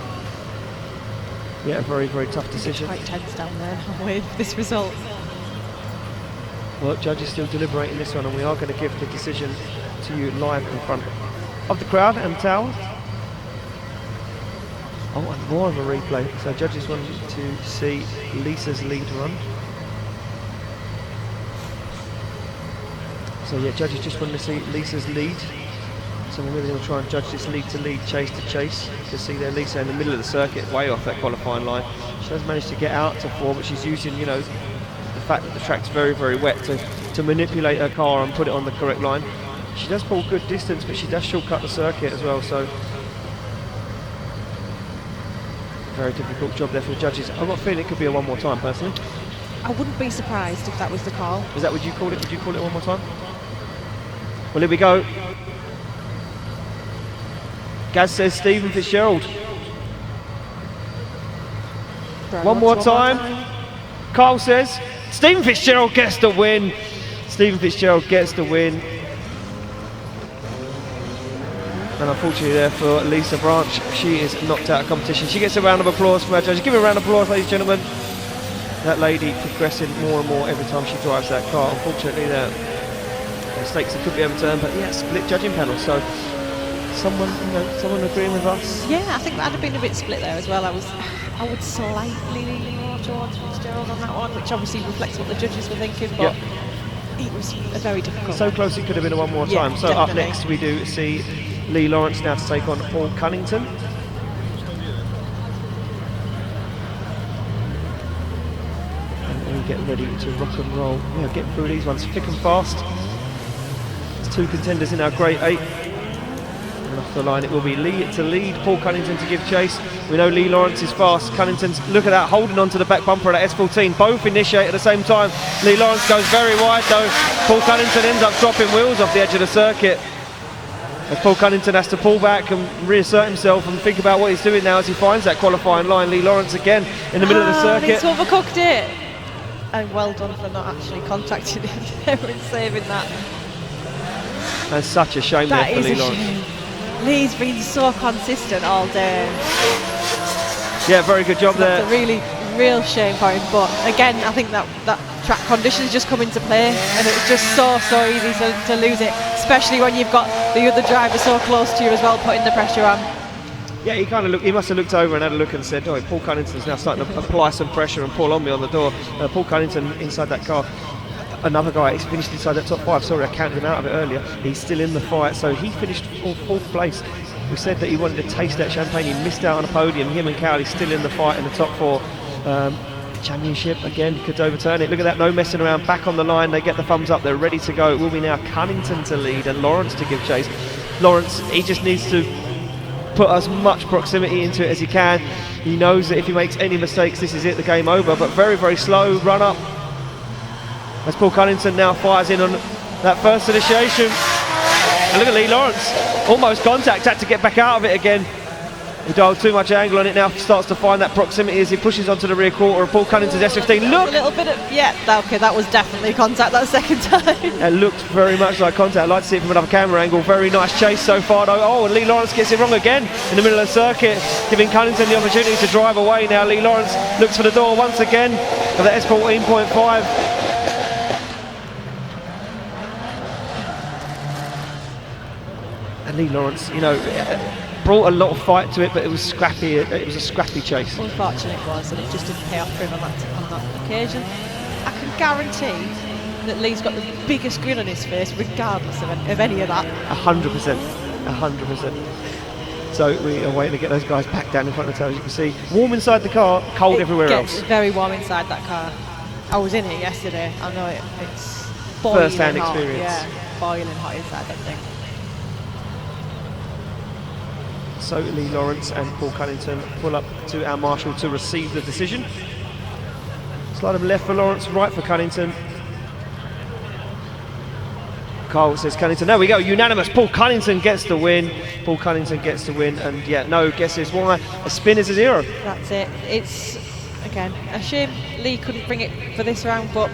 D: Yeah, very, very tough decision.
E: Quite tense down there with this result.
D: Well, judges still deliberating this one, and we are going to give the decision to you live in front of the crowd and tower. Oh, and more of a replay. So judges wanted to see Lisa's lead run. So yeah, judges just wanted to see Lisa's lead. So we're really going to try and judge this lead to lead, chase to chase. You can see there Lisa in the middle of the circuit, way off that qualifying line. She has managed to get out to 4, but she's using, you know, the fact that the track's very, very wet to manipulate her car and put it on the correct line. She does pull good distance, but she does shortcut the circuit as well, so very difficult job there for the judges. I've got a feeling it could be a one more time, personally.
E: I wouldn't be surprised if that was the call.
D: Is that what you call it? Would you call it one more time? Well, here we go. Gaz says Stephen Fitzgerald. One more time. Carl says Stephen Fitzgerald gets the win. Stephen Fitzgerald gets the win. And unfortunately there for Lisa Branch, she is knocked out of competition. She gets a round of applause from our judges. Give her a round of applause, ladies and gentlemen. That lady progressing more and more every time she drives that car. Unfortunately there are mistakes that could be overturned, but yeah, split judging panel. So someone agreeing with us?
E: Yeah, I think I'd have been a bit split there as well. I would slightly lean more towards Fitzgerald on that one, which obviously reflects what the judges were thinking, but it was a very difficult
D: So
E: one.
D: close it could have been a one more time. So
E: definitely.
D: Up next we do see Lee Lawrence now to take on Paul Cunningham. And we get ready to rock and roll. Yeah, get through these ones thick and fast. There's 2 contenders in our Grade 8. And off the line it will be Lee to lead, Paul Cunningham to give chase. We know Lee Lawrence is fast. Cunnington's, look at that, holding on to the back bumper of that S14. Both initiate at the same time. Lee Lawrence goes very wide though. Paul Cunningham ends up dropping wheels off the edge of the circuit. As Paul Cunningham has to pull back and reassert himself and think about what he's doing now as he finds that qualifying line. Lee Lawrence again in the middle of the circuit.
E: He's overcooked it. And well done for not actually contacting him there and saving that.
D: That's such a shame there for Lee Lawrence.
E: Shame. Lee's been so consistent all day.
D: Yeah, very good job there.
E: It's a really, real shame for him. But again, I think that track conditions just come into play, and it's just so easy to lose it, especially when you've got the other driver so close to you as well, putting the pressure on.
D: Yeah, he must have looked over and had a look and said, oh, Paul Cunnington's now starting to apply some pressure and pull on me on the door. Paul Cunningham inside that car. Another guy, he's finished inside that top 5. Sorry, I counted him out of it earlier. He's still in the fight, so he finished fourth place. We said that he wanted to taste that champagne. He missed out on a podium. Him and Karoly still in the fight in the top 4. Championship again, could overturn it. Look at that, no messing around, back on the line. They get the thumbs up, they're ready to go. It will be now Cunningham to lead and Lawrence to give chase. Lawrence, he just needs to put as much proximity into it as he can. He knows that if he makes any mistakes, this is it, the game over. But very, very slow run up as Paul Cunningham now fires in on that first initiation. And look at Lee Lawrence, almost contact, had to get back out of it again. He dialed too much angle on it, now starts to find that proximity as he pushes onto the rear quarter of Paul Cunningham's S15. Look!
E: A little bit of, okay, that was definitely contact that second time.
D: It looked very much like contact. I'd like to see it from another camera angle. Very nice chase so far though. Oh, and Lee Lawrence gets it wrong again in the middle of the circuit, giving Cunningham the opportunity to drive away now. Lee Lawrence looks for the door once again of the S14.5. And Lee Lawrence, brought a lot of fight to it, but it was scrappy. It was a scrappy chase.
E: Unfortunate it was, and it just didn't pay off for him on that occasion. I can guarantee that Lee's got the biggest grin on his face, regardless of any of that.
D: 100%. 100%. So we are waiting to get those guys back down in front of the tail. As you can see, warm inside the car, cold everywhere else.
E: It's very warm inside that car. I was in it yesterday. I know it's boiling
D: first-hand
E: hot.
D: experience.
E: Yeah, boiling hot inside that thing.
D: So Lee Lawrence and Paul Cunningham pull up to our marshal to receive the decision. Slide him left for Lawrence, right for Cunningham. Carl says Cunningham. There we go, unanimous. Paul Cunningham gets the win. Paul Cunningham gets the win, and yeah, no guesses why. A spin is a 0.
E: That's it. It's, again, a shame Lee couldn't bring it for this round, but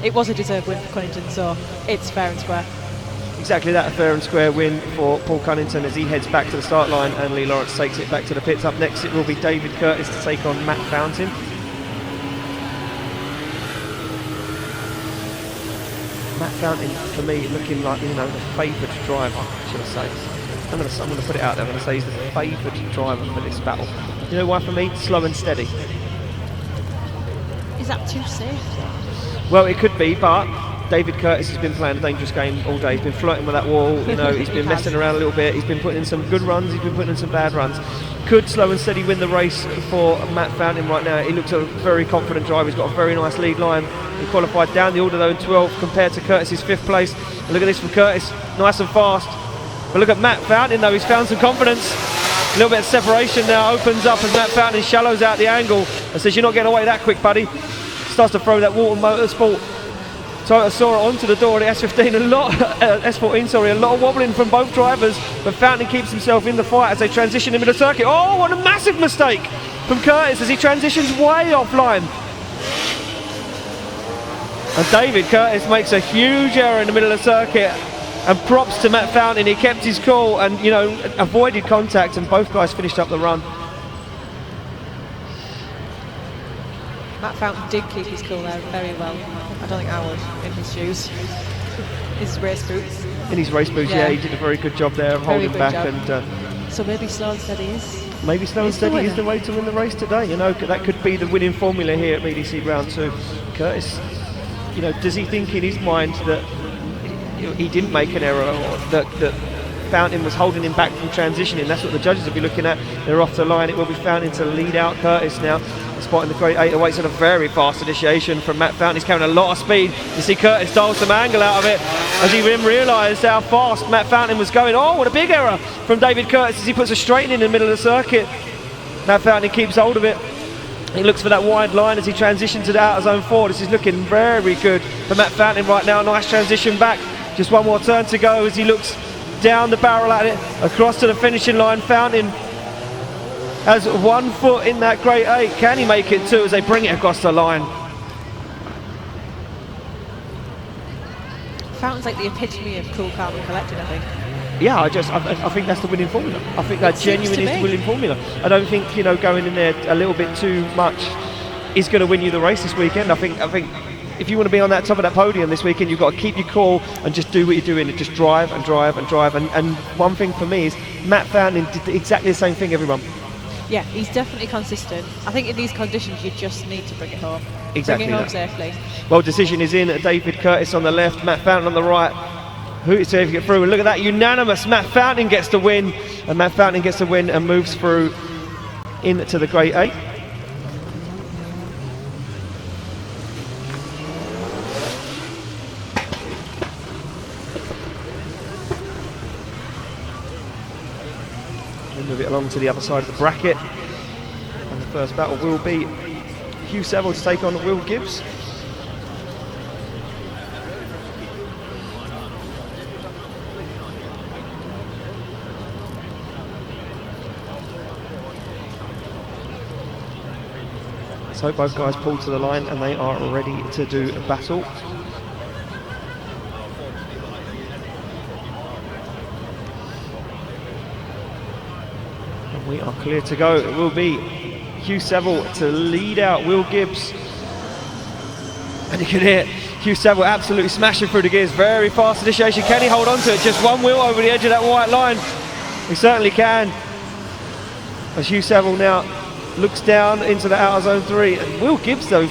E: it was a deserved win for Cunningham, so it's fair and square.
D: Exactly that, a fair and square win for Paul Cunningham as he heads back to the start line and Lee Lawrence takes it back to the pits. Up next it will be David Curtis to take on Matt Fountain. Matt Fountain, for me, looking like, the favoured driver, should I say. I'm going to put it out there, I'm going to say he's the favoured driver for this battle. You know why for me? Slow and steady.
E: Is that too safe?
D: Well, it could be, but David Curtis has been playing a dangerous game all day. He's been flirting with that wall, he's been messing around a little bit. He's been putting in some good runs, he's been putting in some bad runs. Could slow and steady win the race for Matt Fountain right now? He looks a very confident driver. He's got a very nice lead line. He qualified down the order though in 12th compared to Curtis's 5th place. And look at this from Curtis, nice and fast. But look at Matt Fountain though, he's found some confidence. A little bit of separation now opens up as Matt Fountain shallows out the angle and says, you're not getting away that quick, buddy. Starts to throw that Walton Motorsport Toyota Sora onto the door of the S15, S14, a lot of wobbling from both drivers, but Fountain keeps himself in the fight as they transition into the circuit. Oh, what a massive mistake from Curtis as he transitions way offline. And David Curtis makes a huge error in the middle of the circuit, and props to Matt Fountain. He kept his cool and avoided contact, and both guys finished up the run.
E: Matt Fountain did keep his cool there very well. I don't think I would in his shoes. His race boots. In his race boots, yeah, he did a very good job there of holding back. And so maybe slow and steady is.
D: Maybe slow and steady is the way to win the race today. That could be the winning formula here at BDC Round 2. Curtis, does he think in his mind that he didn't make an error, or that Fountain was holding him back from transitioning? That's what the judges will be looking at. They're off the line. It will be Fountain to lead out Curtis now. spot in the Great 8 awaits at a very fast initiation from Matt Fountain. He's carrying a lot of speed. You see Curtis dial some angle out of it as he didn't realise how fast Matt Fountain was going. Oh, what a big error from David Curtis as he puts a straight in the middle of the circuit. Matt Fountain keeps hold of it. He looks for that wide line as he transitions to the outer zone 4. This is looking very good for Matt Fountain right now. Nice transition back. Just one more turn to go as he looks down the barrel at it, across to the finishing line. Fountain has 1 foot in that Great 8. Can he make it 2 as they bring it across the line?
E: Fountain's like the epitome of cool, calm and collected, I think.
D: Yeah, I think that's the winning formula. I think that genuinely is the winning formula. I don't think, going in there a little bit too much is going to win you the race this weekend. I think if you want to be on that top of that podium this weekend, you've got to keep your cool and just do what you're doing and just drive and drive and drive. And one thing for me is Matt Fountain did exactly the same thing, everyone.
E: Yeah, he's definitely consistent. I think in these conditions you just need to bring it home.
D: Exactly.
E: Bring it home safely.
D: Well, decision is in. David Curtis on the left, Matt Fountain on the right. Who is to get through? And look at that, unanimous. Matt Fountain gets the win, and Matt Fountain gets the win and moves through into the Great 8. We'll move it along to the other side of the bracket, and the first battle will be Hugh Savile to take on Will Gibbs. So both guys pulled to the line and they are ready to do a battle. And we are clear to go. It will be Hugh Savile to lead out Will Gibbs. And you can hear Hugh Savile absolutely smashing through the gears. Very fast initiation. Can he hold on to it? Just one wheel over the edge of that white line. He certainly can. As Hugh Savile now looks down into the outer zone 3. And Will Gibbs, though,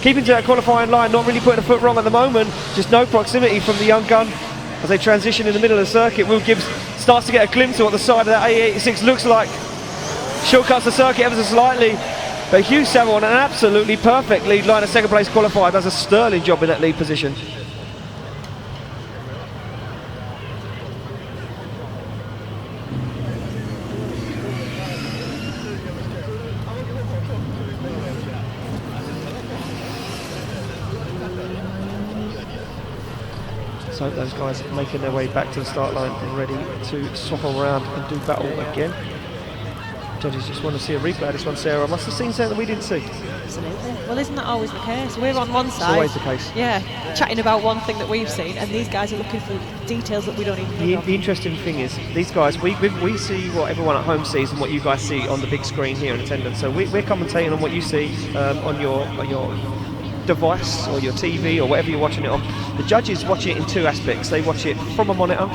D: keeping to that qualifying line, not really putting a foot wrong at the moment. Just no proximity from the young gun as they transition in the middle of the circuit. Will Gibbs starts to get a glimpse of what the side of that A86 looks like. Shortcuts the circuit ever so slightly. But Hugh Savile on an absolutely perfect lead line, a second place qualifier, does a sterling job in that lead position. So those guys making their way back to the start line and ready to swap around and do battle again. Judges just want to see a replay of this one. Sarah must have seen something that we didn't see.
E: Absolutely. Well, isn't that always the case? We're on one side.
D: It's always the case.
E: Yeah, chatting about one thing that we've seen, and these guys are looking for details that we don't even know.
D: The interesting thing is, these guys, we see what everyone at home sees and what you guys see on the big screen here in attendance. So we're commentating on what you see on your device or your TV or whatever you're watching it on. The judges watch it in two aspects. They watch it from a monitor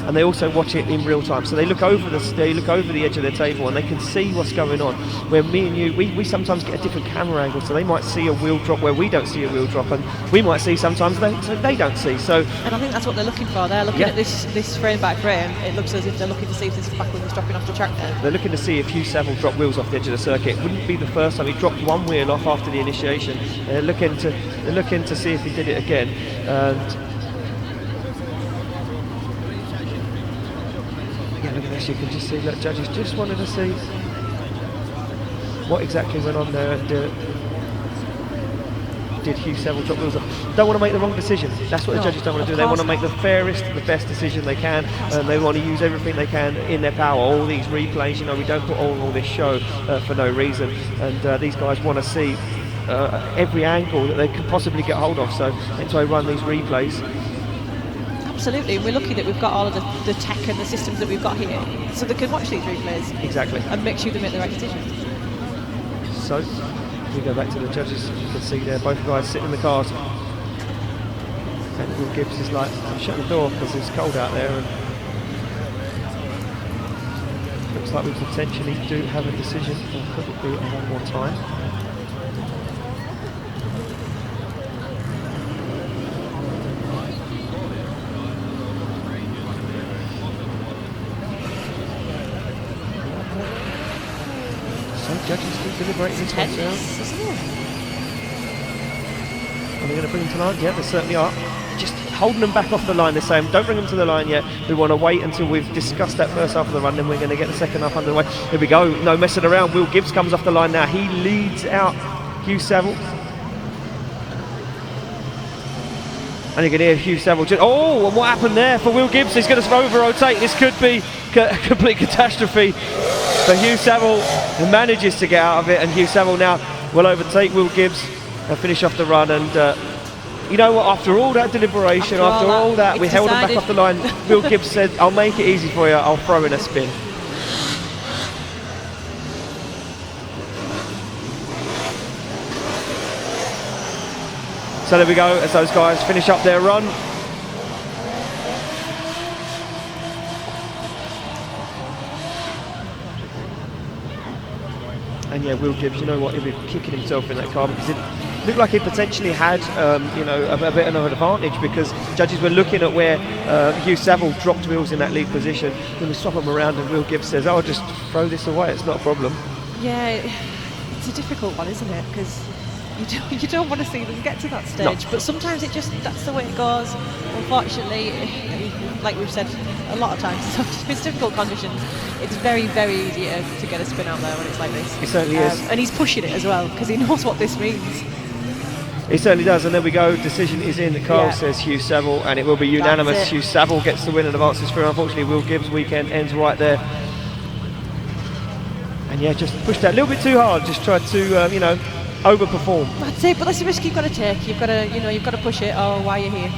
D: and they also watch it in real time. So they look over the edge of their table and they can see what's going on. Where me and you, we sometimes get a different camera angle, so they might see a wheel drop where we don't see a wheel drop, and we might see sometimes they don't see. So,
E: and I think that's what they're looking for. They're looking at this frame by frame. It looks as if they're looking to see if this back wheel is dropping off the track there. They're
D: looking to see if Hugh Savile dropped wheels off the edge of the circuit. It wouldn't be the first time he dropped one wheel off after the initiation. They're looking to see if he did it again. And look at this, you can just see that judges just wanted to see what exactly went on there. And did Hugh Savile drop wheels off? Don't want to make the wrong decision. That's what the judges don't want to do. They want to make the fairest, the best decision they can, and they want to use everything they can in their power. All these replays, we don't put all this show for no reason, and these guys want to see every angle that they can possibly get hold of, so that's why I run these replays.
E: Absolutely, and we're lucky that we've got all of the tech and the systems that we've got here, so they can watch these replays.
D: Exactly.
E: And make sure they make the right decision.
D: So, we go back to the judges. You can see there, both guys sitting in the cars. And Will Gibbs is like, shut the door because it's cold out there. And looks like we potentially do have a decision, or could it be one more time? Judges still going to deliberating this one,
E: Tennis, isn't it?
D: Are they going to bring them to the line? Yeah, they certainly are. Just holding them back off the line. They're saying, don't bring them to the line yet. We want to wait until we've discussed that first half of the run, then we're going to get the second half underway. Here we go. No messing around. Will Gibbs comes off the line now. He leads out Hugh Savile. And you can hear Hugh Savile just, oh, and what happened there for Will Gibbs? He's going to over-rotate. This could be a complete catastrophe. But Hugh Savile manages to get out of it, and Hugh Savile now will overtake Will Gibbs and finish off the run. And you know what, after all that deliberation, after all that, we held him back off the line. Will Gibbs said, I'll make it easy for you, I'll throw in a spin. So there we go, as those guys finish up their run. And yeah, Will Gibbs, you know what, he'll be kicking himself in that car because it looked like he potentially had, you know, a bit of an advantage because judges were looking at where Hugh Savile dropped wheels in that lead position. Then we swap them around and Will Gibbs says, oh, just throw this away, it's not a problem.
E: Yeah, it's a difficult one, isn't it? Because you don't want to see them get to that stage,
D: No.
E: but sometimes that's the way it goes. Unfortunately, like we've said a lot of times, it's difficult conditions. It's very, very easy to get a spin out there when it's like this.
D: It certainly is.
E: And he's pushing it as well because he knows what this means.
D: He certainly does, and there we go. Decision is in. Carl says Hugh Savile, and it will be unanimous. Hugh Savile gets the win and advances through. Unfortunately, Will Gibbs' weekend ends right there. And yeah, just pushed that a little bit too hard. Just tried to, you know, overperform.
E: That's it, but that's the risk you've got to take. You've got to push it. Oh, why are you here?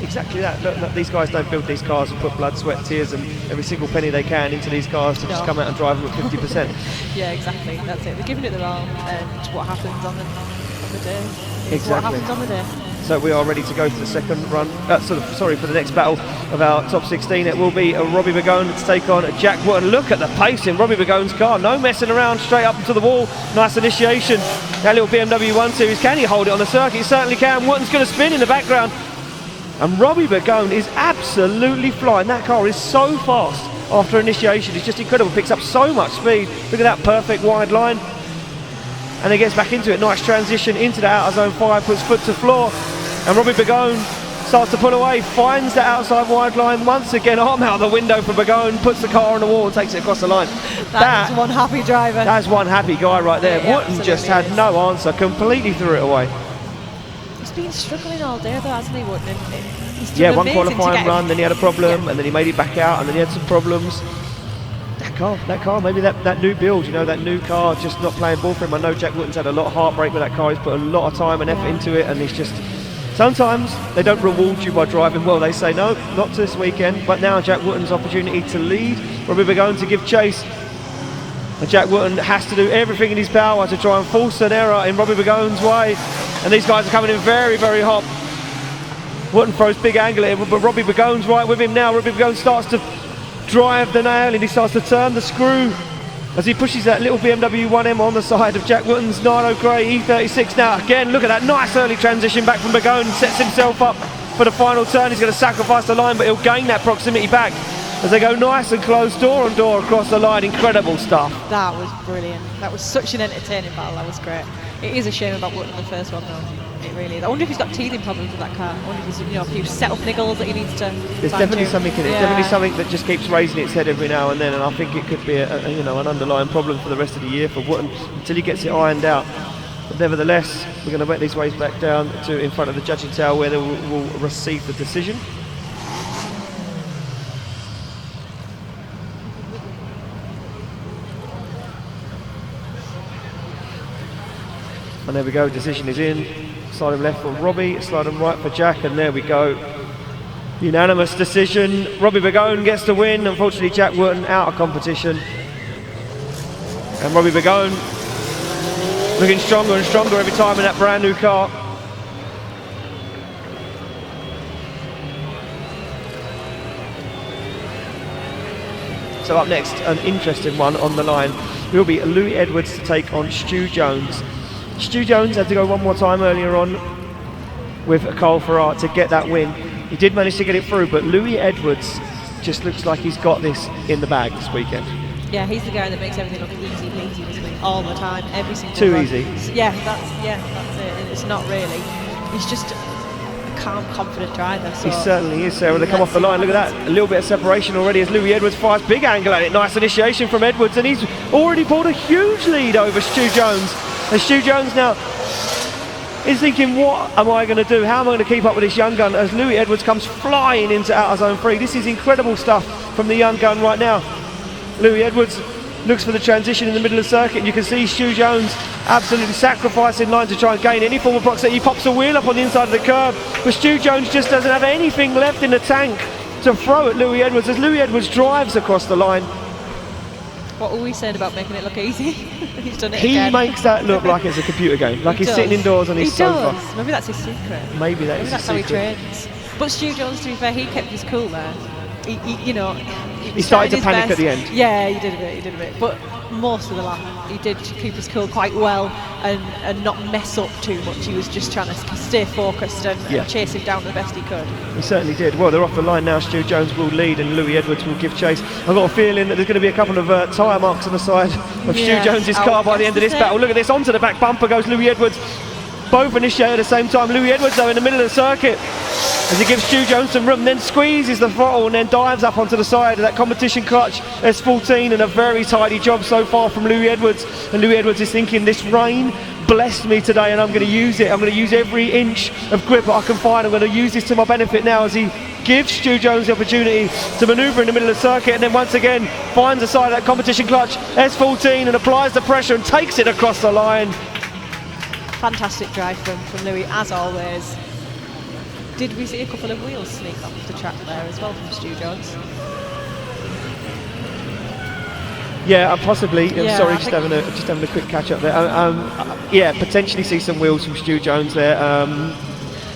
D: Exactly that. Look, these guys don't build these cars and put blood, sweat, tears, and every single penny they can into these cars to just come out and drive them at 50%.
E: Yeah, exactly. That's it. They're giving it their all, and what happens on the day.
D: Exactly.
E: What happens on the day.
D: So we are ready to go to the second run. For the next battle of our top 16. It will be Robbie Begolo to take on Jack Wootton. Look at the pace in Robbie Begolo's car. No messing around, straight up into the wall. Nice initiation. That little BMW 1 Series. Can he hold it on the circuit? He certainly can. Wootton's going to spin in the background. And Robbie Begolo is absolutely flying. That car is so fast after initiation. It's just incredible. Picks up so much speed. Look at that perfect wide line. And he gets back into it. Nice transition into the outer zone 5, puts foot to floor. And Robbie Begolo starts to pull away, finds the outside wide line. Once again, arm out the window for Begolo, puts the car on the wall and takes it across the line.
E: That's one happy driver.
D: That's one happy guy right there.
E: Yeah,
D: Wootton just had no answer, completely threw it away.
E: He's been struggling all day though, hasn't he, Wootton?
D: Yeah, one qualifying run, then he had a problem, and then he made it back out, and then he had some problems. That car, maybe that new build, you know, that new car just not playing ball for him. I know Jack Wootton's had a lot of heartbreak with that car. He's put a lot of time and effort into it, and he's just... Sometimes they don't reward you by driving well. They say, no, not this weekend. But now Jack Wootton's opportunity to lead. Robbie Begolo to give chase. And Jack Wootton has to do everything in his power to try and force an error in Robbie Begolo's way. And these guys are coming in very, very hot. Wootton throws big angle at him, but Robbie Begolo's right with him now. Robbie Begolo starts to drive the nail and he starts to turn the screw as he pushes that little BMW 1M on the side of Jack Wootton's Nano Grey E36. Now again, look at that nice early transition back from Begolo, sets himself up for the final turn. He's going to sacrifice the line, but he'll gain that proximity back as they go nice and close, door on door across the line. Incredible stuff.
E: That was brilliant. That was such an entertaining battle. That was great. It is a shame about Wootton the first one though. It really is. I wonder if he's got teething problems with that car. I wonder if he's, you know, a few set-up niggles that he needs to.
D: There's definitely something in it. It's definitely something that just keeps raising its head every now and then, and I think it could be an underlying problem for the rest of the year for Wootton until he gets it ironed out. But nevertheless, we're going to make these ways back down to in front of the judging tower where they will receive the decision. And there we go, decision is in. Slide him left for Robbie, slide him right for Jack, and there we go. Unanimous decision. Robbie Begolo gets the win. Unfortunately, Jack Wootton out of competition. And Robbie Begolo looking stronger and stronger every time in that brand new car. So up next, an interesting one on the line will be Louis Edwards to take on Stu Jones. Stu Jones had to go one more time earlier on with Fara to get that win. He did manage to get it through, but Louis Edwards just looks like he's got this in the bag this weekend.
E: Yeah, he's the guy that makes everything look easy peasy, doesn't he? All the time, every single
D: Too
E: run.
D: easy.
E: Yeah, that's it. It's not really. He's just a calm, confident driver. So
D: He certainly is, Sarah. They come off the line. Look at that. A little bit of separation already as Louis Edwards fires big angle at it. Nice initiation from Edwards, and he's already pulled a huge lead over Stu Jones. And Stu Jones now is thinking, what am I going to do? How am I going to keep up with this young gun as Louis Edwards comes flying into outer zone 3? This is incredible stuff from the young gun right now. Louis Edwards looks for the transition in the middle of the circuit, and you can see Stu Jones absolutely sacrificing line to try and gain any form of proximity. He pops a wheel up on the inside of the curb, but Stu Jones just doesn't have anything left in the tank to throw at Louis Edwards as Louis Edwards drives across the line.
E: what were we saying about making it look easy? He's done it
D: He
E: again.
D: makes that look like it's a computer game, like he's
E: does.
D: sitting indoors on his
E: He
D: sofa.
E: does. Maybe that's his secret.
D: Maybe that
E: Maybe
D: is
E: that's
D: his
E: how he
D: secret.
E: trains. But Stu Jones, to be fair, he kept his cool there. He was
D: started to
E: trying his
D: panic at
E: best.
D: the end.
E: Yeah, he did a bit. But most of the lap, he did keep his cool quite well and not mess up too much. He was just trying to stay focused and chase him down the best he could.
D: He certainly did. Well, they're off the line now. Stu Jones will lead and Louis Edwards will give chase. I've got a feeling that there's going to be a couple of tyre marks on the side of Stu Jones's car by the end of this battle. Look at this, onto the back bumper goes Louis Edwards. Both initiate at the same time. Louis Edwards, though, in the middle of the circuit as he gives Stu Jones some room, then squeezes the throttle and then dives up onto the side of that competition clutch. S14, and a very tidy job so far from Louis Edwards. And Louis Edwards is thinking, this rain blessed me today and I'm going to use it. I'm going to use every inch of grip that I can find. I'm going to use this to my benefit now as he gives Stu Jones the opportunity to manoeuvre in the middle of the circuit, and then once again finds the side of that competition clutch, S14, and applies the pressure and takes it across the line.
E: Fantastic drive from Louis, as always. Did we see a couple of wheels sneak off the track there as well from Stu Jones?
D: Yeah, possibly.
E: Yeah,
D: Sorry,
E: I
D: just having a quick catch up there. Yeah, potentially see some wheels from Stu Jones there.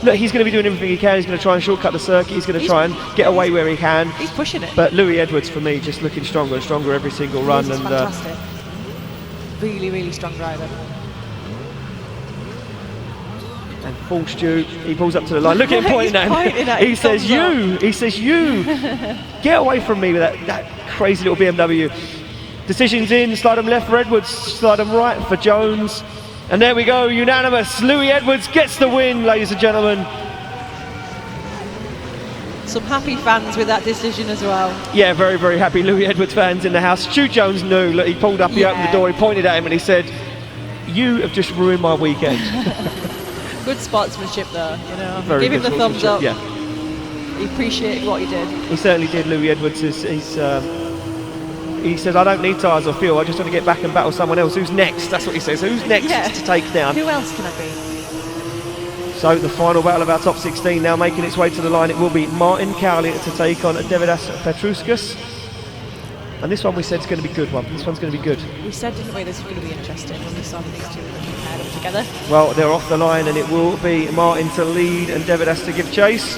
D: Look, he's going to be doing everything he can. He's going to try and shortcut the circuit. He's going to try and get away where he can.
E: He's pushing it.
D: But Louis Edwards, for me, just looking stronger and stronger every single run.
E: He's
D: And
E: fantastic. Really, really strong driver.
D: And full Stu, he pulls up to the line. Look at him pointing at him. He says, "You." He says, "You." Get away from me with that crazy little BMW. Decisions in. Slide them left for Edwards. Slide them right for Jones. And there we go. Unanimous. Louis Edwards gets the win, ladies and gentlemen.
E: Some happy fans with that decision as well.
D: Yeah, very, very happy Louis Edwards fans in the house. Stu Jones knew. Look, he pulled up. He opened the door. He pointed at him and he said, "You have just ruined my weekend."
E: Good sportsmanship though, you know.
D: Very
E: Give him
D: good
E: the thumbs up.
D: Yeah.
E: He appreciated what he did.
D: He certainly did. Louis Edwards he says, "I don't need tyres or fuel. I just want to get back and battle someone else. Who's next?" That's what he says. Who's next to take down?
E: Who else can I be?
D: So the final battle of our top 16 now making its way to the line. It will be Martin Karoly to take on Davidas Petrauskas. And this one we said is going to be a good one. This one's going to be good.
E: We said, didn't we, this was going to be interesting when we saw these two paired up together.
D: Well, they're off the line and it will be Martin to lead and Davidas to give chase.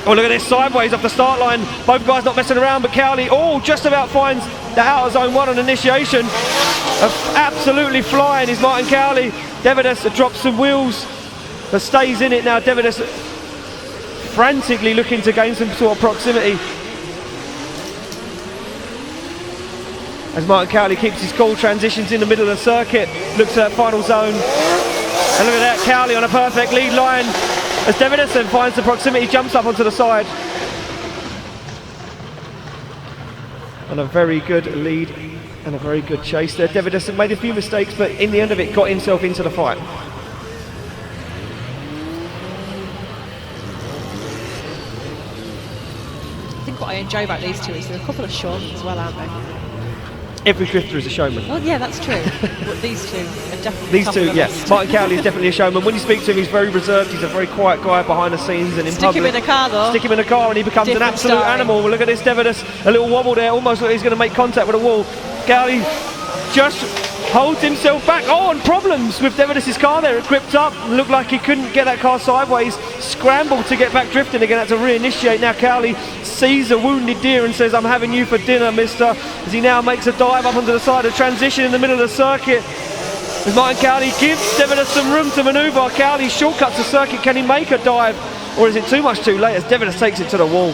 D: Oh, look at this, sideways off the start line. Both guys not messing around, but Karoly, just about finds the outer zone 1 on initiation. Absolutely flying is Martin Karoly. Davidas drops some wheels, but stays in it now. Davidas frantically looking to gain some sort of proximity. As Martin Karoly keeps his cool, transitions in the middle of the circuit, looks at that final zone. And look at that, Karoly on a perfect lead line. As Davidas finds the proximity, jumps up onto the side. And a very good lead and a very good chase there. Davidas made a few mistakes, but in the end of it, got himself into the fight.
E: I think what I enjoy about these two is they're a couple of showmen as well, aren't they?
D: Every drifter is a showman.
E: Well, yeah, that's true. But these two are definitely
D: These
E: top
D: two,
E: of the
D: yeah.
E: list.
D: Martin Karoly is definitely a showman. When you speak to him, he's very reserved. He's a very quiet guy behind the scenes and in
E: Stick
D: public.
E: him in a car, though.
D: Stick him in a car and he becomes
E: Different
D: an absolute
E: story.
D: animal. Well, look at this, Davidas, a little wobble there, almost like he's going to make contact with a wall. Karoly just holds himself back. And problems with Davidas's car there. It gripped up, looked like he couldn't get that car sideways. Scrambled to get back drifting again, had to reinitiate. Now Karoly sees a wounded deer and says, "I'm having you for dinner, mister," as he now makes a dive up onto the side, a transition in the middle of the circuit. As Martin Karoly gives Davidas some room to manoeuvre. Karoly shortcuts the circuit. Can he make a dive, or is it too much too late as Davidas takes it to the wall?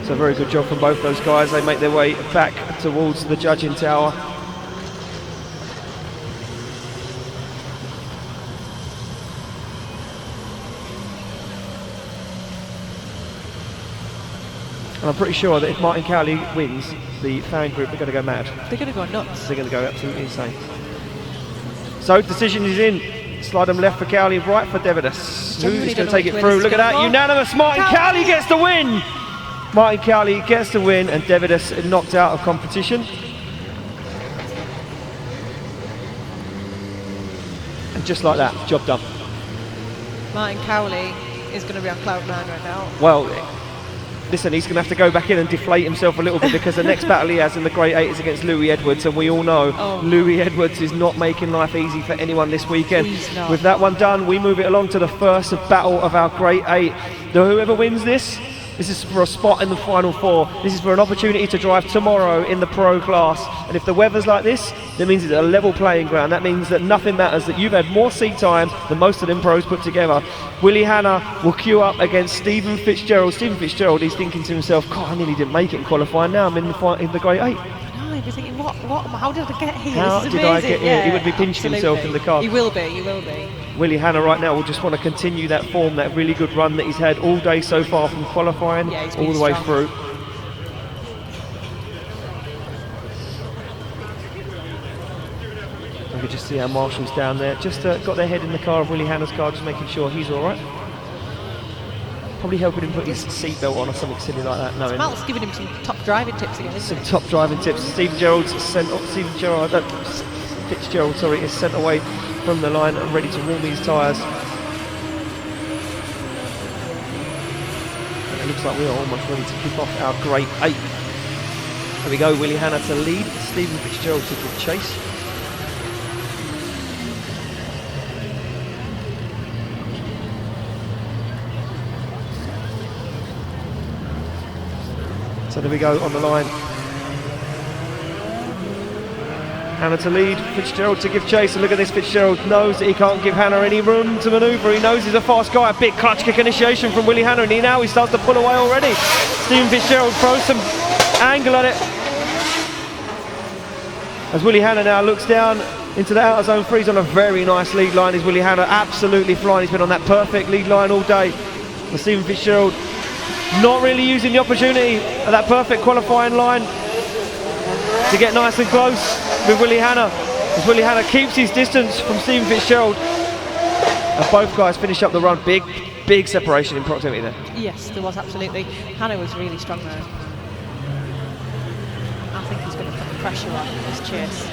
D: So very good job from both those guys. They make their way back towards the judging tower. And I'm pretty sure that if Martin Cowley wins, the fan group are going to go mad.
E: They're going to go nuts.
D: They're going to go absolutely insane. So decision is in. Slide them left for Cowley, right for Devidas. Who's going to take it through? Look at that, unanimous. Martin Cowley gets the win. Martin Cowley gets the win, and Devidas knocked out of competition. And just like that, job done.
E: Martin Cowley is going to be on cloud 9 right now.
D: Well, listen, he's going to have to go back in and deflate himself a little bit, because the next battle he has in the Great 8 is against Louis Edwards, and we all know Louis Edwards is not making life easy for anyone this weekend. With that one done, we move it along to the first battle of our Great 8. Whoever wins this is for a spot in the Final 4. This is for an opportunity to drive tomorrow in the Pro class. And if the weather's like this, that means it's a level playing ground. That means that nothing matters, that you've had more seat time than most of them pros put together. Willie Hanna will queue up against Stephen Fitzgerald. Stephen Fitzgerald, he's thinking to himself, God, I nearly didn't make it in qualifying. Now I'm in the Great 8.
E: He'd be thinking, what, how did I get here?
D: How
E: this is
D: did
E: amazing.
D: I get here? He would be pinching himself in the car.
E: He will be.
D: Willie Hanna right now will just want to continue that form, that really good run that he's had all day so far, from qualifying all the way through. You can just see our marshals down there, just got their head in the car of Willie Hanna's car, just making sure he's all right. Probably helping him put his seatbelt on or something silly like that. No,
E: Mal's giving him some top driving tips again, isn't
D: some top driving tips. Fitzgerald, sorry, is sent away from the line and ready to warm his tyres. And it looks like we are almost ready to kick off our Great 8. There we go, Willie Hanna to lead, Stephen Fitzgerald to give chase. So there we go on the line. Hanna to lead, Fitzgerald to give chase, and look at this, Fitzgerald knows that he can't give Hanna any room to manoeuvre. He knows he's a fast guy. A big clutch kick initiation from Willie Hanna, and he starts to pull away already. Stephen Fitzgerald throws some angle at it. As Willie Hanna now looks down into the outer zone 3, he's on a very nice lead line. Is Willie Hanna absolutely flying. He's been on that perfect lead line all day. And Stephen Fitzgerald not really using the opportunity of that perfect qualifying line to get nice and close with Willie Hanna, as Willie Hanna keeps his distance from Stephen Fitzgerald, and both guys finish up the run. Big separation in proximity there.
E: Yes, there was absolutely. Hanna was really strong there. I think he's going to put the pressure on this chase.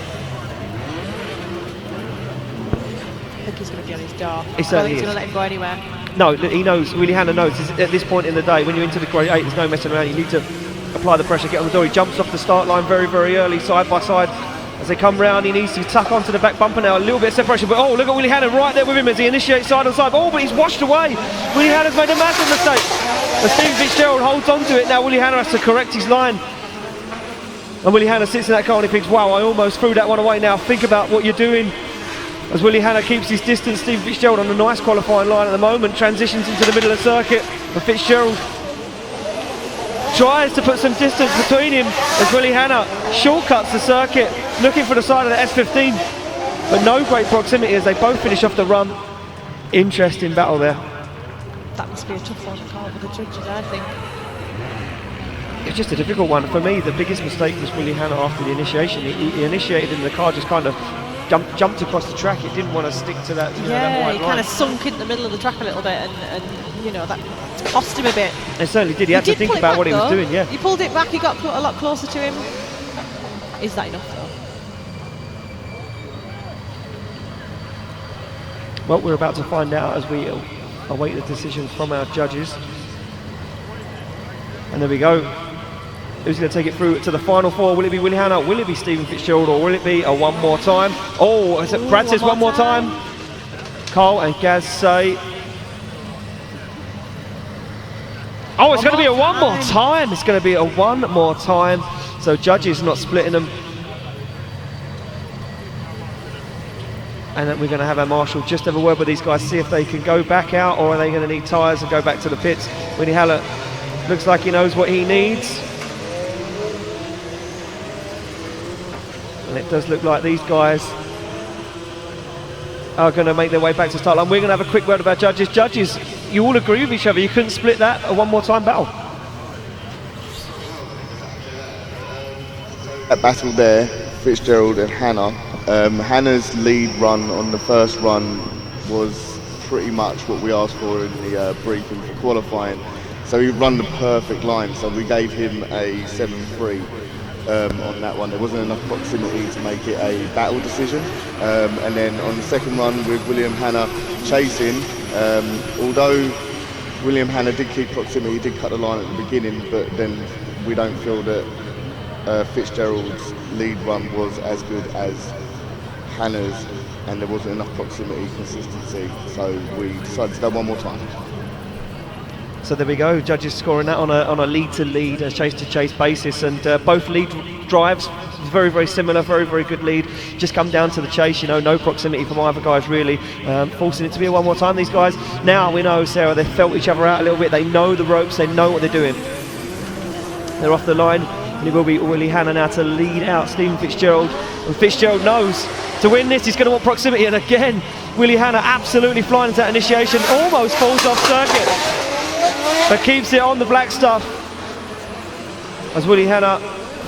E: I think he's going to be on his door. I don't think he's going to let him go anywhere.
D: No, he knows, Willie Hanna knows, at this point in the day, when you're into the Great 8, there's no messing around. You need to apply the pressure, get on the door. He jumps off the start line very, very early, side by side. As they come round, he needs to tuck onto the back bumper now. A little bit of separation, but look at Willie Hanna right there with him as he initiates side on side. But he's washed away. Willie Hanna's made a massive mistake. As Stephen Fitzgerald holds on to it now, Willie Hanna has to correct his line. And Willie Hanna sits in that car and he thinks, wow, I almost threw that one away now. Think about what you're doing. As Willie Hanna keeps his distance, Stephen Fitzgerald on a nice qualifying line at the moment, transitions into the middle of the circuit, and Fitzgerald tries to put some distance between him as Willie Hanna shortcuts the circuit, looking for the side of the S15, but no great proximity as they both finish off the run. Interesting battle there.
E: That must be a tough one to call for the judges, I think.
D: It's just a difficult one. For me, the biggest mistake was Willie Hanna after the initiation. He initiated and the car just kind of jumped across the track. It didn't want to stick to that, that white line.
E: He kind of sunk into the middle of the track a little bit, and that cost him a bit.
D: It certainly did. He had to think about what he was doing, yeah.
E: He pulled it back, he got a lot closer to him. Is that enough, though?
D: Well, we're about to find out as we await the decisions from our judges. And there we go. Who's going to take it through to the final 4? Will it be Willie Hanna? Will it be Stephen Fitzgerald? Or will it be a one more time? Brad says one more time. Carl and Gaz say... it's going to be a one more time. It's going to be a one more time. So judges not splitting them. And then we're going to have our marshal just have a word with these guys, see if they can go back out, or are they going to need tyres and go back to the pits. Willie Hanna Looks like he knows what he needs. And it does look like these guys are going to make their way back to start line. We're going to have a quick word about judges. Judges, you all agree with each other. You couldn't split that a one more time battle.
G: A battle there, Fitzgerald and Hanna. Hanna's lead run on the first run was pretty much what we asked for in the briefing for qualifying. So he run the perfect line, so we gave him a 7-3 on that one. There wasn't enough proximity to make it a battle decision. And then on the second run with William Hanna chasing, although William Hanna did keep proximity, he did cut the line at the beginning, but then we don't feel that Fitzgerald's lead run was as good as Hanna's, and there wasn't enough proximity consistency, so we decided to go one more time.
D: So there we go, judges scoring that on a lead-to-lead, a chase-to-chase basis, and both lead drives, very, very similar, very, very good lead. Just come down to the chase, you know, no proximity from either guys really, forcing it to be a one more time. These guys, now we know, Sarah, they've felt each other out a little bit, they know the ropes, they know what they're doing. They're off the line, and it will be Willie Hanna now to lead out Stephen Fitzgerald, and Fitzgerald knows to win this he's going to want proximity, and again Willie Hanna absolutely flying into that initiation, almost falls off circuit, but keeps it on the black stuff as Willie Hanna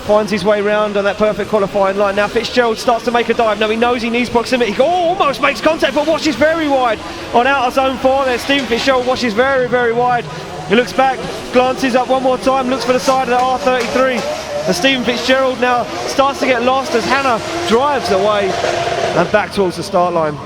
D: finds his way round on that perfect qualifying line. Now Fitzgerald starts to make a dive. Now he knows he needs proximity. Almost makes contact, but washes very wide on outer zone 4 there. Stephen Fitzgerald washes very, very wide. He looks back, glances up one more time, looks for the side of the R33. And Stephen Fitzgerald now starts to get lost as Hanna drives away and back towards the start line.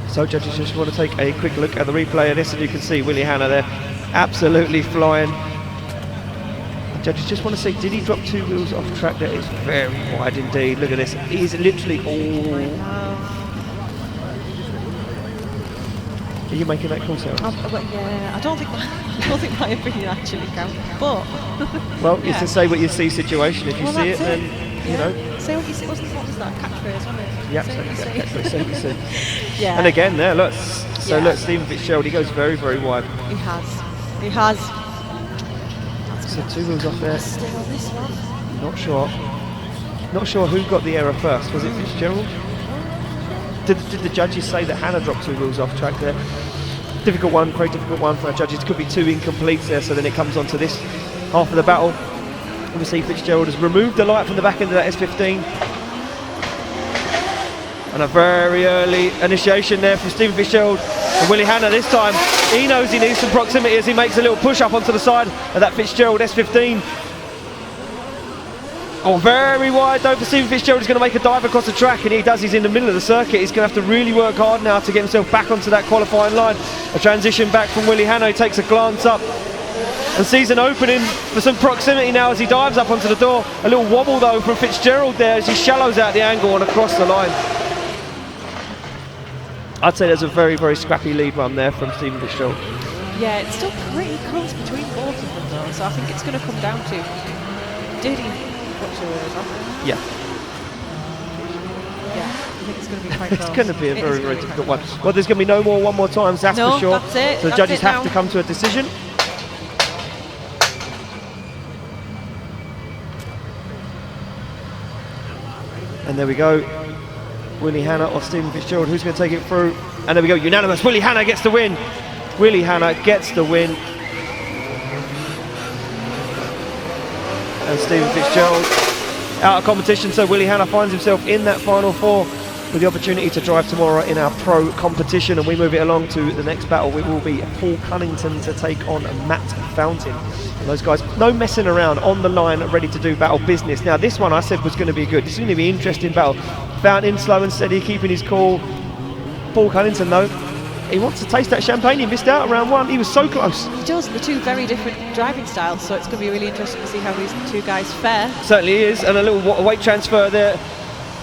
D: So judges just want to take a quick look at the replay of this, and you can see Willie Hanna there absolutely flying. The judges just want to see, did he drop 2 wheels off track there? It's very wide indeed. Look at this. He's literally Are you making that call, Sarah?
E: Yeah, I don't think my opinion actually counts. But
D: well, you can say what you see situation. If you see it, then you know.
E: Say what you see. What was that catchphrase, wasn't it?
D: Yep,
E: say
D: what you see.
E: Yeah.
D: And again there, look. So look, Stephen Fitzgerald, he goes very, very wide.
E: He has.
D: So 2 wheels off there.
E: Still on this one.
D: Not sure who got the error first. Was it Fitzgerald? Did the judges say that Hanna dropped 2 wheels off track there? Difficult one, very difficult one for our judges. Could be 2 incompletes there, so then it comes on to this half of the battle. Obviously Fitzgerald has removed the light from the back end of that S15. And a very early initiation there from Stephen Fitzgerald. And Willie Hanna this time, he knows he needs some proximity as he makes a little push up onto the side of that Fitzgerald S15. Oh, very wide though for Stephen Fitzgerald. He's going to make a dive across the track, and he does. He's in the middle of the circuit. He's going to have to really work hard now to get himself back onto that qualifying line. A transition back from Willie Hanna. He takes a glance up and sees an opening for some proximity now as he dives up onto the door. A little wobble though from Fitzgerald there as he shallows out the angle and across the line. I'd say there's a very, very scrappy lead run there from Stephen Fitzgerald.
E: Yeah, it's still pretty close between both of them though, so I think it's going to come down to, did he watch the wheels off?
D: Yeah.
E: Yeah, I think it's going to be quite close.
D: It's going to be a very, very difficult one. Well, there's going to be no more one more times, that's for sure.
E: That's it.
D: So the judges have to come to a decision. And there we go. Willie Hanna or Stephen Fitzgerald, who's going to take it through? And there we go, unanimous. Willie Hanna gets the win. Willie Hanna gets the win. And Stephen Fitzgerald out of competition, so Willie Hanna finds himself in that final 4 with the opportunity to drive tomorrow in our pro competition. And we move it along to the next battle. It will be Paul Cunningham to take on Matt Fountain. And those guys, no messing around, on the line, ready to do battle business. Now this one I said was going to be good. This is going to be an interesting battle. Fountain slow and steady, keeping his cool. Paul Cunningham though, he wants to taste that champagne. He missed out round 1. He was so close.
E: He does. The 2 very different driving styles, so it's going to be really interesting to see how these 2 guys fare.
D: Certainly is, and a little weight transfer there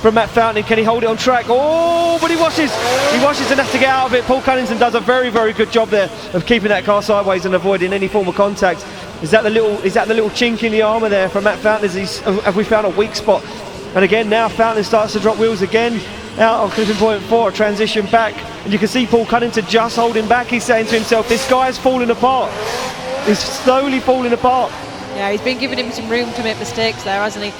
D: from Matt Fountain. Can he hold it on track? Oh, but he washes and has to get out of it. Paul Cunningham does a very, very good job there of keeping that car sideways and avoiding any form of contact. Is that the little chink in the armour there from Matt Fountain? Have we found a weak spot? And again, now Fountain starts to drop wheels again. Out on clipping point 4, a transition back. And you can see Paul Cunningham just holding back. He's saying to himself, this guy's falling apart. He's slowly falling apart.
E: Yeah, he's been giving him some room to make mistakes there, hasn't he?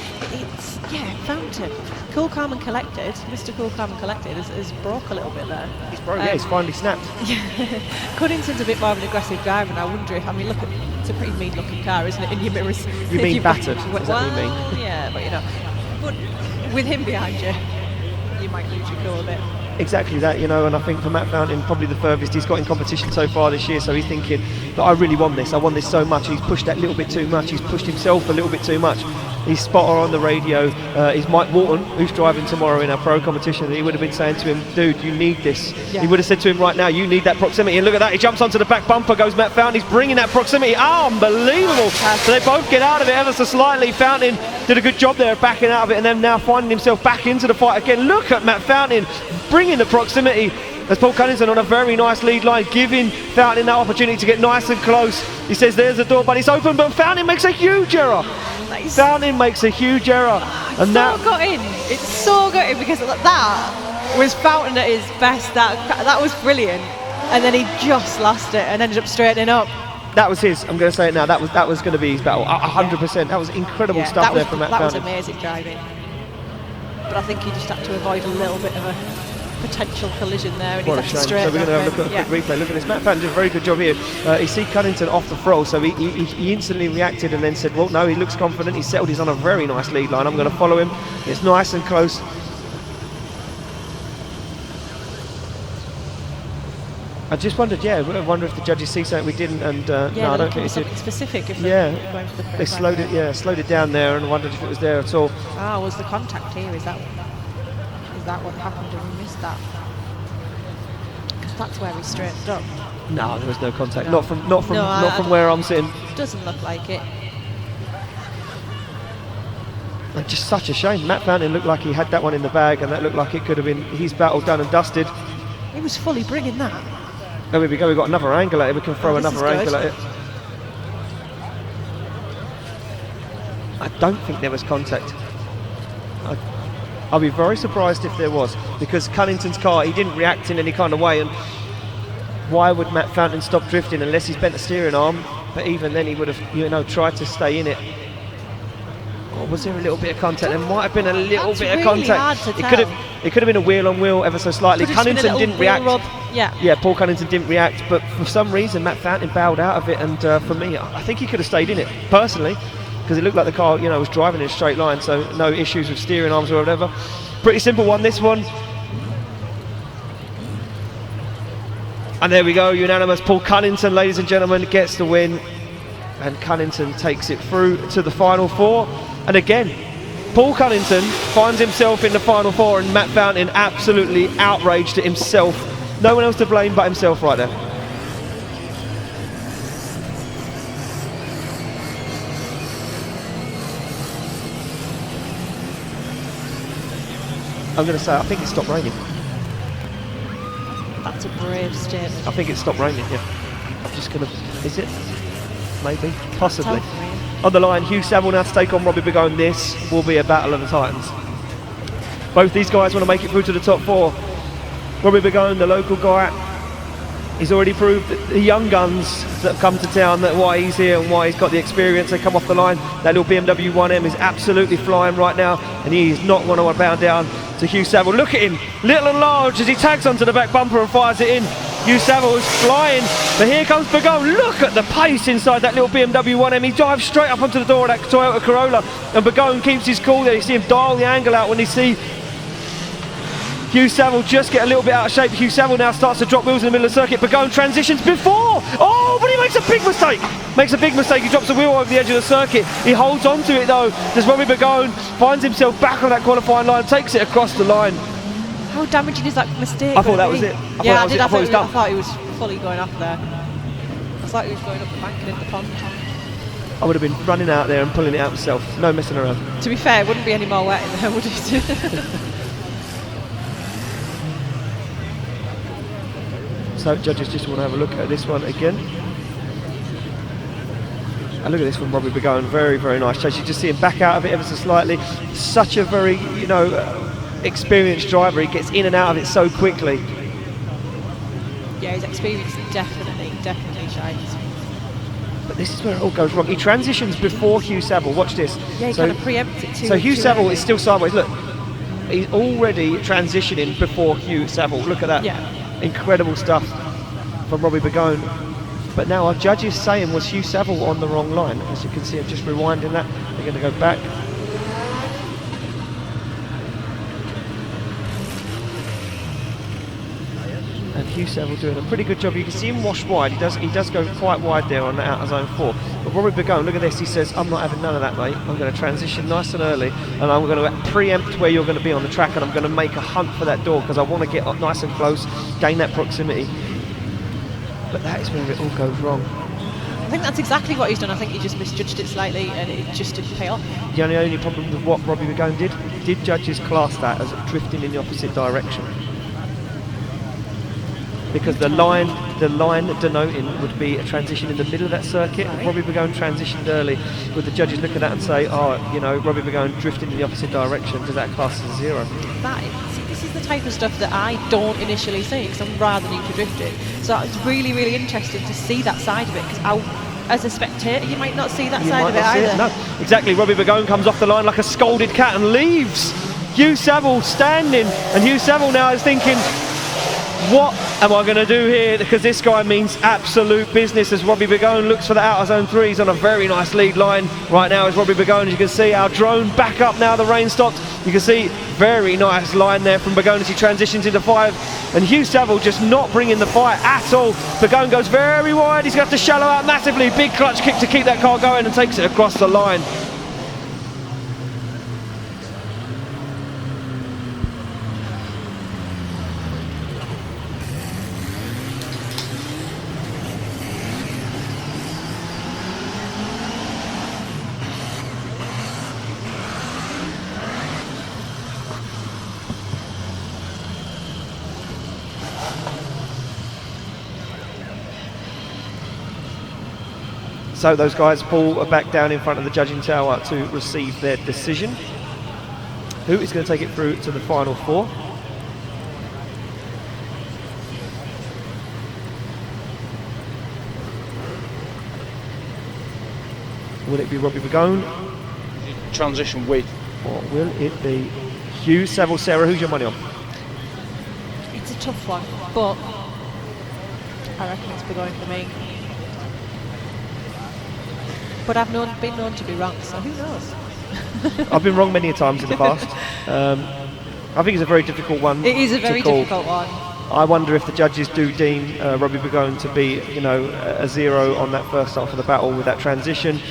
E: Fountain. Cool, calm and collected. Mr. Cool, calm and collected has broke a little bit there.
D: He's broke, he's finally snapped.
E: Cunningham's a bit more of an aggressive driver, and I wonder if, look at, it's a pretty mean looking car, isn't it, in your mirrors?
D: You mean battered? Is that what you mean?
E: Yeah, but with him behind you, you might lose your cool a bit.
D: Exactly that, and I think for Matt Fountain, probably the furthest he's got in competition so far this year, so he's thinking that I really want this, so much. He's pushed that little bit too much, he's pushed himself a little bit too much. His spotter on the radio is Mike Walton, who's driving tomorrow in our pro competition. He would have been saying to him, dude, you need this. Yeah. He would have said to him right now, you need that proximity. And look at that, he jumps onto the back bumper, goes Matt Fountain, he's bringing that proximity. Unbelievable. So they both get out of it ever so slightly. Fountain did a good job there of backing out of it and then now finding himself back into the fight again. Look at Matt Fountain bringing the proximity. As Paul Cunningham on a very nice lead line, giving Fountain that opportunity to get nice and close. He says there's the door, but it's open, but Fountain makes a huge error. Fountain makes a huge error. And that
E: got in. It's so got in because that was Fountain at his best. That was brilliant. And then he just lost it and ended up straightening up.
D: That was his. I'm going to say it now. That was going to be his battle. 100%. That was incredible stuff there from Matt Fountain.
E: That was amazing driving. But I think he just had to avoid a little bit of a potential collision there, and
D: what
E: he's
D: a shame. So we're going to have a look at a quick replay. Look at this. Matt Fountain did a very good job here. He see Cunningham off the throttle, so he instantly reacted and then said, well, no, he looks confident. He's settled. He's on a very nice lead line. I'm going to follow him. It's nice and close. I just wondered, I wonder if the judges see something we didn't, and no, I don't think it's
E: something specific. If going for the
D: they slowed it down there, and wondered if it was there at all.
E: Was the contact here? Is that what happened and we missed that? Because that's where we straightened up.
D: No, there was no contact. No. Not from where I'm sitting.
E: Doesn't look like it.
D: And just such a shame. Matt Fountain looked like he had that one in the bag, and that looked like it could have been his battle done and dusted.
E: He was fully bringing that.
D: Oh, here we go. We've got another angle at it. We can throw another angle at it. I don't think there was contact. I'll be very surprised if there was, because Cunningham's car, he didn't react in any kind of way, and why would Matt Fountain stop drifting unless he's bent the steering arm? But even then he would have tried to stay in it. Or was there a little bit of contact? There might have been a little bit of contact. It could have been a wheel on wheel ever so slightly. Cunningham didn't react. Paul Cunningham didn't react, but for some reason Matt Fountain bowed out of it, and for me, I think he could have stayed in it personally, because it looked like the car, was driving in a straight line, so no issues with steering arms or whatever. Pretty simple one, this one. And there we go, unanimous. Paul Cunningham, ladies and gentlemen, gets the win, and Cunningham takes it through to the final four. And again, Paul Cunningham finds himself in the final four, and Matt Fountain absolutely outraged at himself. No one else to blame but himself right there. I'm going to say, I think it stopped raining.
E: That's a brave statement.
D: I think it stopped raining, I'm just going to... Is it? Maybe. Possibly. On the line, Hugh Savile now to take on Robbie Begolo. This will be a battle of the Titans. Both these guys want to make it through to the top four. Robbie Begolo, the local guy, he's already proved that the young guns that have come to town, that why he's here and why he's got the experience. They come off the line. That little BMW 1M is absolutely flying right now, and he is not going to bow down to Hugh Savile. Look at him, little and large, as he tags onto the back bumper and fires it in. Hugh Savile is flying, but here comes Begolo. Look at the pace inside that little BMW 1M. He dives straight up onto the door of that Toyota Corolla, and Begolo keeps his cool there. You see him dial the angle out when he see Hugh Savile just get a little bit out of shape. Hugh Savile now starts to drop wheels in the middle of the circuit. Begolo transitions before. Oh, but he makes a big mistake. He drops the wheel over the edge of the circuit. He holds on to it though. As Robbie Begolo finds himself back on that qualifying line, takes it across the line.
E: How damaging is that mistake?
D: I thought that was it. I thought
E: he was fully going up there. I thought he was going up the bank and in the pond.
D: I would have been running out there and pulling it out myself. No messing around.
E: To be fair, it wouldn't be any more wet in there, would it?
D: So judges just want to have a look at this one again. And look at this one, Robbie Begolo, very, very nice chase. You just see him back out of it ever so slightly. Such a very, experienced driver. He gets in and out of it so quickly.
E: Yeah, his experience definitely shines.
D: But this is where it all goes wrong. He transitions before Hugh Savile. Watch this.
E: Yeah, he kind of preempts it too.
D: So Hugh
E: too
D: Savile
E: early.
D: is still sideways. Look, he's already transitioning before Hugh Savile. Look at that.
E: Yeah.
D: Incredible stuff from Robbie Begolo. But now our judge is saying, was Hugh Savile on the wrong line? As you can see, I'm just rewinding that. They're going to go back. And Hugh Savile doing a pretty good job. You can see him wash wide. He does go quite wide there on the outer zone 4. But Robbie Begolo, look at this. He says, I'm not having none of that, mate. I'm going to transition nice and early, and I'm going to preempt where you're going to be on the track, and I'm going to make a hunt for that door because I want to get up nice and close, gain that proximity. But that is where it all goes wrong.
E: I think that's exactly what he's done. I think he just misjudged it slightly and it just didn't pay off.
D: The only problem with what Robbie Begolo did judges class that as drifting in the opposite direction. Because the line denoting would be a transition in the middle of that circuit. If Robbie Begolo transitioned early, would the judges look at that and say, Robbie Begolo drifting in the opposite direction, does that class as 0?
E: This is the type of stuff that I don't initially see because I'm rather new to drifting. So it's really, really interesting to see that side of it because as a spectator, you might not see that side of it either.
D: No, exactly. Robbie Begolo comes off the line like a scolded cat and leaves Hugh Savile standing. And Hugh Savile now is thinking, what am I going to do here? Because this guy means absolute business as Robbie Begolo looks for the outer zone 3. He's on a very nice lead line right now as Robbie Begolo. As you can see, our drone back up now, the rain stopped. You can see very nice line there from Begolo as he transitions into 5. And Hugh Savile just not bringing the fight at all. Begolo goes very wide. He's going to have to shallow out massively. Big clutch kick to keep that car going and takes it across the line. So those guys pull back down in front of the judging tower to receive their decision. Who is going to take it through to the final 4? Will it be Robbie Begolo?
F: Transition with.
D: Or will it be Hugh Savile? Sarah, who's your money on?
E: It's a tough one, but I reckon it's Begolo for me. But I've been known to be wrong, so who knows?
D: I've been wrong many a times in the past. I think it's a very difficult one.
E: It is a very
D: to call.
E: difficult one.
D: I wonder if the judges do deem Robbie Begolo to be, a 0 on that first half of the battle with that transition,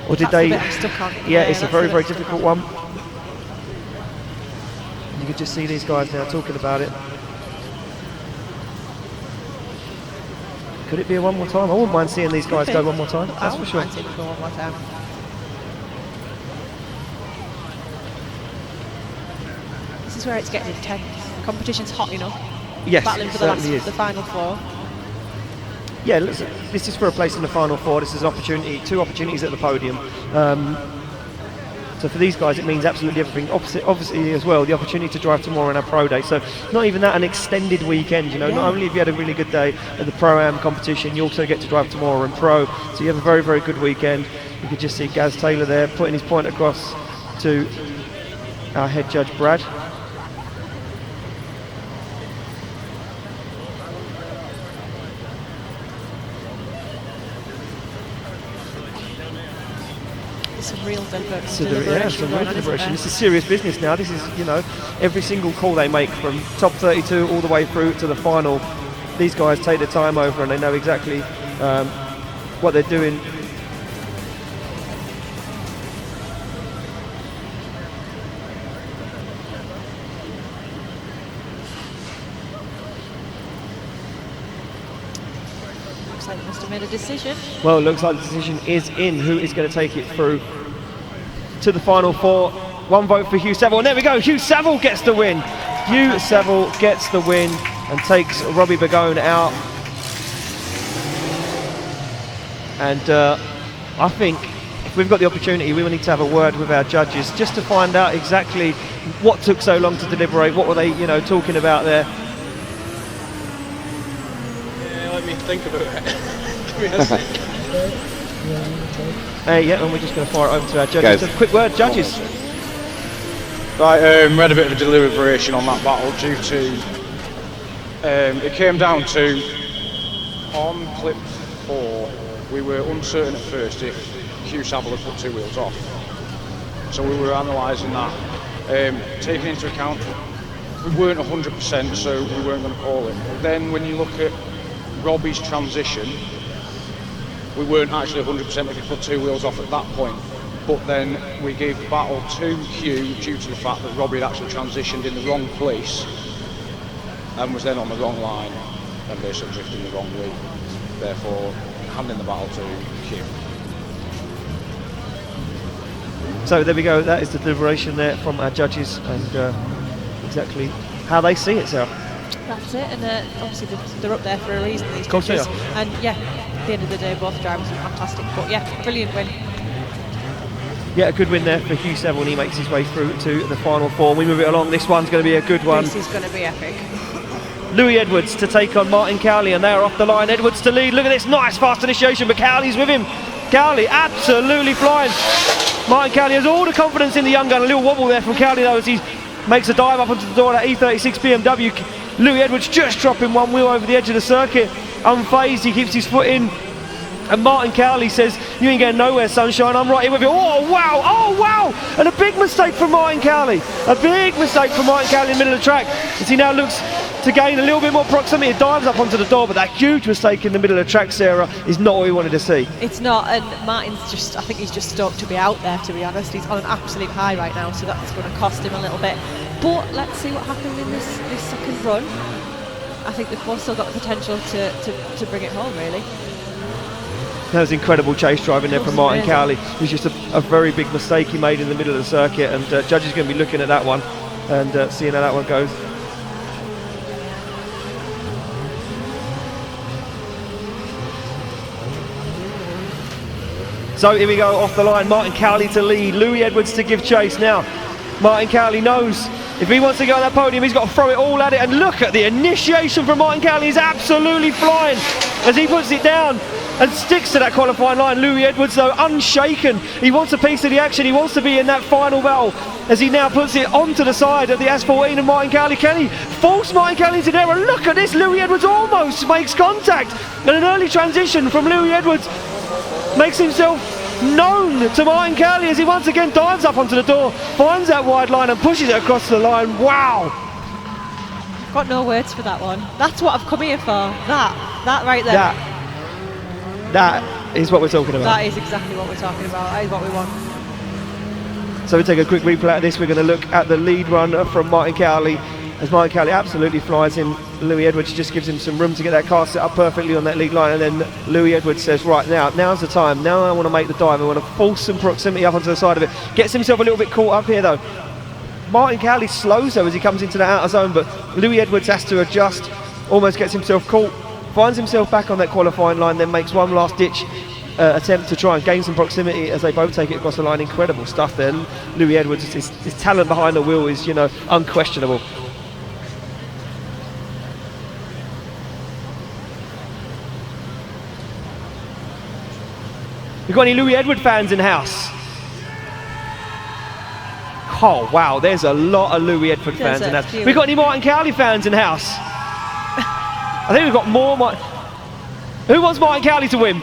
D: or did
E: That's
D: they?
E: the bit I'm stuck on.
D: Yeah, it's a
E: that's
D: very,
E: the
D: very
E: bit I'm stuck
D: difficult one. You can just see these guys now talking about it. Could it be a one more time? I wouldn't mind seeing these guys go one more time. That's for sure.
E: I wouldn't mind seeing it go one more time. This is where it's getting intense. Competition's hot enough.
D: Yes,
E: Battling
D: it
E: for
D: certainly is.
E: the final 4.
D: Yeah, listen, this is for a place in the final 4. This is an opportunity, 2 opportunities at the podium. So for these guys, it means absolutely everything. Obviously, as well, the opportunity to drive tomorrow on our pro day. So not even that, an extended weekend.
E: Yeah.
D: Not only have you had a really good day at the pro-am competition, you also get to drive tomorrow in pro. So you have a very, very good weekend. You could just see Gaz Taylor there putting his point across to our head judge Brad.
E: Some real deliberation.
D: Some real deliberation. This is serious business now. This is, every single call they make from top 32 all the way through to the final. These guys take their time over and they know exactly what they're doing.
E: must have made a decision.
D: Well, it looks like the decision is in. Who is going to take it through to the final 4? One vote for Hugh Savile. And there we go. Hugh Savile gets the win. Hugh Savile gets the win and takes Robbie Begolo out. And I think if we've got the opportunity, we will need to have a word with our judges just to find out exactly what took so long to deliberate. What were they, talking about there?
F: Yeah, let me think about it. Give me a sec.
D: Yeah, and we're just going to fire it over to our judges. Just a quick word, judges.
F: Right, we had a bit of a deliberation on that battle due to it came down to on clip 4 we were uncertain at first if Hugh Savile had put 2 wheels off, so we were analysing that, taking into account we weren't 100%, so we weren't going to call it. But then when you look at Robbie's transition, we weren't actually 100% if he put 2 wheels off at that point. But then we gave the battle to Hugh due to the fact that Robbie had actually transitioned in the wrong place and was then on the wrong line and basically drifting the wrong way, therefore handing the battle to Hugh.
D: So there we go, that is the deliberation there from our judges and exactly how they see it, Sarah.
E: That's it, and obviously they're up there for a reason, these
D: Course
E: judges.
D: they are.
E: And yeah, at the end of the day, both drivers were fantastic. But yeah, brilliant win.
D: Yeah, a good win there for Hugh Savile, and he makes his way through to the final 4. We move it along, this one's going to be a good one.
E: This is going to be epic.
D: Louis Edwards to take on Martin Karoly, and they're off the line. Edwards to lead. Look at this nice fast initiation, but Karoly's with him. Karoly absolutely flying. Martin Karoly has all the confidence in the young gun. A little wobble there from Karoly though as he makes a dive up onto the door of that E36 BMW. Louis Edwards just dropping one wheel over the edge of the circuit. Unfazed, he keeps his foot in. And Martin Karoly says, "You ain't getting nowhere, sunshine, I'm right here with you." Oh wow, oh wow! And a big mistake from Martin Karoly. A big mistake from Martin Karoly in the middle of the track as he now looks to gain a little bit more proximity. It dives up onto the door, but that huge mistake in the middle of the track, Sarah, is not what we wanted to see.
E: It's not, and Martin's just, I think he's just stoked to be out there, to be honest. He's on an absolute high right now, so that's going to cost him a little bit. But let's see what happens in this second run. I think they've both still got the potential to bring it home, really.
D: That was incredible chase driving there from Martin Karoly. It was just a very big mistake he made in the middle of the circuit, and judges are going to be looking at that one and seeing how that one goes. So here we go, off the line, Martin Karoly to lead, Louis Edwards to give chase. Now, Martin Karoly knows if he wants to go on that podium, he's got to throw it all at it, and look at the initiation from Martin Karoly. He's absolutely flying as he puts it down and sticks to that qualifying line. Louis Edwards though, unshaken. He wants a piece of the action, he wants to be in that final battle as he now puts it onto the side of the S14 of Martin Karoly. Can he force Martin Karoly into there? And look at this, Louis Edwards almost makes contact, and an early transition from Louis Edwards makes himself known to Martin Karoly as he once again dives up onto the door, finds that wide line and pushes it across the line. Wow!
E: I've got no words for that one. That's what I've come here for. That right there.
D: That is what we're talking about.
E: That is exactly what we're talking about. That is what we want.
D: So we take a quick replay of this. We're going to look at the lead run from Martin Karoly as Martin Karoly absolutely flies him. Louis Edwards just gives him some room to get that car set up perfectly on that lead line, and then Louis Edwards says, right, now's the time. Now I want to make the dive. I want to force some proximity up onto the side of it. Gets himself a little bit caught up here though. Martin Karoly slows though as he comes into the outer zone, but Louis Edwards has to adjust, almost gets himself caught, finds himself back on that qualifying line, then makes one last ditch attempt to try and gain some proximity as they both take it across the line. Incredible stuff there. Louis Edwards, his talent behind the wheel is, unquestionable. We've got any Louis Edward fans in house? Oh wow, there's a lot of Louis Edward fans in house. We've got any Martin Karoly fans in house? I think we've got more. Who wants Martin Karoly to win?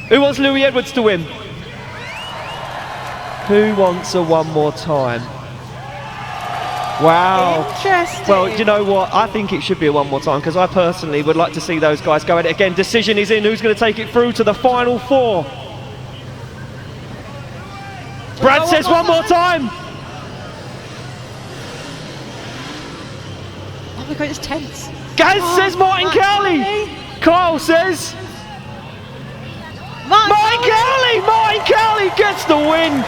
D: Who wants Louis Edwards to win? Who wants a one more time? Wow.
E: Interesting.
D: Well, you know what? I think it should be a one more time because I personally would like to see those guys go at it again. Decision is in. Who's going to take it through to the final 4? Brad says one more time.
E: Oh my God, it's tense.
D: Gaz says Martin Karoly. Kyle says, Martin Cowley gets the win.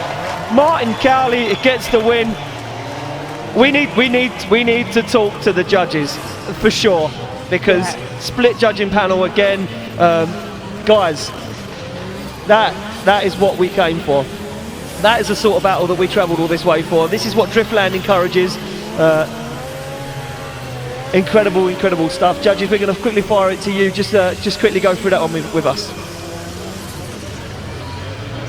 D: Martin Cowley gets the win. We need to talk to the judges for sure, because split judging panel again, guys. That is what we came for. That is the sort of battle that we travelled all this way for. This is what Driftland encourages. Incredible stuff. Judges, we're going to quickly fire it to you. Just quickly go through that one with us.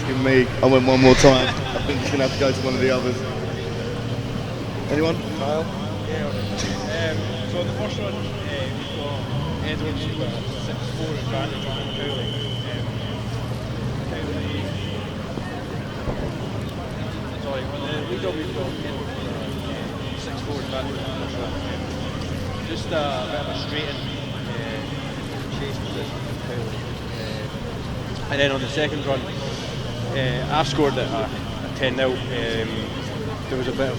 G: Give me. I went one more time. I think he's going to have to go to one of the others. Anyone? Kyle?
H: Yeah. So the first one, we've got Edwards, who's got 6-4 advantage on Karoly. Sorry, on the lead up we've got Edwards with a 6-4 advantage on the first one. Just a bit of a straighten chase position for Karoly. And then on the second run, I scored at a 10-0. There was a bit of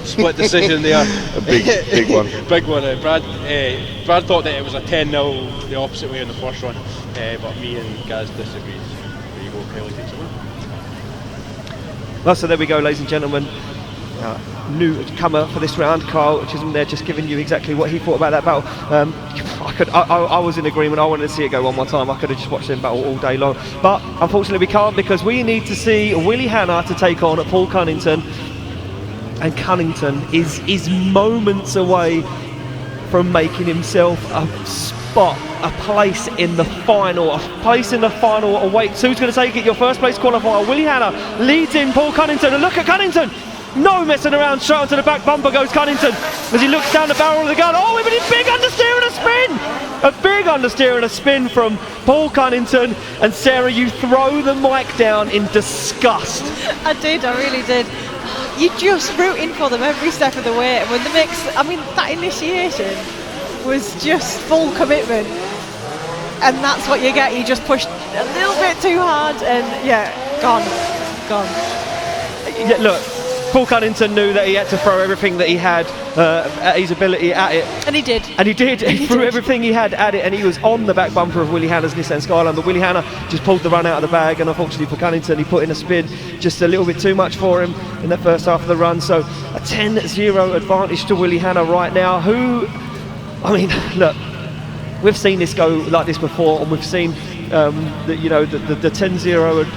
H: split decision there.
G: A big one.
H: Big one. Brad thought that it was a 10-0 the opposite way in the first run, but me and Gaz disagreed. There you go, Karoly takes it away.
D: Well, so there we go, ladies and gentlemen. Newcomer for this round, Carl Chisholm there, just giving you exactly what he thought about that battle. I was in agreement. I wanted to see it go one more time. I could have just watched them battle all day long, but unfortunately we can't, because we need to see Willie Hanna to take on Paul Cunnington, and Cunnington is moments away from making himself a spot, a place in the final, awaits. Who's going to take it? Your first place qualifier, Willie Hanna, leads in Paul Cunnington, and look at Cunnington! No messing around, straight onto the back bumper goes Cunnington as he looks down the barrel of the gun. Oh, a big understeer and a spin! A big understeer and a spin from Paul Cunnington. And Sarah, you throw the mic down in disgust.
E: I really did. You're just rooting for them every step of the way. And when the mix, that initiation was just full commitment. And that's what you get. You just pushed a little bit too hard and gone.
D: Yeah, look. Paul Cunnington knew that he had to throw everything that he had at his ability at it.
E: And he did.
D: He threw everything he had at it, and he was on the back bumper of Willie Hanna's Nissan Skyline. But Willie Hanna just pulled the run out of the bag, and unfortunately for Cunnington, he put in a spin just a little bit too much for him in the first half of the run. So a 10-0 advantage to Willie Hanna right now. Look, we've seen this go like this before, and we've seen the 10-0,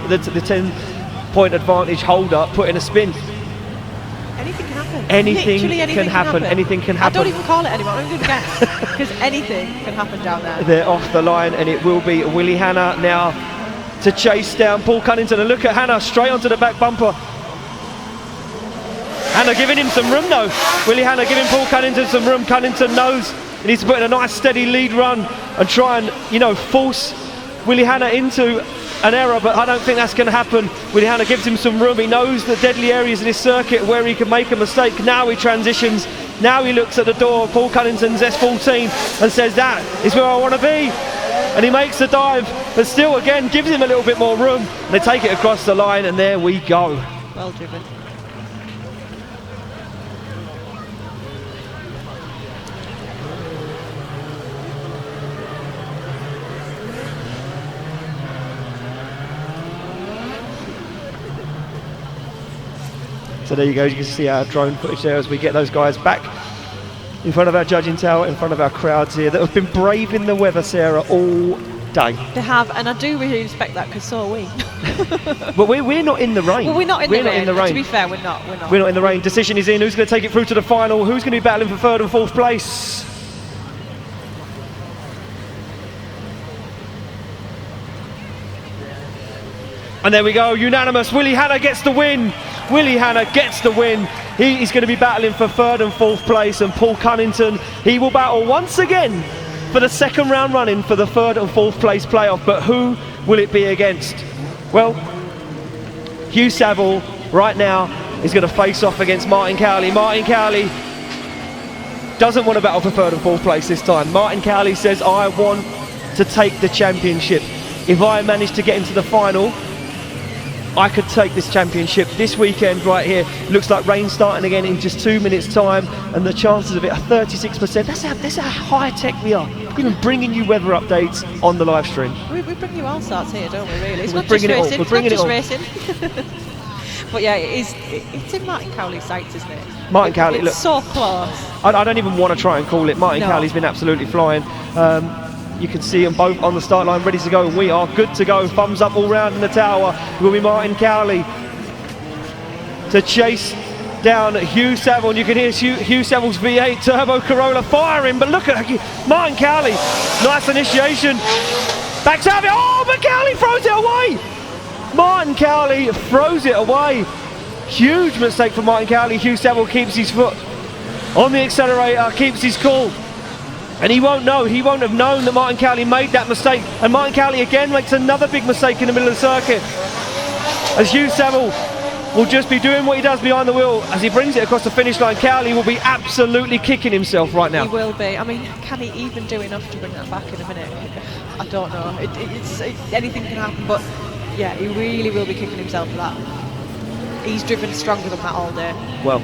D: the 10-point advantage hold up, put in a spin.
E: Anything can happen.
D: Anything can happen.
E: I don't even call it anymore. I'm going to guess, because anything can happen down there.
D: They're off the line, and it will be Willie Hanna now to chase down Paul Cunnington. And look at Hanna straight onto the back bumper. Hanna giving him some room though. Willie Hanna giving Paul Cunnington some room. Cunnington knows he needs to put in a nice steady lead run and try and force Willie Hanna into an error, but I don't think that's going to happen. Willie Hanna gives him some room. He knows the deadly areas in his circuit where he can make a mistake. Now he transitions. Now he looks at the door of Paul Cunnington's S14 and says, that is where I want to be. And he makes the dive, but still again gives him a little bit more room. And they take it across the line, and there we go.
E: Well driven.
D: So there you go, you can see our drone footage there as we get those guys back in front of our judging tower, in front of our crowds here that have been braving the weather, Sarah, all day.
E: They have, and I do really respect that, because so are we.
D: But we're not in the rain.
E: Well, we're not in the rain. To be fair, we're not.
D: We're not in the rain. Decision is in. Who's going to take it through to the final? Who's going to be battling for third and fourth place? And there we go, unanimous. Willie Hanna gets the win. Willie Hanna gets the win. He's going to be battling for third and fourth place, and Paul Cunnington, he will battle once again for the second round running for the third and fourth place playoff. But who will it be against? Well, Hugh Savile right now is going to face off against Martin Cowley. Martin Cowley doesn't want to battle for third and fourth place this time. Martin Cowley says, I want to take the championship. If I manage to get into the final, I could take this championship this weekend right here. Looks like rain starting again in just 2 minutes time, and the chances of it are 36%. That's how high tech we are. Even bringing you weather updates on the live stream.
E: We bring you all sorts here, don't we, really? It's
D: We're
E: not
D: bringing
E: just
D: it all.
E: racing.
D: We're bringing it all.
E: Racing. But yeah, it's in Martin Cowley's sights, isn't it?
D: Martin Cowley,
E: it's
D: look,
E: so close.
D: I don't even want to try and call it. Martin
E: No.
D: Cowley's been absolutely flying. You can see them both on the start line ready to go, and we are good to go. Thumbs up all round in the tower. It will be Martin Cowley to chase down Hugh Savile, and you can hear Hugh Savile's V8 turbo Corolla firing, but look at Martin Cowley. Nice initiation. Backs out of it. Oh, but Cowley throws it away. Martin Cowley throws it away. Huge mistake for Martin Cowley. Hugh Savile keeps his foot on the accelerator, keeps his cool. And he won't know, he won't have known that Martin Cowley made that mistake. And Martin Cowley again makes another big mistake in the middle of the circuit. As Hugh Savile will just be doing what he does behind the wheel. As he brings it across the finish line, Cowley will be absolutely kicking himself right now.
E: He will be. I mean, can he even do enough to bring that back in a minute? I don't know. Anything can happen, but yeah, he really will be kicking himself for that. He's driven stronger than that all day.
D: Well,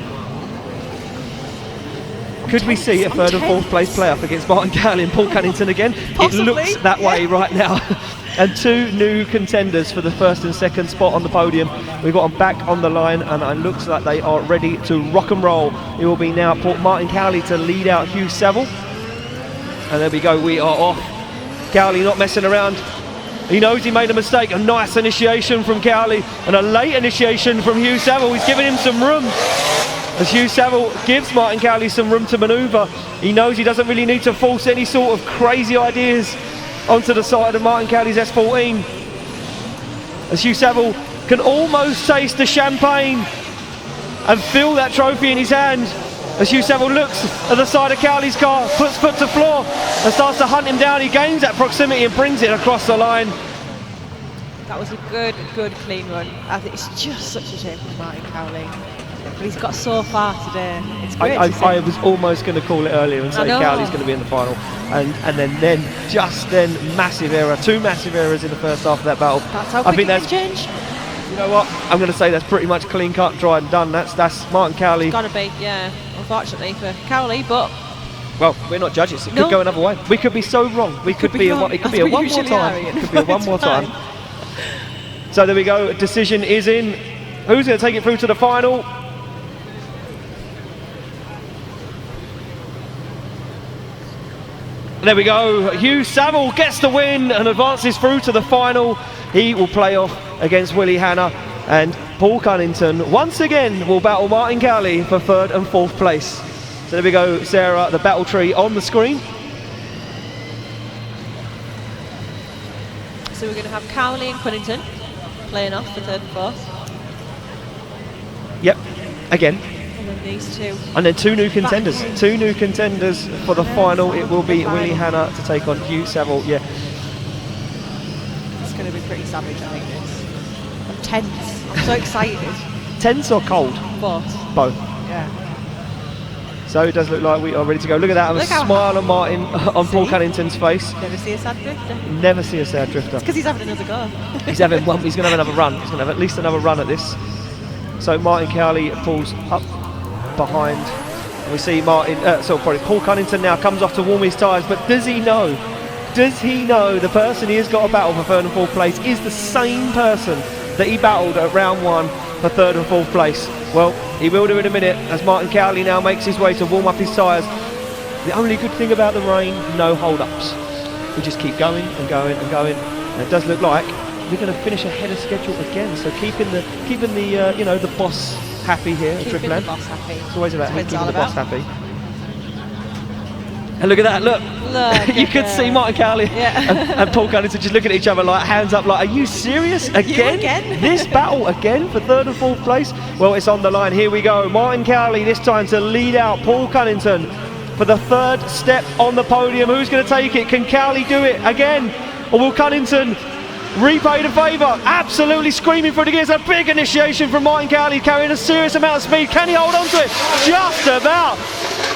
D: could we see a third and fourth place playoff against Martin Cowley and Paul Cunnington again?
E: Possibly,
D: it looks that way right now. And two new contenders for the first and second spot on the podium. We've got them back on the line, and it looks like they are ready to rock and roll. It will be now Martin Cowley to lead out Hugh Savile. And there we go, we are off. Cowley not messing around. He knows he made a mistake. A nice initiation from Cowley and a late initiation from Hugh Savile. He's giving him some room. As Hugh Savile gives Martin Cowley some room to manoeuvre, he knows he doesn't really need to force any sort of crazy ideas onto the side of Martin Cowley's S14. As Hugh Savile can almost taste the champagne and feel that trophy in his hand. As Hugh Savile looks at the side of Cowley's car, puts foot to floor and starts to hunt him down. He gains that proximity and brings it across the line.
E: That was a good clean run. I think it's just such a shame for Martin Cowley. But he's got so far today. It's great to see.
D: I was almost going to call it earlier and say Cowley's going to be in the final, and then massive error, two massive errors in the first half of that battle.
E: That's how quick it can change.
D: You know what? I'm going to say that's pretty much clean cut, dry and done. That's Martin Cowley.
E: It's got to be, yeah. Unfortunately for Cowley, but
D: well, we're not judges. It could go another way. We could be so wrong. We could be wrong. It could be a one more time. It could be a one more time. So there we go. A decision is in. Who's going to take it through to the final? There we go. Hugh Savile gets the win and advances through to the final. He will play off against Willie Hanna, and Paul Cunnington once again will battle Martin Cowley for third and fourth place. So there we go, Sarah, the battle tree on the screen.
E: So we're going to have Cowley and Cunnington playing off for third and fourth.
D: Yep, again.
E: And then these two.
D: And then two new contenders. Two new contenders for the final. It will be Willie Hanna to take on Hugh Savile. Yeah.
E: It's going to be pretty savage, I think, this. I'm tense. I'm so excited.
D: Tense or cold?
E: Both.
D: Both.
E: Yeah.
D: So it does look like we are ready to go. Look at that, a smile on Martin, on Paul Cunnington's face.
E: Never see a sad drifter.
D: Never see a sad drifter.
E: It's because he's having another go.
D: He's going to have another run. He's going to have at least another run at this. So Martin Cowley pulls up behind. And we see Paul Cunnington now comes off to warm his tyres, but does he know? Does he know the person he has got to battle for third and fourth place is the same person that he battled at round one for third and fourth place? Well, he will do in a minute as Martin Cowley now makes his way to warm up his tyres. The only good thing about the rain, no hold-ups. We just keep going and going and going. And it does look like we're going to finish ahead of schedule again. So keeping the the boss happy here at Driftland.
E: The boss happy.
D: It's always about keeping the boss happy. And look at that, look you can see Martin Cowley and Paul Cunnington just looking at each other like hands up like, are you serious? Again? This battle again for third and fourth place? Well, it's on the line. Here we go. Martin Cowley this time to lead out Paul Cunnington for the third step on the podium. Who's going to take it? Can Cowley do it again? Or will Cunnington repay the favour? Absolutely screaming for the gears. A big initiation from Martin Cowley, carrying a serious amount of speed. Can he hold on to it? Just about.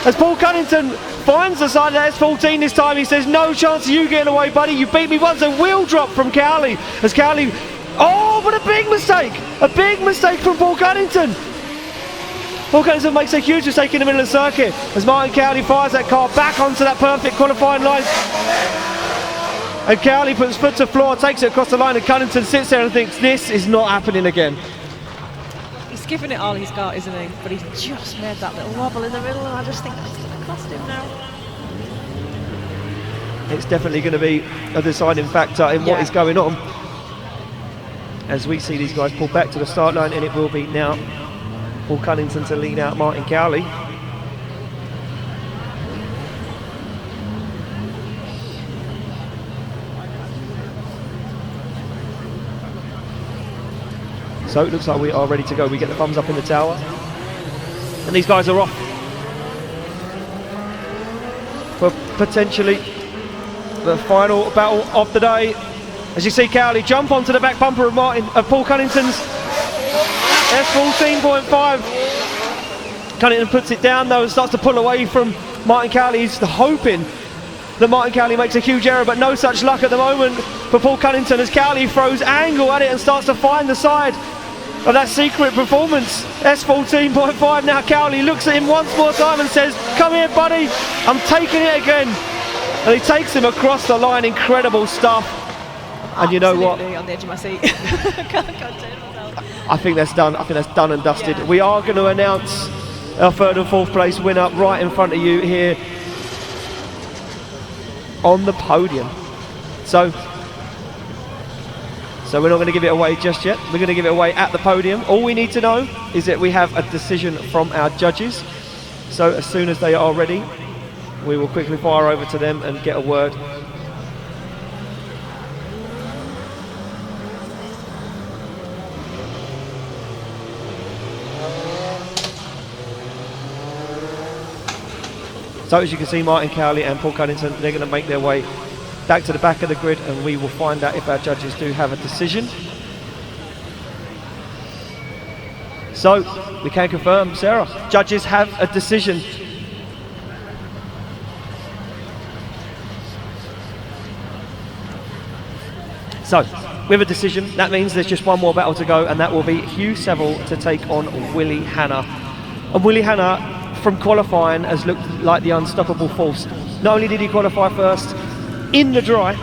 D: As Paul Cunnington finds the side of the S14 this time, he says, no chance of you getting away, buddy. You beat me once. A wheel drop from Cowley. As Cowley, but a big big mistake! A big mistake from Paul Cunnington. Paul Cunnington makes a huge mistake in the middle of the circuit as Martin Cowley fires that car back onto that perfect qualifying line. And Cowley puts foot to floor, takes it across the line, and Cunnington sits there and thinks, this is not happening again.
E: He's given it all he's got, isn't he? But he's just made that little wobble in the middle, and I just think that's going to cost him now.
D: It's definitely going to be a deciding factor in what is going on. As we see these guys pull back to the start line, and it will be now Paul Cunnington to lead out Martin Cowley. So it looks like we are ready to go. We get the thumbs up in the tower. And these guys are off for potentially the final battle of the day. As you see Cowley jump onto the back bumper of Paul Cunnington's S14.5. Cunnington puts it down though and starts to pull away from Martin Cowley. He's hoping that Martin Cowley makes a huge error, but no such luck at the moment for Paul Cunnington as Cowley throws angle at it and starts to find the side of that secret performance. S14.5 now. Cowley looks at him once more time and says, come here buddy, I'm taking it again. And he takes him across the line. Incredible stuff. And you know what?
E: On the edge of my seat. Can't contain myself.
D: I think that's done. I think that's done and dusted. We are going to announce our third and fourth place winner right in front of you here on the podium. So we're not going to give it away just yet. We're going to give it away at the podium. All we need to know is that we have a decision from our judges. So as soon as they are ready, we will quickly fire over to them and get a word. So as you can see, Martin Cowley and Paul Cunnington, they're going to make their way back to the back of the grid, and we will find out if our judges do have a decision. So we can confirm, Sarah, judges have a decision. So with a decision, that means there's just one more battle to go, and that will be Hugh Savile to take on Willie Hanna. And Willie Hanna, from qualifying, has looked like the unstoppable force. Not only did he qualify first in the dry,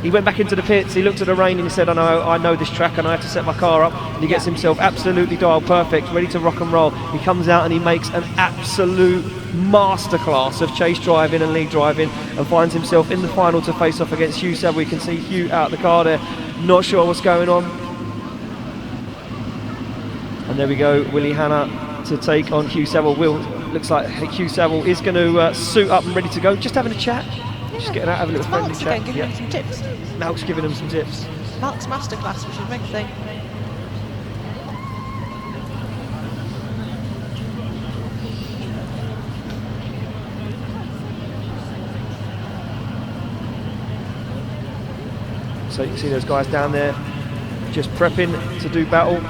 D: he went back into the pits, he looked at the rain and he said, I know this track and I have to set my car up, and he gets himself absolutely dialed perfect, ready to rock and roll. He comes out and he makes an absolute masterclass of chase driving and lead driving, and finds himself in the final to face off against Hugh Savile. We can see Hugh out the car there, not sure what's going on. And there we go, Willie Hanna to take on Hugh Savile. Looks like Hugh Savile is going to suit up and ready to go, just having a chat. Just getting out, having a little friendly chat.
E: Giving him some tips.
D: Malk's giving him some tips.
E: Malk's masterclass, which is a big thing.
D: So you can see those guys down there just prepping to do battle.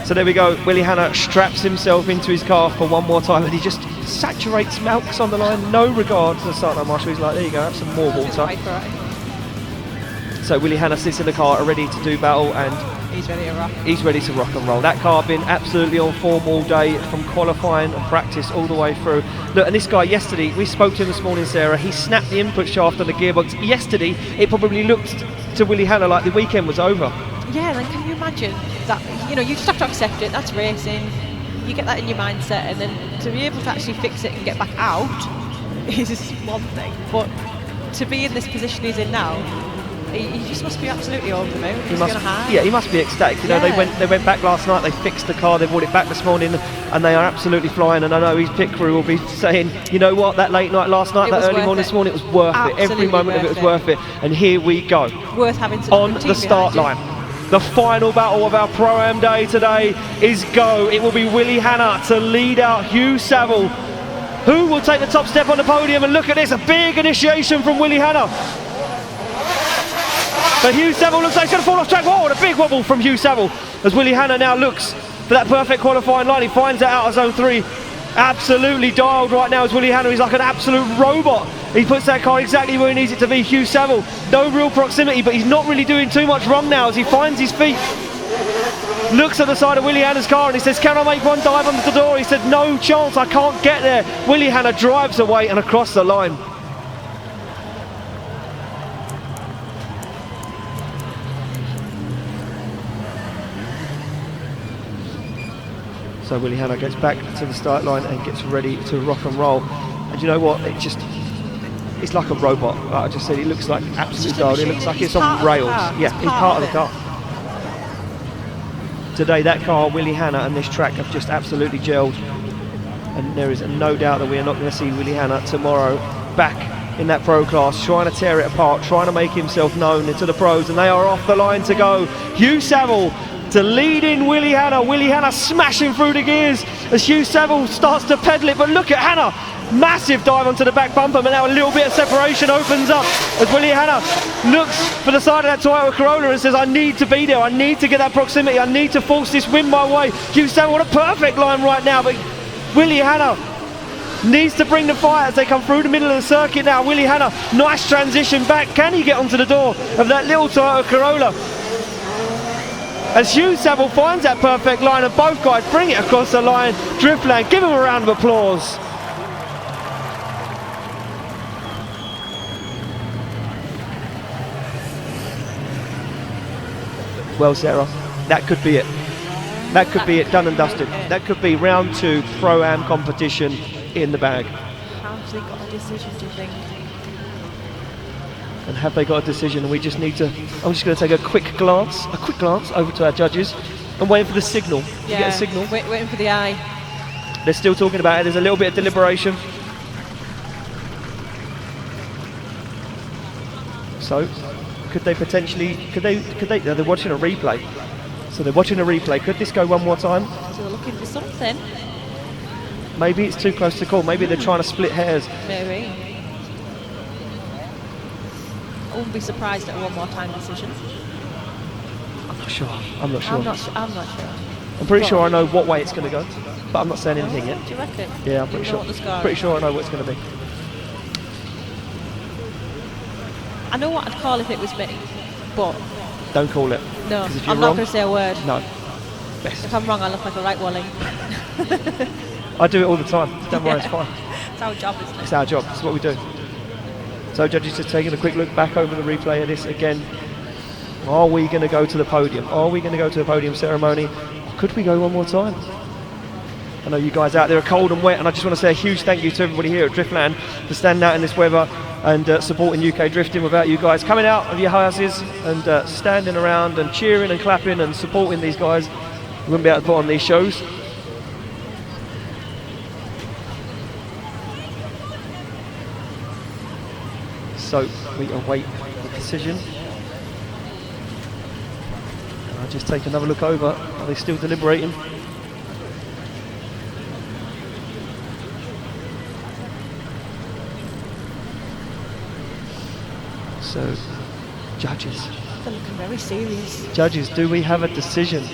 D: So there we go, Willie Hanna straps himself into his car for one more time, and he just saturates Malk's on the line, no regard to the start line marshal. He's like, there you go, have some more water. So Willie Hanna sits in the car ready to do battle, and
E: he's ready to rock.
D: He's ready to rock and roll. That car been absolutely on form all day, from qualifying and practice all the way through. Look, and this guy yesterday, we spoke to him this morning, Sarah, he snapped the input shaft on the gearbox. Yesterday, it probably looked to Willie Hanna like the weekend was over.
E: Yeah, then can you imagine that, you just have to accept it, that's racing, you get that in your mindset, and then to be able to actually fix it and get back out is one thing, but to be in this position he's in now, he just must be absolutely over the moon.
D: He must be ecstatic. They went back last night, they fixed the car, they brought it back this morning, and they are absolutely flying. And I know his pit crew will be saying, you know what, that late night last night, that early morning this morning, it was worth it. Every moment of it was worth it. And here we go.
E: Worth having
D: on the start line. The final battle of our Pro-Am day today is go. It will be Willie Hanna to lead out Hugh Savile Who will take the top step on the podium? And look at this, a big initiation from Willie Hanna. But Hugh Savile looks like he's going to fall off track. Whoa, what a big wobble from Hugh Savile as Willie Hanna now looks for that perfect qualifying line. He finds that out of zone 3. Absolutely dialed right now as Willie Hanna. He's like an absolute robot. He puts that car exactly where he needs it to be. Hugh Savile, no real proximity, but he's not really doing too much wrong now as he finds his feet. Looks at the side of Willie Hanna's car and he says, can I make one dive under the door? He said, no chance, I can't get there. Willie Hanna drives away and across the line. So Willie Hanna gets back to the start line and gets ready to rock and roll. And you know what? It's like a robot. Like I just said, it looks like absolutely dialed. It looks like it's on rails. Yeah, he's part of the car. Today, that car, Willie Hanna, and this track have just absolutely gelled. And there is no doubt that we are not going to see Willie Hanna tomorrow back in that pro class, trying to tear it apart, trying to make himself known to the pros. And they are off the line to go. Hugh Savile to lead in Willie Hanna. Willie Hanna smashing through the gears as Hugh Savile starts to pedal it. But look at Hanna. Massive dive onto the back bumper, but now a little bit of separation opens up as Willie Hanna looks for the side of that Toyota Corolla and says, I need to be there, I need to get that proximity, I need to force this win my way. Hugh Savile, what a perfect line right now, but Willie Hanna needs to bring the fight as they come through the middle of the circuit now. Willie Hanna, nice transition back. Can he get onto the door of that little Toyota Corolla? As Hugh Savile finds that perfect line and both guys bring it across the line. Driftland, give him a round of applause. Well, Sarah, that could be it. That could be it, done and dusted. That could be round 2 Pro-Am competition in the bag.
E: Have they got a decision, do you think?
D: And have they got a decision? And we just need to, I'm just going to take a quick glance over to our judges and waiting for the signal.
E: Yeah,
D: you get a signal?
E: Waiting for the eye.
D: They're still talking about it. There's a little bit of deliberation. So, could they potentially, they're watching a replay. So they're watching a replay. Could this go one more time?
E: So they're looking for something.
D: Maybe it's too close to call. Maybe they're trying to split hairs.
E: Maybe. I wouldn't be surprised at a one more time decision.
D: I'm not sure. I'm not sure. I'm pretty sure I know what way it's going to go, but I'm not saying anything yet.
E: Do you reckon?
D: Yeah, I'm pretty sure. Pretty sure I know what it's going to be.
E: I know what I'd call if it was me, but
D: don't call it.
E: No,
D: if
E: I'm not going to say a word.
D: No. Best.
E: If I'm wrong, I look like a right wally.
D: I do it all the time. Don't worry, it's fine.
E: It's our job, isn't it?
D: It's our job. It's what we do. So judges just taking a quick look back over the replay of this again. Are we going to go to the podium? Are we going to go to the podium ceremony? Could we go one more time? I know you guys out there are cold and wet, and I just want to say a huge thank you to everybody here at Driftland for standing out in this weather and supporting UK drifting. Without you guys coming out of your houses and standing around and cheering and clapping and supporting these guys, we wouldn't be able to put on these shows. So we await the decision. And I'll just take another look over. Are they still deliberating? So, judges.
E: They're looking very serious.
D: Judges, do we have a decision?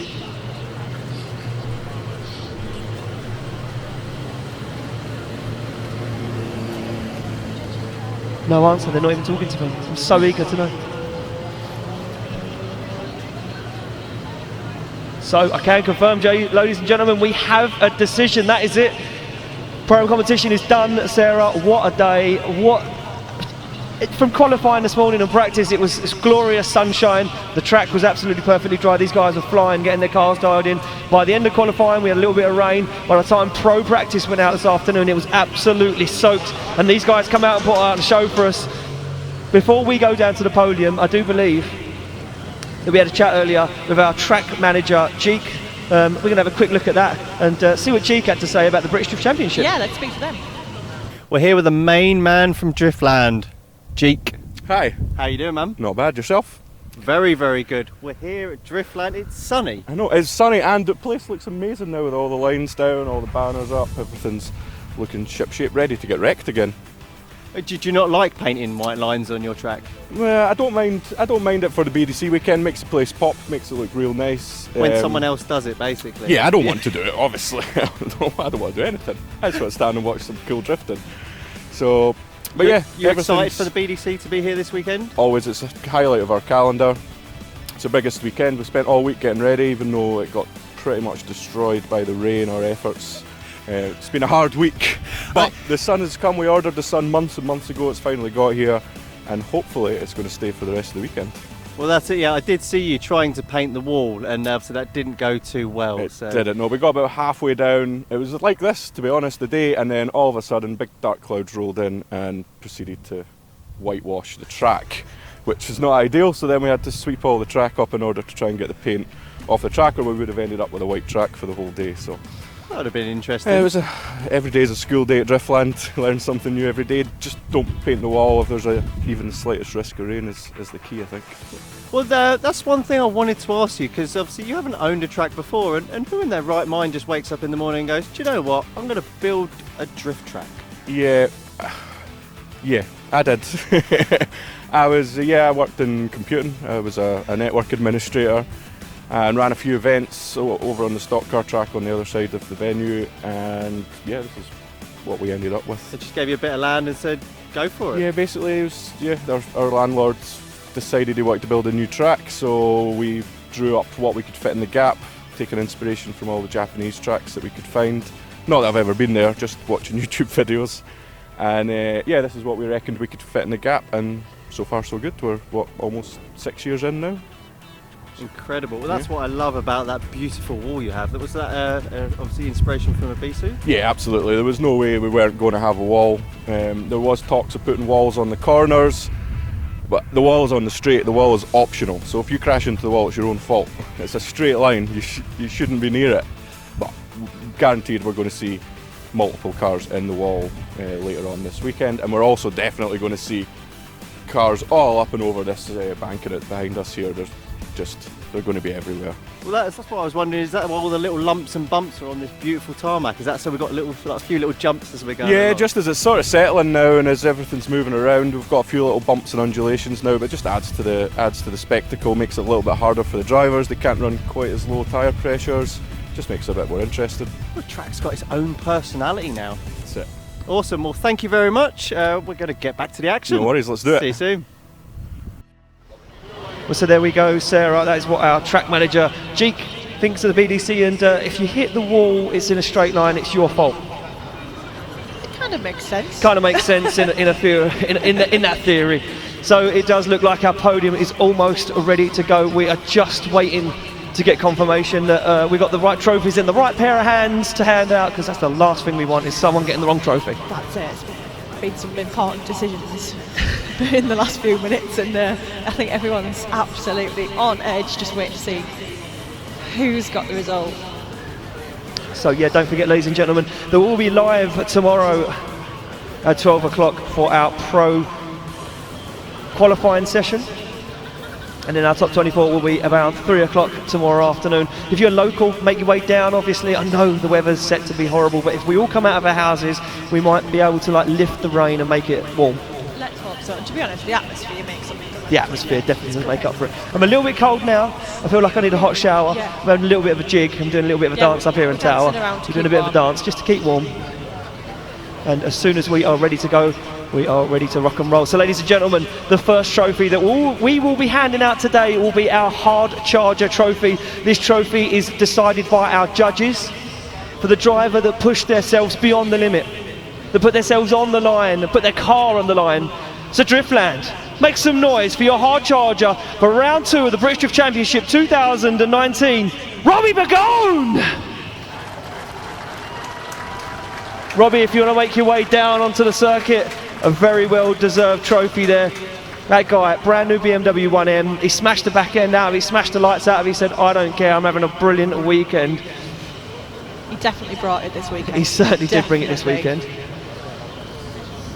D: No answer, they're not even talking to me. I'm so eager to know. So I can confirm, ladies and gentlemen, we have a decision. That is it. Pro competition is done, Sarah. What a day. From qualifying this morning and practice, it was glorious sunshine. The track was absolutely perfectly dry. These guys were flying, getting their cars dialed in. By the end of qualifying, we had a little bit of rain. By the time pro practice went out this afternoon, it was absolutely soaked. And these guys come out and put out a show for us. Before we go down to the podium, I do believe that we had a chat earlier with our track manager, Cheek. We're going to have a quick look at that and see what Cheek had to say about the British Drift Championship.
E: Yeah, let's speak to them.
B: We're here with the main man from Driftland, Jeek.
I: Hi.
B: How you doing, man?
I: Not bad, yourself?
B: Very, very good. We're here at Driftland. It's sunny.
I: I know, it's sunny and the place looks amazing now with all the lines down, all the banners up, everything's looking ship-shape, ready to get wrecked again.
B: Did you not like painting white lines on your track?
I: Well, I don't mind it for the BDC weekend. Makes the place pop, makes it look real nice.
B: When someone else does it, basically.
I: Yeah, I don't want to do it, obviously. I don't want to do anything. I just want to stand and watch some cool drifting. So, but yeah.
B: You're excited for the BDC to be here this weekend?
I: Always, it's a highlight of our calendar. It's the biggest weekend. We spent all week getting ready, even though it got pretty much destroyed by the rain, our efforts. It's been a hard week, but the sun has come. We ordered the sun months and months ago. It's finally got here, and hopefully it's going to stay for the rest of the weekend.
B: Well, that's it. Yeah, I did see you trying to paint the wall, and so that didn't go too well.
I: It didn't. No, we got about halfway down. It was like this, to be honest, the day, and then all of a sudden, big dark clouds rolled in and proceeded to whitewash the track, which is not ideal. So then we had to sweep all the track up in order to try and get the paint off the track, or we would have ended up with a white track for the whole day. So.
B: That would have been interesting.
I: Every day is a school day at Driftland. Learn something new every day. Just don't paint the wall if there's even the slightest risk of rain is the key, I think.
B: Well, that's one thing I wanted to ask you, because obviously you haven't owned a track before, and who in their right mind just wakes up in the morning and goes, do you know what, I'm going to build a drift track?
I: Yeah, I did. I worked in computing. I was a network administrator. And ran a few events over on the stock car track on the other side of the venue, and yeah, this is what we ended up with.
B: They just gave you a bit of land and said, go for it?
I: Yeah, basically it was, our landlords decided he wanted to build a new track, so we drew up what we could fit in the gap, taking inspiration from all the Japanese tracks that we could find. Not that I've ever been there, just watching YouTube videos. And this is what we reckoned we could fit in the gap, and so far so good. We're, almost 6 years in now?
B: Incredible. Well, that's what I love about that beautiful wall you have. Was that obviously inspiration from a BC?
I: Yeah, absolutely. There was no way we weren't going to have a wall. There was talks of putting walls on the corners, but the wall is on the straight. The wall is optional. So if you crash into the wall, it's your own fault. It's a straight line. You shouldn't be near it. But guaranteed we're going to see multiple cars in the wall later on this weekend, and we're also definitely going to see cars all up and over this banking behind us here. They're going to be everywhere. Well,
B: that's what I was wondering. Is that why all the little lumps and bumps are on this beautiful tarmac? Is that so we've got a few little jumps as we go?
I: Yeah, just as it's sort of settling now and as everything's moving around, we've got a few little bumps and undulations now, but it just adds to the spectacle, makes it a little bit harder for the drivers. They can't run quite as low tyre pressures. Just makes it a bit more interesting.
B: The track's got its own personality now.
I: That's it.
B: Awesome. Well, thank you very much. We're going to get back to the action.
I: No worries. Let's do it.
B: See you soon.
D: Well, so there we go, Sarah. That is what our track manager, Jeek, thinks of the BDC. And if you hit the wall, it's in a straight line, it's your fault.
E: It kind of makes sense.
D: Kind of makes sense in that theory. So it does look like our podium is almost ready to go. We are just waiting to get confirmation that we've got the right trophies in the right pair of hands to hand out, because that's the last thing we want, is someone getting the wrong trophy.
E: That's it. It's been some important decisions in the last few minutes, and I think everyone's absolutely on edge, just waiting to see who's got the result.
D: So yeah, don't forget, ladies and gentlemen, there will be live tomorrow at 12 o'clock for our pro qualifying session, and then our top 24 will be about 3 o'clock tomorrow afternoon. If you're local, make your way down. Obviously, I know the weather's set to be horrible, but if we all come out of our houses, we might be able to lift the rain and make it warm.
E: Let's hope so. And to be honest, the atmosphere makes up for it.
D: The atmosphere definitely does make up for it. I'm a little bit cold now. I feel like I need a hot shower.
E: Yeah.
D: I'm having a little bit of a jig. I'm doing a little bit of a dance up here in Tower. We're doing a bit of a dance just to keep warm. And as soon as we are ready to go, we are ready to rock and roll. So ladies and gentlemen, the first trophy that we will be handing out today will be our Hard Charger trophy. This trophy is decided by our judges for the driver that pushed themselves beyond the limit, that put themselves on the line, that put their car on the line. So Driftland, make some noise for your Hard Charger for round 2 of the British Drift Championship 2019, Robbie Begolo! Robbie, if you want to make your way down onto the circuit, a very well-deserved trophy there. That guy, brand new BMW 1M, he smashed the back end out of it, he smashed the lights out of it, he said, I don't care, I'm having a brilliant weekend.
E: He definitely brought it this weekend.
D: He certainly did bring it this weekend.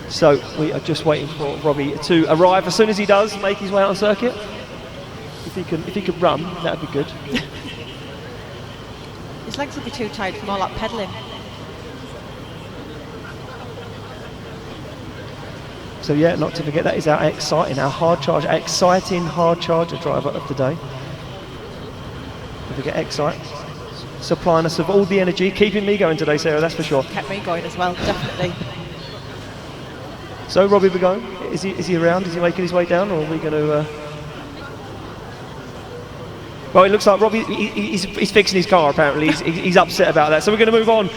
D: So we are just waiting for Robbie to arrive. As soon as he does, make his way out on circuit. If he could run, that would be good.
E: His legs will be too tight from all that pedalling.
D: So yeah, not to forget, that is our exciting, our hard charge, exciting hard charger driver of the day. Don't forget Excite, supplying us with all the energy, keeping me going today, Sarah, that's for sure.
E: Kept me going as well, definitely.
D: So Robbie Begolo, is he around? Is he making his way down, or are we going to? Well, it looks like Robbie, he's fixing his car apparently. He's upset about that. So we're going to move on.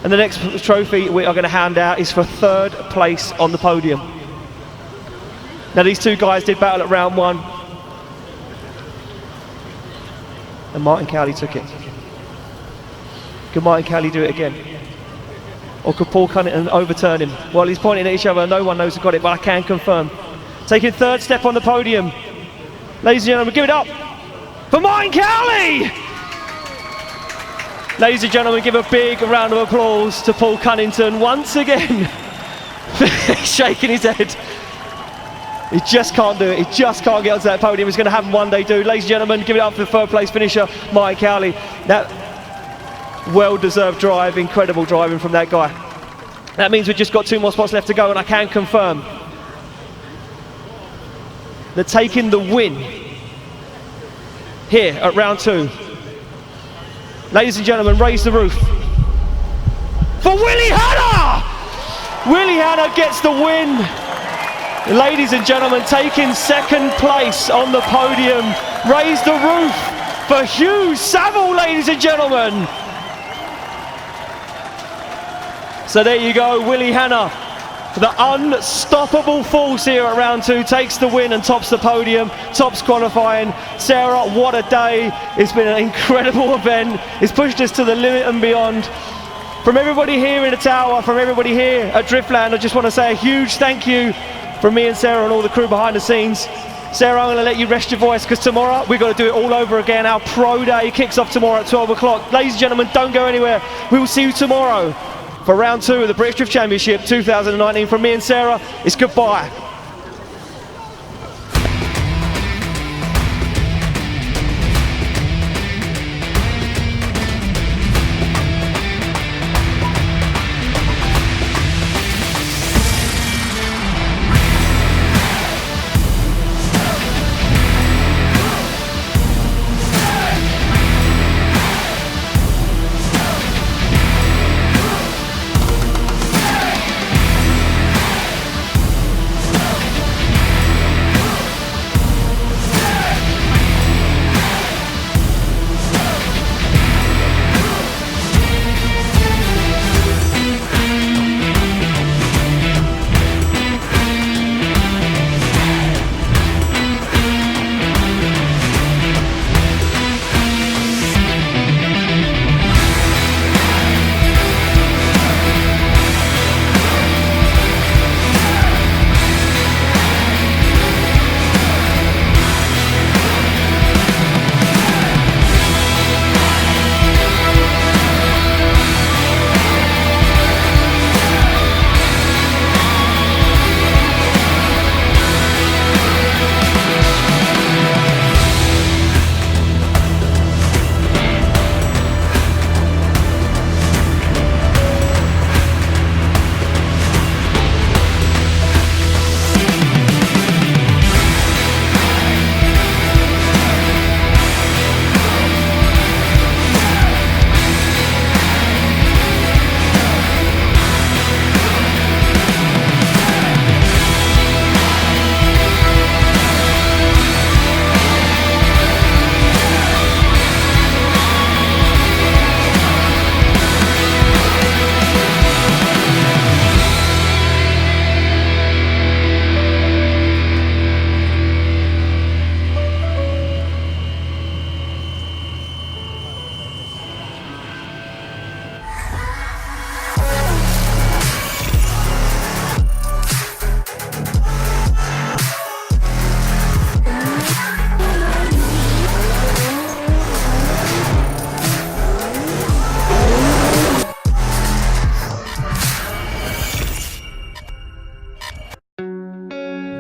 D: And the next trophy we are going to hand out is for 3rd place on the podium. Now these two guys did battle at round 1. And Martin Cowley took it. Could Martin Cowley do it again? Or could Paul Cunningham overturn him? Well, he's pointing at each other, no one knows who got it, but I can confirm. Taking 3rd step on the podium. Ladies and gentlemen, give it up for Martin Cowley! Ladies and gentlemen, give a big round of applause to Paul Cunningham once again. He's shaking his head. He just can't do it. He just can't get onto that podium. He's going to have him one day do. Ladies and gentlemen, give it up for the 3rd place finisher, Martin Cowley. That well-deserved drive, incredible driving from that guy. That means we've just got 2 more spots left to go, and I can confirm that taking the win here at round 2. Ladies and gentlemen, raise the roof for Willie Hanna! Willie Hanna gets the win. Ladies and gentlemen, taking 2nd place on the podium. Raise the roof for Hugh Savile, ladies and gentlemen. So there you go, Willie Hanna, the unstoppable force here at round 2, takes the win and tops the podium, tops qualifying. Sarah, what a day. It's been an incredible event. It's pushed us to the limit and beyond. From everybody here in the tower, from everybody here at Driftland, I just want to say a huge thank you from me and Sarah and all the crew behind the scenes. Sarah, I'm going to let you rest your voice because tomorrow we've got to do it all over again. Our pro day kicks off tomorrow at 12 o'clock. Ladies and gentlemen, don't go anywhere. We will see you tomorrow for round 2 of the British Drift Championship 2019. From me and Sarah, it's goodbye.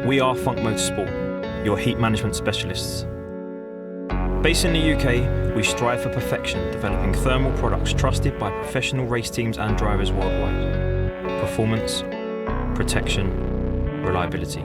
A: We are Funk Motorsport, your heat management specialists. Based in the UK, we strive for perfection, developing thermal products trusted by professional race teams and drivers worldwide. Performance, protection, reliability.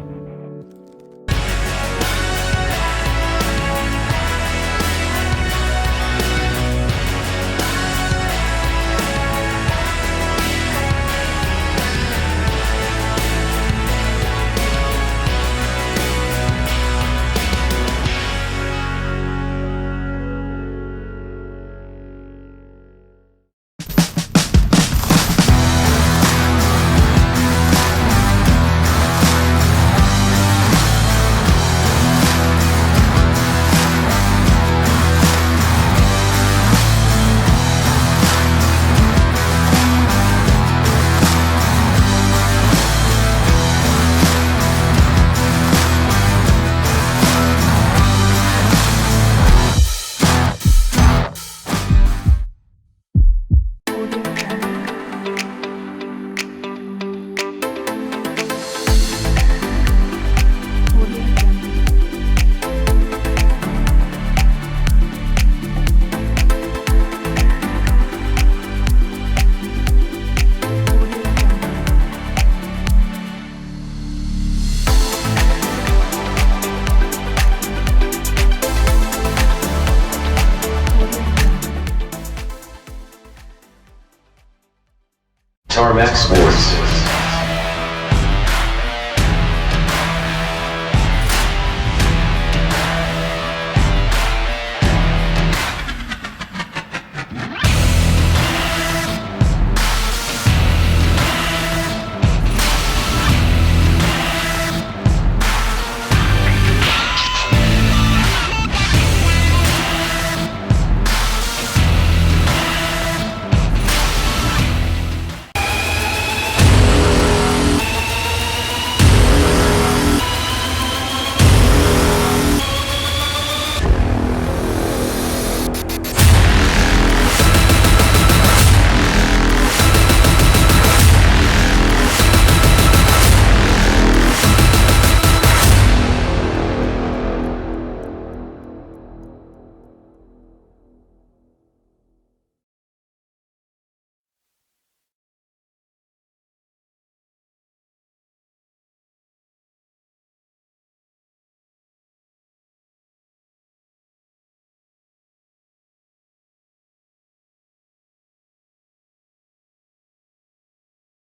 J: Tarmacs